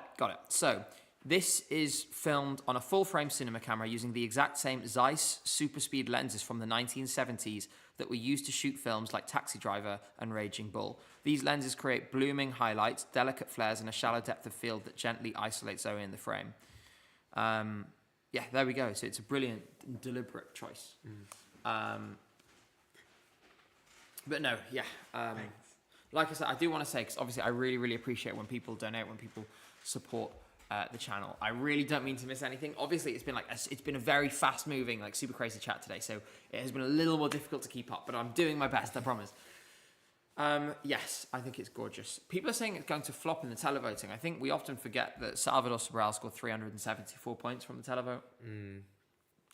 So this is filmed on a full-frame cinema camera using the exact same Zeiss super speed lenses from the 1970s that were used to shoot films like Taxi Driver and Raging Bull. These lenses create blooming highlights, delicate flares, and a shallow depth of field that gently isolates Zoe in the frame. There we go. So it's a brilliant, deliberate choice. But no, like I said, I do want to say, because obviously I really, really appreciate when people donate, when people support the channel. I really don't mean to miss anything. Obviously, it's been a very fast-moving, super crazy chat today, so it has been a little more difficult to keep up, but I'm doing my best, I promise. Yes, I think it's gorgeous. People are saying it's going to flop in the televoting. I think we often forget that Salvador Sobral scored 374 points from the televote.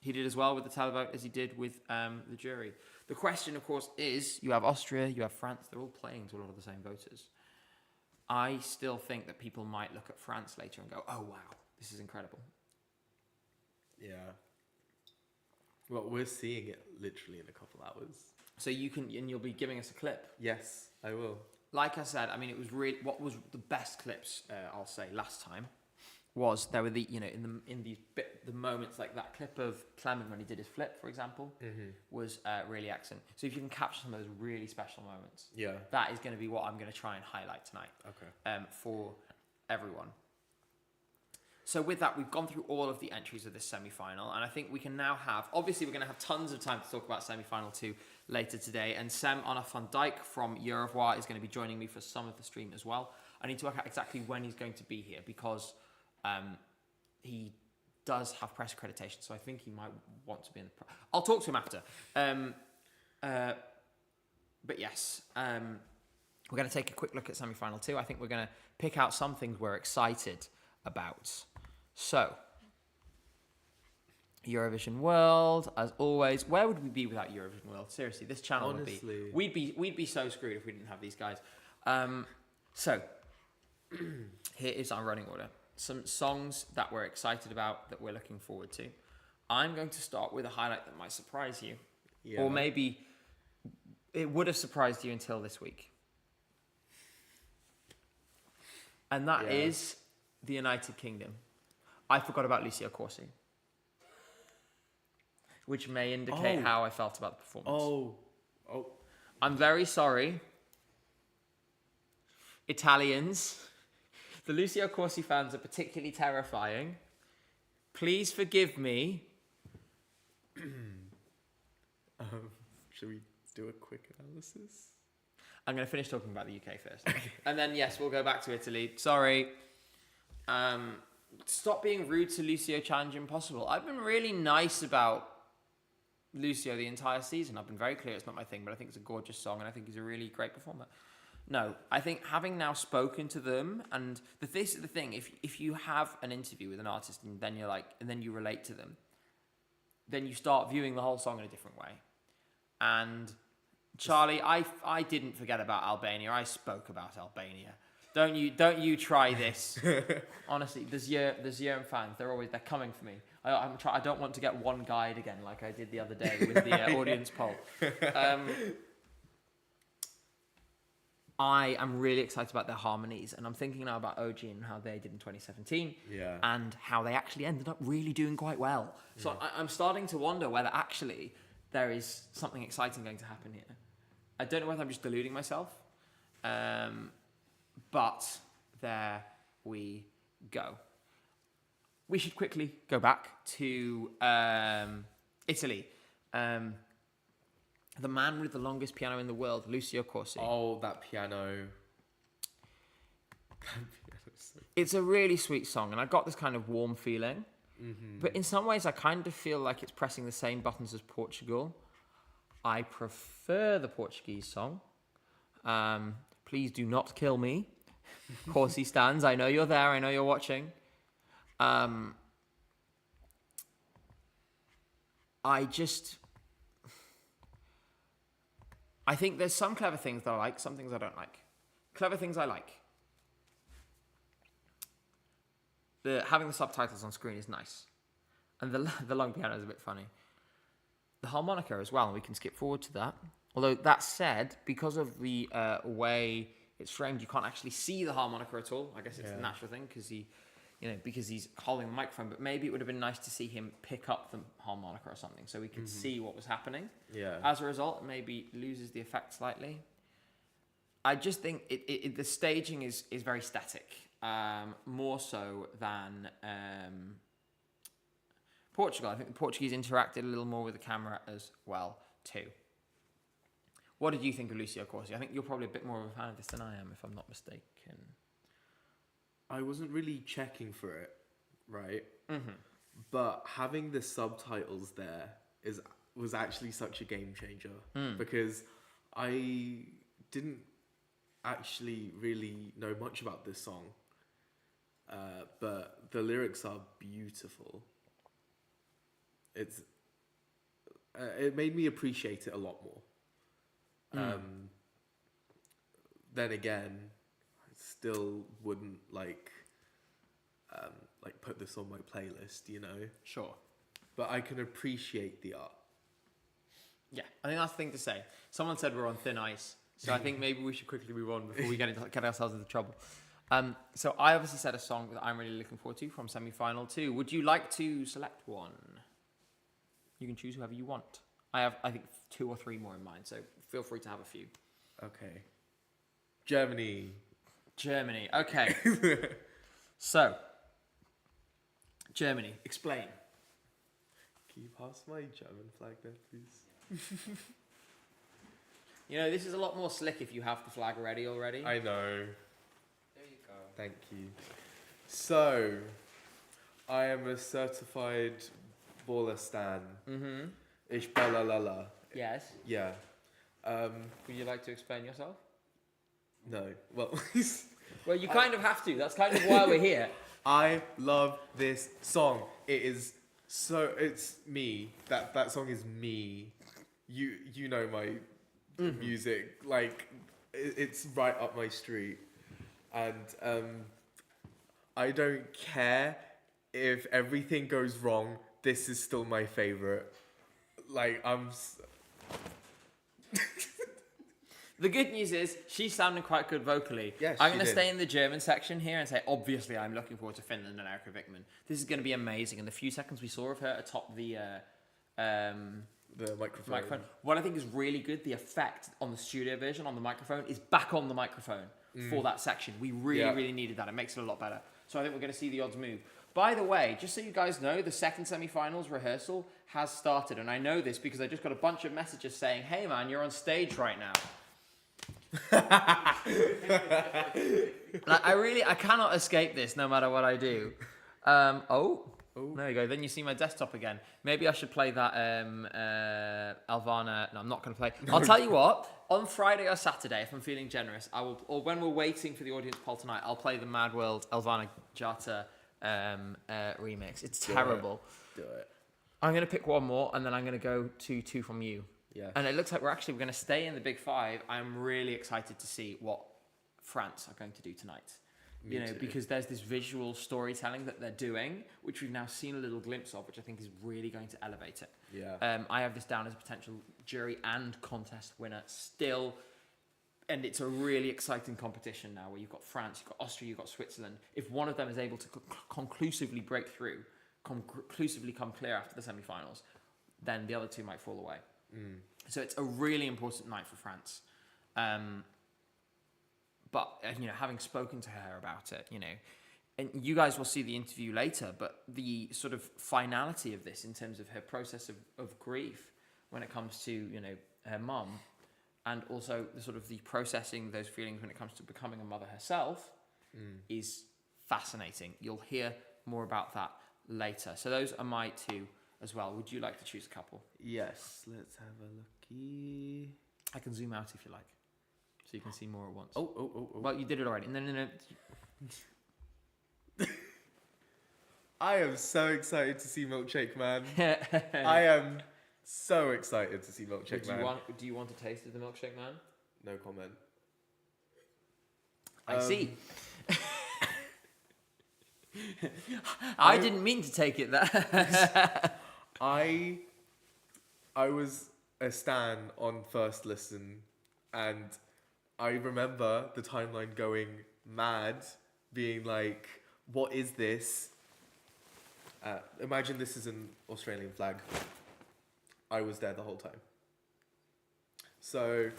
He did as well with the televote as he did with the jury. The question, of course, is you have Austria, you have France. They're all playing to a lot of the same voters. I still think that people might look at France later and go, oh, wow, this is incredible. Yeah. Well, we're seeing it literally in a couple hours. So you'll be giving us a clip. Yes, I will. Like I said, it was really, what was the best clips, I'll say, last time, was there were the moments like that clip of Clement when he did his flip, for example, was really excellent. So if you can capture some of those really special moments, that is going to be what I'm going to try and highlight tonight. Okay. For everyone. So with that, we've gone through all of the entries of this semi-final, and I think we can now obviously we're going to have tons of time to talk about semi-final 2 later today, and Sem Anna van Dijk from Eurovoix is going to be joining me for some of the stream as well. I need to work out exactly when he's going to be here, because he does have press accreditation, so I think he might want to be in the... I'll talk to him after. But yes, we're going to take a quick look at semi-final 2. I think we're going to pick out some things we're excited about. So, Eurovision World, as always. Where would we be without Eurovision World? Seriously, this channel Honestly. would be... We'd be so screwed if we didn't have these guys. So, here is our running order. some songs that we're excited about that we're looking forward to. I'm going to start with a highlight that might surprise you. Yeah. Or maybe it would have surprised you until this week. And that is the United Kingdom. I forgot about Lucio Corsi, which may indicate how I felt about the performance. Oh. I'm very sorry, Italians. The Lucio Corsi fans are particularly terrifying. Please forgive me. Should we do a quick analysis? I'm going to finish talking about the UK first. And then, yes, we'll go back to Italy. Sorry. Stop being rude to Lucio Challenge Impossible. I've been really nice about Lucio the entire season. I've been very clear it's not my thing, but I think it's a gorgeous song and I think he's a really great performer. No, I think having now spoken to them, and this is the thing, if you have an interview with an artist and then you're like, and then you relate to them, then you start viewing the whole song in a different way. And Charlie, I didn't forget about Albania. I spoke about Albania. Don't you try this. Honestly, there's Yearn fans. They're coming for me. I don't want to get one guide again like I did the other day with the audience poll. I am really excited about their harmonies, and I'm thinking now about OG and how they did in 2017, and how they actually ended up really doing quite well. So I'm starting to wonder whether actually there is something exciting going to happen here. I don't know whether I'm just deluding myself, but there we go. We should quickly go back to Italy. The man with the longest piano in the world, Lucio Corsi. Oh, that piano. It's a really sweet song, and I got this kind of warm feeling. Mm-hmm. But in some ways, I kind of feel like it's pressing the same buttons as Portugal. I prefer the Portuguese song. Please do not kill me. Corsi stands. I know you're there. I know you're watching. I think there's some clever things that I like, some things I don't like. Clever things I like. Having the subtitles on screen is nice. And the long piano is a bit funny. The harmonica as well, and we can skip forward to that. Although, that said, because of the way it's framed, you can't actually see the harmonica at all. I guess it's a natural thing, because he's holding the microphone. But maybe it would have been nice to see him pick up the harmonica or something, so we could see what was happening. Yeah. As a result, it maybe loses the effect slightly. I just think the staging is very static, more so than Portugal. I think the Portuguese interacted a little more with the camera as well too. What did you think of Lucio Corsi? I think you're probably a bit more of a fan of this than I am, if I'm not mistaken. I wasn't really checking for it, right? Mm-hmm. But having the subtitles there was actually such a game changer, because I didn't actually really know much about this song, but the lyrics are beautiful. It made me appreciate it a lot more. Then again, I still wouldn't like put this on my playlist, Sure. But I can appreciate the art. Yeah, I think that's the thing to say. Someone said we're on thin ice, so I think maybe we should quickly move on before we get ourselves into trouble. So I obviously said a song that I'm really looking forward to from semi-final 2. Would you like to select one? You can choose whoever you want. I have, I think, 2 or 3 more in mind, so feel free to have a few. Okay. Germany. Okay. So, Germany. Explain. Can you pass my German flag there, please? This is a lot more slick if you have the flag ready already. I know. There you go. Thank you. So, I am a certified baller stan. Mm-hmm. Ich balalala. Yes. Yeah. Would you like to explain yourself? No. Well, well, you kind of have to. That's kind of why we're here. I love this song. It's me. That song is me. You know my music. Like, it's right up my street. And I don't care if everything goes wrong. This is still my favorite. Like, The good news is she's sounding quite good vocally. Yes, I'm she going to did. stay in the German section here and say, obviously, I'm looking forward to Finland and Erica Vickman. This is going to be amazing. And the few seconds we saw of her atop the microphone. what I think is really good, the effect on the studio version on the microphone is back on the microphone for that section. We really needed that. It makes it a lot better. So I think we're going to see the odds move. By the way, just so you guys know, the second semi-finals rehearsal has started. And I know this because I just got a bunch of messages saying, hey man, you're on stage right now. Like, I cannot escape this no matter what I do. There you go. Then you see my desktop again. Maybe I should play that Alvana. No, I'm not going to play. I'll tell you what. On Friday or Saturday, if I'm feeling generous, I will. Or when we're waiting for the audience poll tonight, I'll play the Mad World Alvana Jata remix. It's terrible. Do it. I'm going to pick one more, and then I'm going to go to two from you. Yeah. And it looks like we're going to stay in the Big Five. I'm really excited to see what France are going to do tonight. Me too. Because there's this visual storytelling that they're doing, which we've now seen a little glimpse of, which I think is really going to elevate it. Yeah. I have this down as a potential jury and contest winner still. And it's a really exciting competition now where you've got France, you've got Austria, you've got Switzerland. If one of them is able to conclusively break through, conclusively come clear after the semi-finals, then the other two might fall away. So it's a really important night for France. But, having spoken to her about it, and you guys will see the interview later, but the sort of finality of this in terms of her process of grief when it comes to, her mum, and also the sort of the processing those feelings when it comes to becoming a mother herself is fascinating. You'll hear more about that later. So those are my two as well. Would you like to choose a couple? Yes. Let's have a looky. I can zoom out if you like, so you can see more at once. Oh. Well, you did it already. No. I am so excited to see Milkshake Man. I am so excited to see Milkshake Man. Do you want a taste of the Milkshake Man? No comment. I see. I didn't mean to take it there. I was a stan on first listen, and I remember the timeline going mad, being like, what is this? Imagine this is an Australian flag. I was there the whole time. So,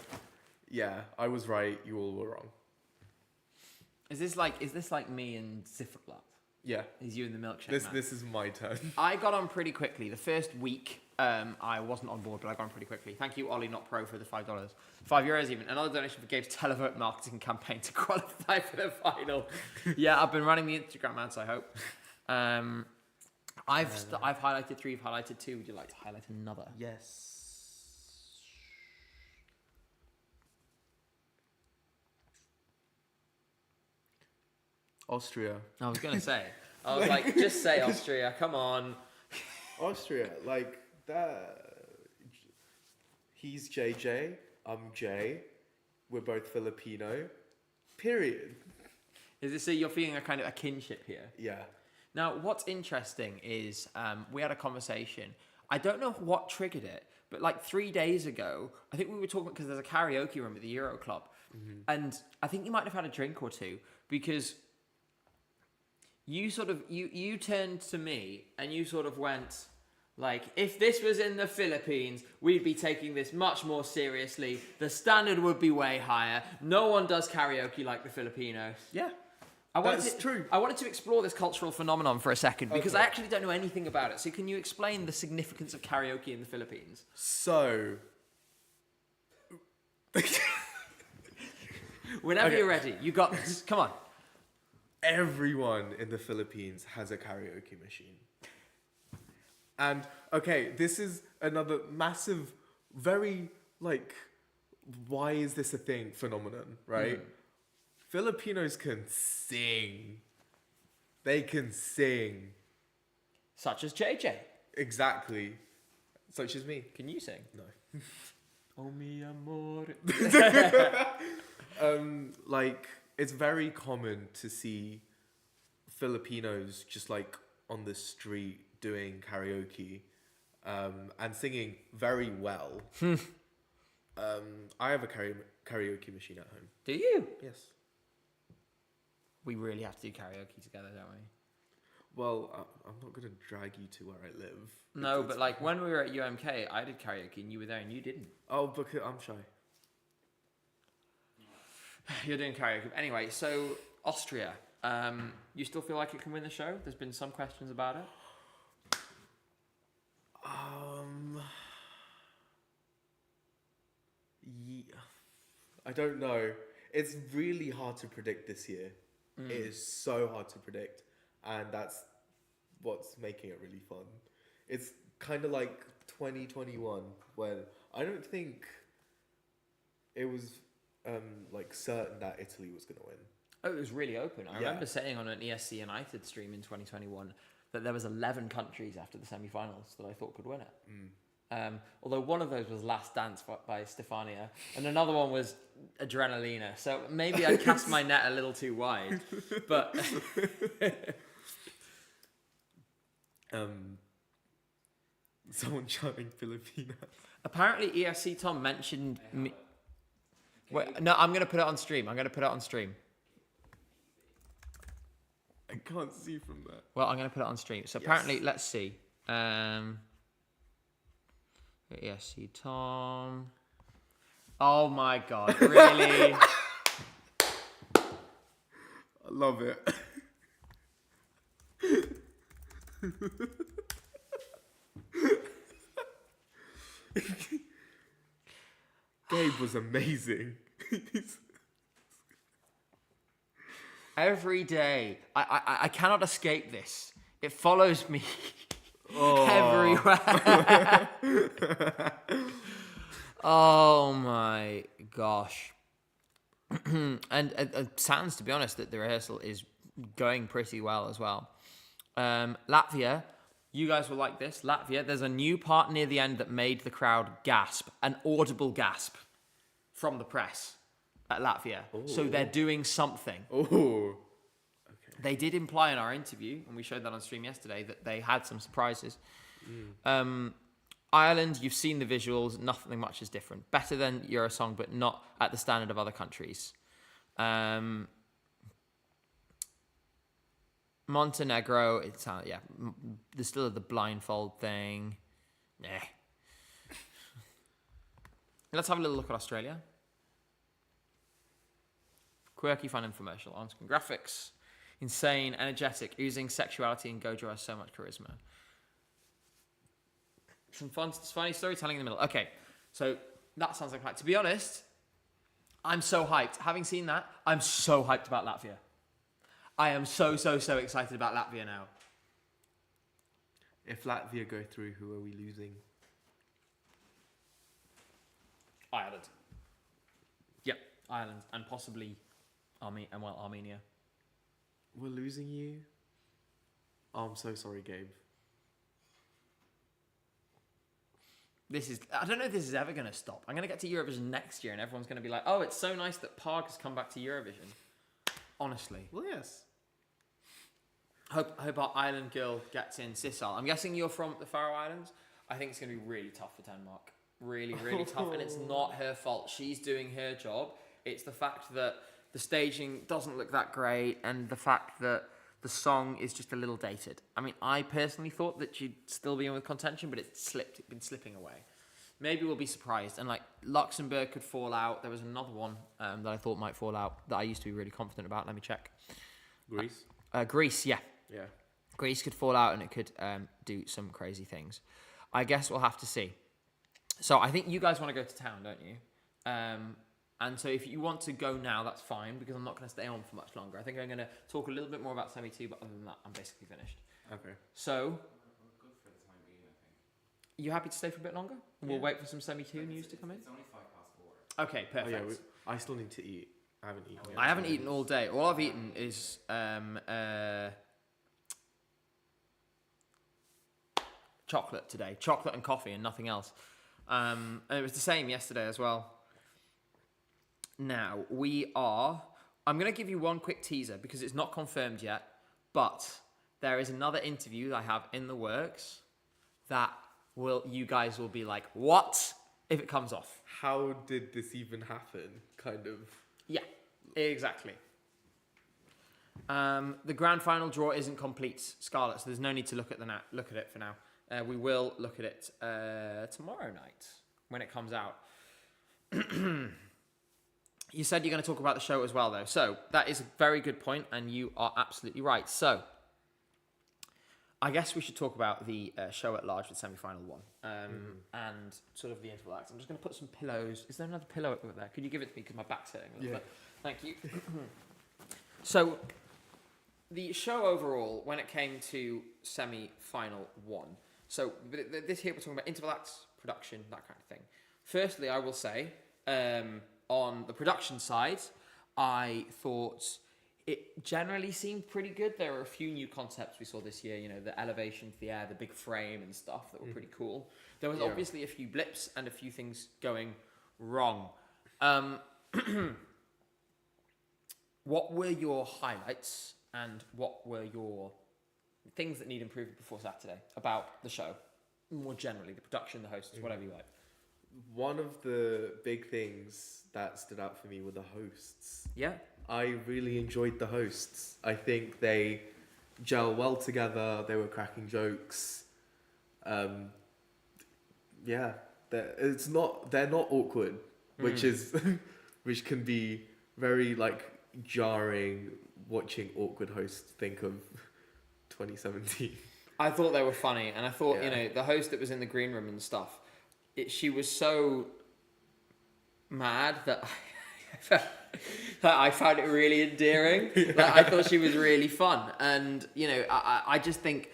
yeah, I was right, you all were wrong. Is this like me and Zifferblatt? Yeah. Is you and the Milkshake Man? This is my turn. I got on pretty quickly. The first week, I wasn't on board, but I got on pretty quickly. Thank you, Ollie, not pro, for the $5. €5 even. Another donation for Gabe's televote marketing campaign to qualify for the final. Yeah, I've been running the Instagram ads, I hope. I've highlighted 3, you've highlighted 2. Would you like to highlight another? Yes. Austria. I was going to say. I was like, just say Austria, come on. Austria, like that. He's JJ, I'm Jay. We're both Filipino. Period. Is it so you're feeling a kind of a kinship here? Yeah. Now, what's interesting is we had a conversation. I don't know what triggered it, but like 3 days ago, I think we were talking because there's a karaoke room at the Euro Club, and I think you might have had a drink or two because you sort of you turned to me and you sort of went like, if this was in the Philippines, we'd be taking this much more seriously. The standard would be way higher. No one does karaoke like the Filipinos. Yeah. That's true. I wanted to explore this cultural phenomenon for a second because Okay. I actually don't know anything about it. So can you explain the significance of karaoke in the Philippines? So. Whenever Okay. you're ready, you got this. Come on. Everyone in the Philippines has a karaoke machine. And, okay, this is another massive, very, like, why is this a thing phenomenon, right? Filipinos can sing. They can sing. Such as JJ. Exactly. Such as me. Can you sing? No. Oh mi amor. Like, it's very common to see Filipinos just like on the street doing karaoke and singing very well. I have a karaoke machine at home. Do you? Yes. We really have to do karaoke together, don't we? Well, I'm not going to drag you to where I live. No, but like when we were at UMK, I did karaoke and you were there and you didn't. Oh, because I'm shy. You're doing karaoke. Anyway, so Austria. You still feel like it can win the show? There's been some questions about it. Yeah, I don't know. It's really hard to predict this year. It is so hard to predict, and that's what's making it really fun. It's kind of like 2021 when I don't think it was like certain that Italy was going to win. Oh, it was really open. I Yeah. remember saying on an ESC United stream in 2021 that there was 11 countries after the semi-finals that I thought could win it. Although one of those was Last Dance by Stefania, and another one was Adrenalina. So maybe I cast my net a little too wide. But someone shouting Filipina. apparently ESC Tom mentioned me. Wait, no, I'm going to put it on stream. I can't see from there. Well, I'm going to put it on stream. So Yes. apparently, let's see. ESC Tom. Oh my God, really? I love it. Gabe was amazing. Every day, I cannot escape this. It follows me everywhere. Oh my gosh. And it sounds, to be honest, that the rehearsal is going pretty well as well. Latvia, you guys will like this. Latvia, there's a new part near the end that made the crowd gasp, an audible gasp from the press at Latvia. So they're doing something. Oh. They did imply in our interview, and we showed that on stream yesterday, that they had some surprises. Ireland, you've seen the visuals, nothing much is different. Better than Eurosong, but not at the standard of other countries. Montenegro, it's there's still the blindfold thing. Nah. Let's have a little look at Australia. Quirky, fun, infomercial, on-screen graphics. Insane, energetic, oozing sexuality, and Gojo has so much charisma. Some funny storytelling in the middle. Okay, so that sounds like hype. To be honest, I'm so hyped. Having seen that, I'm so hyped about Latvia. I am so excited about Latvia now. If Latvia go through, who are we losing? Ireland. Yep, Ireland, and possibly Armenia. We're losing you? Oh, I'm so sorry, Gabe. I don't know if this is ever going to stop. I'm going to get to Eurovision next year and everyone's going to be like, oh, it's so nice that Park has come back to Eurovision. Honestly. Well, yes. Hope our island girl gets in Sissal. I'm guessing you're from the Faroe Islands. I think it's going to be really tough for Denmark. Really tough. And it's not her fault. She's doing her job. It's the fact that the staging doesn't look that great and the fact that the song is just a little dated. I mean, I personally thought that she'd still be in with contention, but it's been slipping away. Maybe we'll be surprised. And like Luxembourg could fall out. There was another one that I thought might fall out that I used to be really confident about. Let me check. Greece? Greece, yeah. Yeah. Greece could fall out and it could do some crazy things. I guess we'll have to see. So I think you guys want to go to town, don't you? And so if you want to go now, that's fine, because I'm not going to stay on for much longer. I think I'm going to talk a little bit more about Semi 2, but other than that, I'm basically finished. Okay. So, We're good for the time being, I think. you happy to stay for a bit longer? We'll wait for some Semi 2 news to come in? It's only 4:05. Okay, Oh, perfect. yeah, I still need to eat. I haven't eaten yet. I haven't eaten all day. All I've eaten is chocolate today. Chocolate and coffee and nothing else. And it was the same yesterday as well. Now, I'm going to give you one quick teaser because it's not confirmed yet. But there is another interview that I have in the works that you guys will be like, what? If it comes off. How did this even happen? Kind of. Yeah, exactly. The grand final draw isn't complete, Scarlett, so there's no need to look at it for now. We will look at it tomorrow night when it comes out. You said you're going to talk about the show as well, though. So that is a very good point, and you are absolutely right. So I guess we should talk about the show at large with semi-final one and sort of the interval acts. I'm just going to put some pillows. Is there another pillow over there? Could you give it to me because my back's hurting a little bit? Thank you. So the show overall, when it came to semi-final one, so this here we're talking about interval acts, production, that kind of thing. Firstly, I will say, on the production side, I thought it generally seemed pretty good. There were a few new concepts we saw this year, you know, the elevation to the air, the big frame and stuff that were pretty cool. There was obviously a few blips and a few things going wrong. What were your highlights and what were your things that need improvement before Saturday about the show? More generally, the production, the hosts, whatever you like. One of the big things that stood out for me were the hosts. Yeah. I really enjoyed the hosts. I think they gel well together. They were cracking jokes. They're not awkward, which can be very like jarring watching awkward hosts think of 2017. I thought they were funny, and I thought, you know, the host that was in the green room and stuff, she was so mad that I found it really endearing. Like, I thought she was really fun, and you know, I just think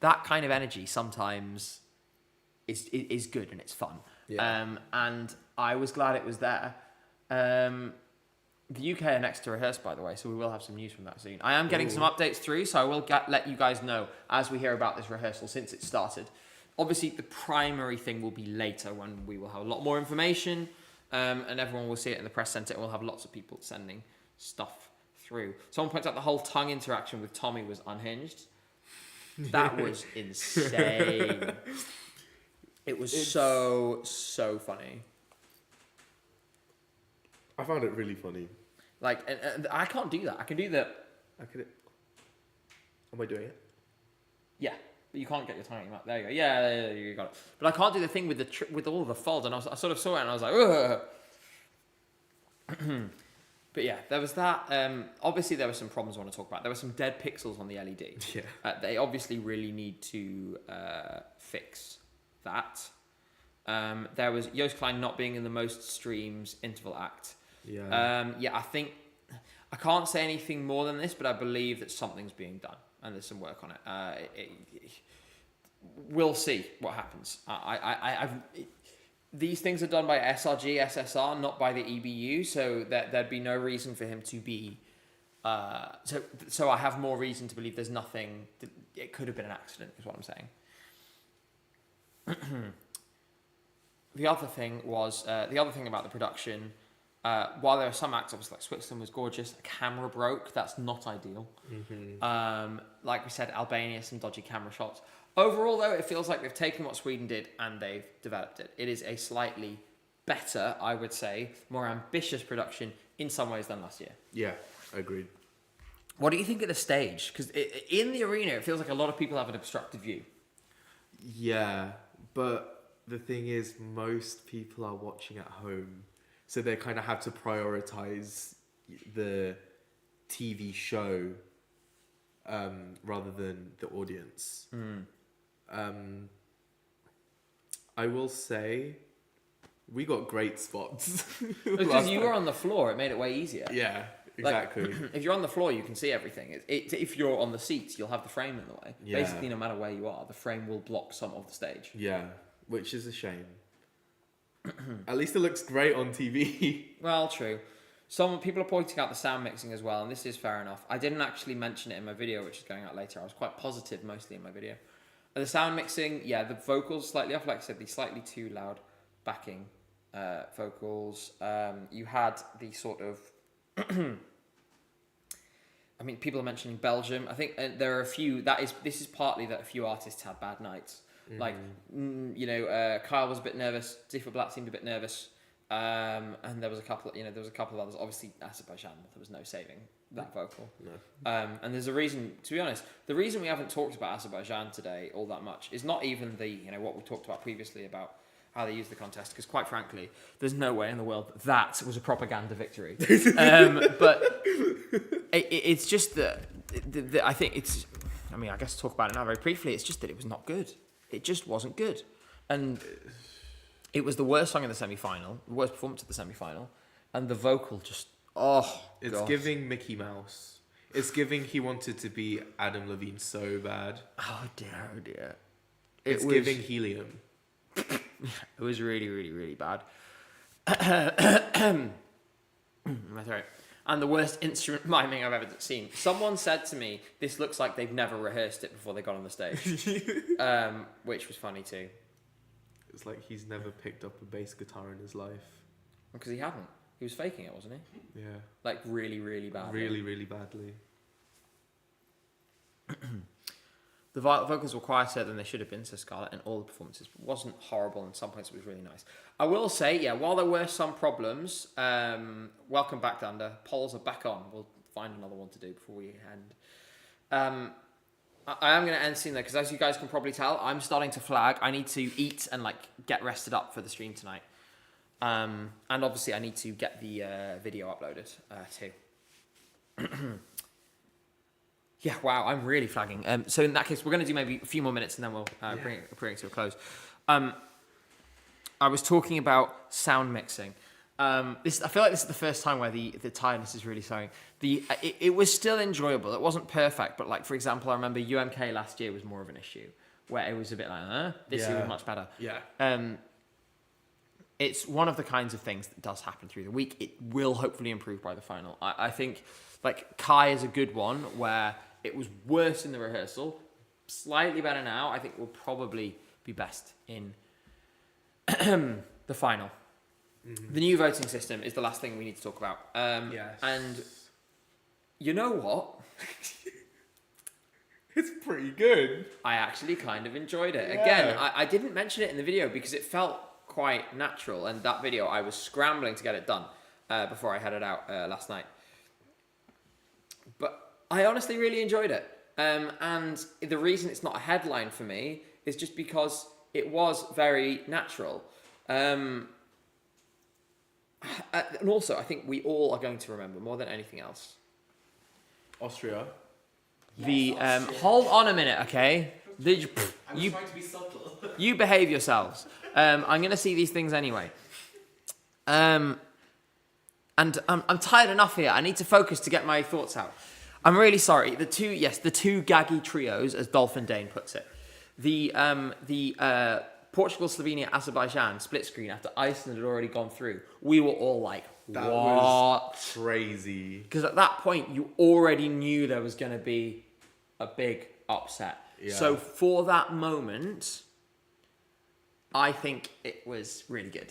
that kind of energy sometimes is good and it's fun. Yeah. And I was glad it was there. The UK are next to rehearse, by the way, so we will have some news from that soon. I am getting some updates through, so I will let you guys know as we hear about this rehearsal since it started. Obviously, the primary thing will be later when we will have a lot more information, and everyone will see it in the press centre, and we'll have lots of people sending stuff through. Someone points out the whole tongue interaction with Tommy was unhinged. That was insane. It was so funny. I found it really funny. Like, and I can't do that. I can do the... Am I doing it? Yeah. But you can't get your tongue in your mouth. There you go. Yeah, you got it. But I can't do the thing with with all the folds. And I sort of saw it and I was like, ugh. But yeah, there was that. Obviously, there were some problems I want to talk about. There were some dead pixels on the LED. Yeah. They obviously really need to fix that. There was Joost Klein not being in the most streams interval act. Yeah. I think I can't say anything more than this, but I believe that something's being done and there's some work on it. We'll see what happens. These things are done by SRG, SSR, not by the EBU, so there'd be no reason for him to be. So I have more reason to believe there's nothing. It could have been an accident, is what I'm saying. The other thing about the production. While there are some acts, obviously, like Switzerland was gorgeous, the camera broke. That's not ideal. Mm-hmm. Like we said, Albania, some dodgy camera shots. Overall, though, it feels like they've taken what Sweden did and they've developed it. It is a slightly better, I would say, more ambitious production in some ways than last year. Yeah, agreed. What do you think of the stage? Because in the arena, it feels like a lot of people have an obstructed view. Yeah, but the thing is, most people are watching at home. So they kind of have to prioritize the TV show rather than the audience. I will say we got great spots. Because you were on the floor, it made it way easier. Yeah, exactly. Like, if you're on the floor, you can see everything. If you're on the seats, you'll have the frame in the way. Yeah. Basically, no matter where you are, the frame will block some of the stage. Yeah, which is a shame. At least it looks great on TV. Well, true. Some people are pointing out the sound mixing as well, and this is fair enough. I didn't actually mention it in my video, which is going out later. I was quite positive mostly in my video. The sound mixing, yeah, the vocals slightly off. Like I said, the slightly too loud backing vocals. You had the sort of I mean, people are mentioning Belgium. I think there are a few. This is partly that a few artists had bad nights. Like, Kyle was a bit nervous. Zifa Blatt seemed a bit nervous. And there was a couple. There was a couple of others. Obviously, Azerbaijan. There was no saving that vocal. No. And there's a reason. To be honest, the reason we haven't talked about Azerbaijan today all that much is not even the what we talked about previously about how they used the contest, because quite frankly, there's no way in the world that was a propaganda victory. But it's just that I think it's. I mean, I guess to talk about it now very briefly. It's just that it was not good. It just wasn't good, and it was the worst song in the semi-final, the worst performance of the semi-final, and the vocal just It's giving Mickey Mouse. It's giving he wanted to be Adam Levine so bad. Oh dear. It's giving helium. It was really, really, really bad. That's right. And the worst instrument miming I've ever seen. Someone said to me, "This looks like they've never rehearsed it before they got on the stage," which was funny too. It's like he's never picked up a bass guitar in his life. Because he hadn't. He was faking it, wasn't he? Yeah. Like really, really badly. Really, really badly. The vocals were quieter than they should have been, says Scarlett, and all the performances. It wasn't horrible, and some points it was really nice. I will say, while there were some problems, welcome back, Dander. Polls are back on. We'll find another one to do before we end. I am going to end soon, though, because as you guys can probably tell, I'm starting to flag. I need to eat and get rested up for the stream tonight. And obviously, I need to get the video uploaded too. Yeah, wow, I'm really flagging. So in that case, we're going to do maybe a few more minutes and then we'll bring it to a close. I was talking about sound mixing. I feel like this is the first time where the tiredness is really showing. It was still enjoyable. It wasn't perfect, but for example, I remember UMK last year was more of an issue, where it was a bit like, this year was much better. Yeah. It's one of the kinds of things that does happen through the week. It will hopefully improve by the final. I think Kai is a good one where it was worse in the rehearsal, slightly better now. I think will probably be best in the final. Mm-hmm. The new voting system is the last thing we need to talk about. Yes. And you know what? It's pretty good. I actually kind of enjoyed it. Yeah. Again, I didn't mention it in the video because it felt quite natural. And that video, I was scrambling to get it done before I headed out last night. But I honestly really enjoyed it. And the reason it's not a headline for me is just because it was very natural. And also, I think we all are going to remember more than anything else. Austria. Hold on a minute, okay? I'm trying to be subtle. You behave yourselves. I'm going to see these things anyway. And I'm tired enough here. I need to focus to get my thoughts out. I'm really sorry. The two gaggy trios, as Dolphin Dane puts it. The Portugal, Slovenia, Azerbaijan split screen after Iceland had already gone through. We were all like, That what? was crazy. Because at that point, you already knew there was going to be a big upset. Yeah. So for that moment, I think it was really good.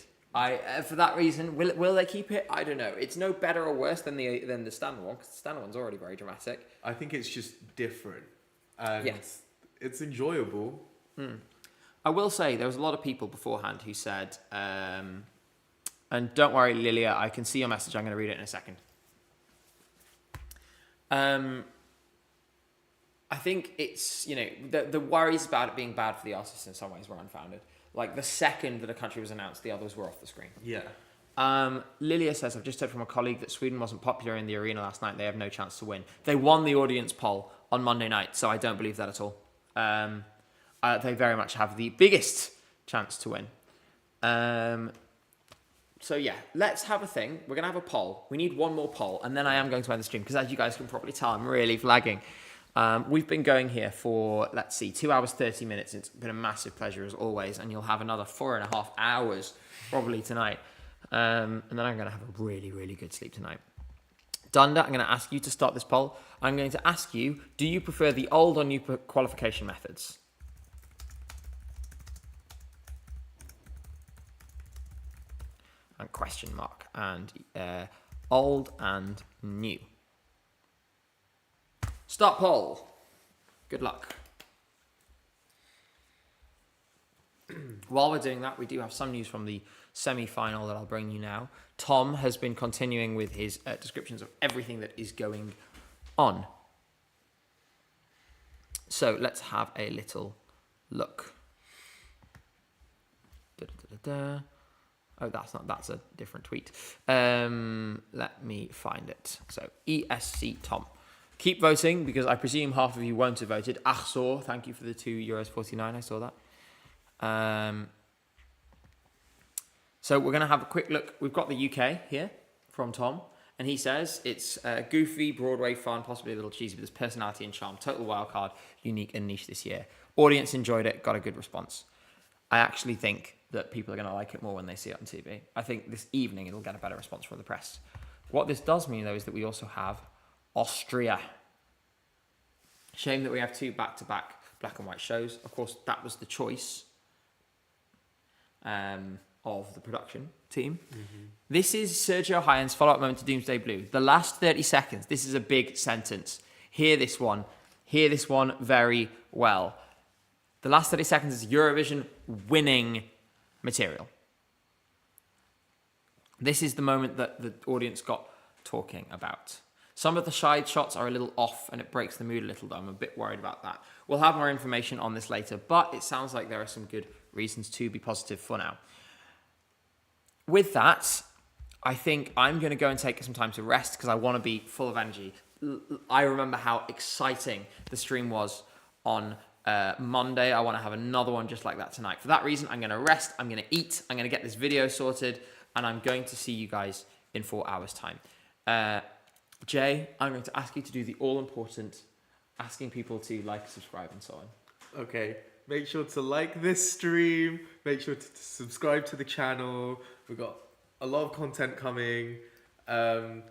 For that reason, will they keep it? I don't know. It's no better or worse than the Stan one, because the Stan one's already very dramatic. I think it's just different. And Yes. it's enjoyable. I will say there was a lot of people beforehand who said, and don't worry, Lilia, I can see your message. I'm going to read it in a second. I think it's, the worries about it being bad for the artists in some ways were unfounded. Like the second that a country was announced, the others were off the screen. Yeah. Lilia says, I've just heard from a colleague that Sweden wasn't popular in the arena last night. They have no chance to win. They won the audience poll on Monday night, so I don't believe that at all. They very much have the biggest chance to win. So yeah, let's have a thing. We're going to have a poll. We need one more poll, and then I am going to end the stream, because as you guys can probably tell, I'm really flagging. We've been going here for, 2 hours, 30 minutes. It's been a massive pleasure as always, and you'll have another 4.5 hours probably tonight. And then I'm going to have a really, really good sleep tonight. Dunda, I'm going to ask you to start this poll. I'm going to ask you, do you prefer the old or new qualification methods? And question mark. And old and new. Start poll. Good luck. While we're doing that, we do have some news from the semi-final that I'll bring you now. Tom has been continuing with his descriptions of everything that is going on. So let's have a little look. Da-da-da-da-da. Oh, that's a different tweet. Let me find it. So ESC Tom. Keep voting because I presume half of you won't have voted. Achsor, thank you for the €2.49. I saw that. So we're going to have a quick look. We've got the UK here from Tom. And he says it's goofy, Broadway fun, possibly a little cheesy, but there's personality and charm. Total wild card, unique and niche this year. Audience enjoyed it, got a good response. I actually think that people are going to like it more when they see it on TV. I think this evening it'll get a better response from the press. What this does mean, though, is that we also have Austria. Shame that we have 2 back-to-back black and white shows. Of course, that was the choice of the production team. Mm-hmm. This is Sergio Hyen's follow-up moment to Doomsday Blue. The last 30 seconds, this is a big sentence. Hear this one very well. The last 30 seconds is Eurovision winning material. This is the moment that the audience got talking about. Some of the side shots are a little off and it breaks the mood a little, though. I'm a bit worried about that. We'll have more information on this later, but it sounds like there are some good reasons to be positive for now. With that, I think I'm going to go and take some time to rest because I want to be full of energy. I remember how exciting the stream was on Monday. I want to have another one just like that tonight. For that reason, I'm going to rest, I'm going to eat, I'm going to get this video sorted, and I'm going to see you guys in 4 hours' time. Jay, I'm going to ask you to do the all-important asking people to like, subscribe, and so on. Okay, make sure to like this stream, make sure to subscribe to the channel. We've got a lot of content coming, and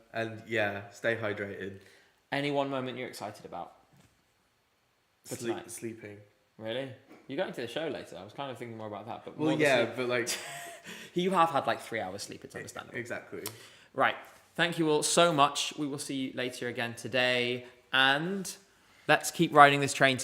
yeah, stay hydrated. Any one moment you're excited about? For tonight? Sleeping. Really? You're going to the show later. I was kind of thinking more about that. But Well, yeah, but like... You have had like 3 hours sleep, it's understandable. Exactly. Right. Thank you all so much. We will see you later again today. And let's keep riding this train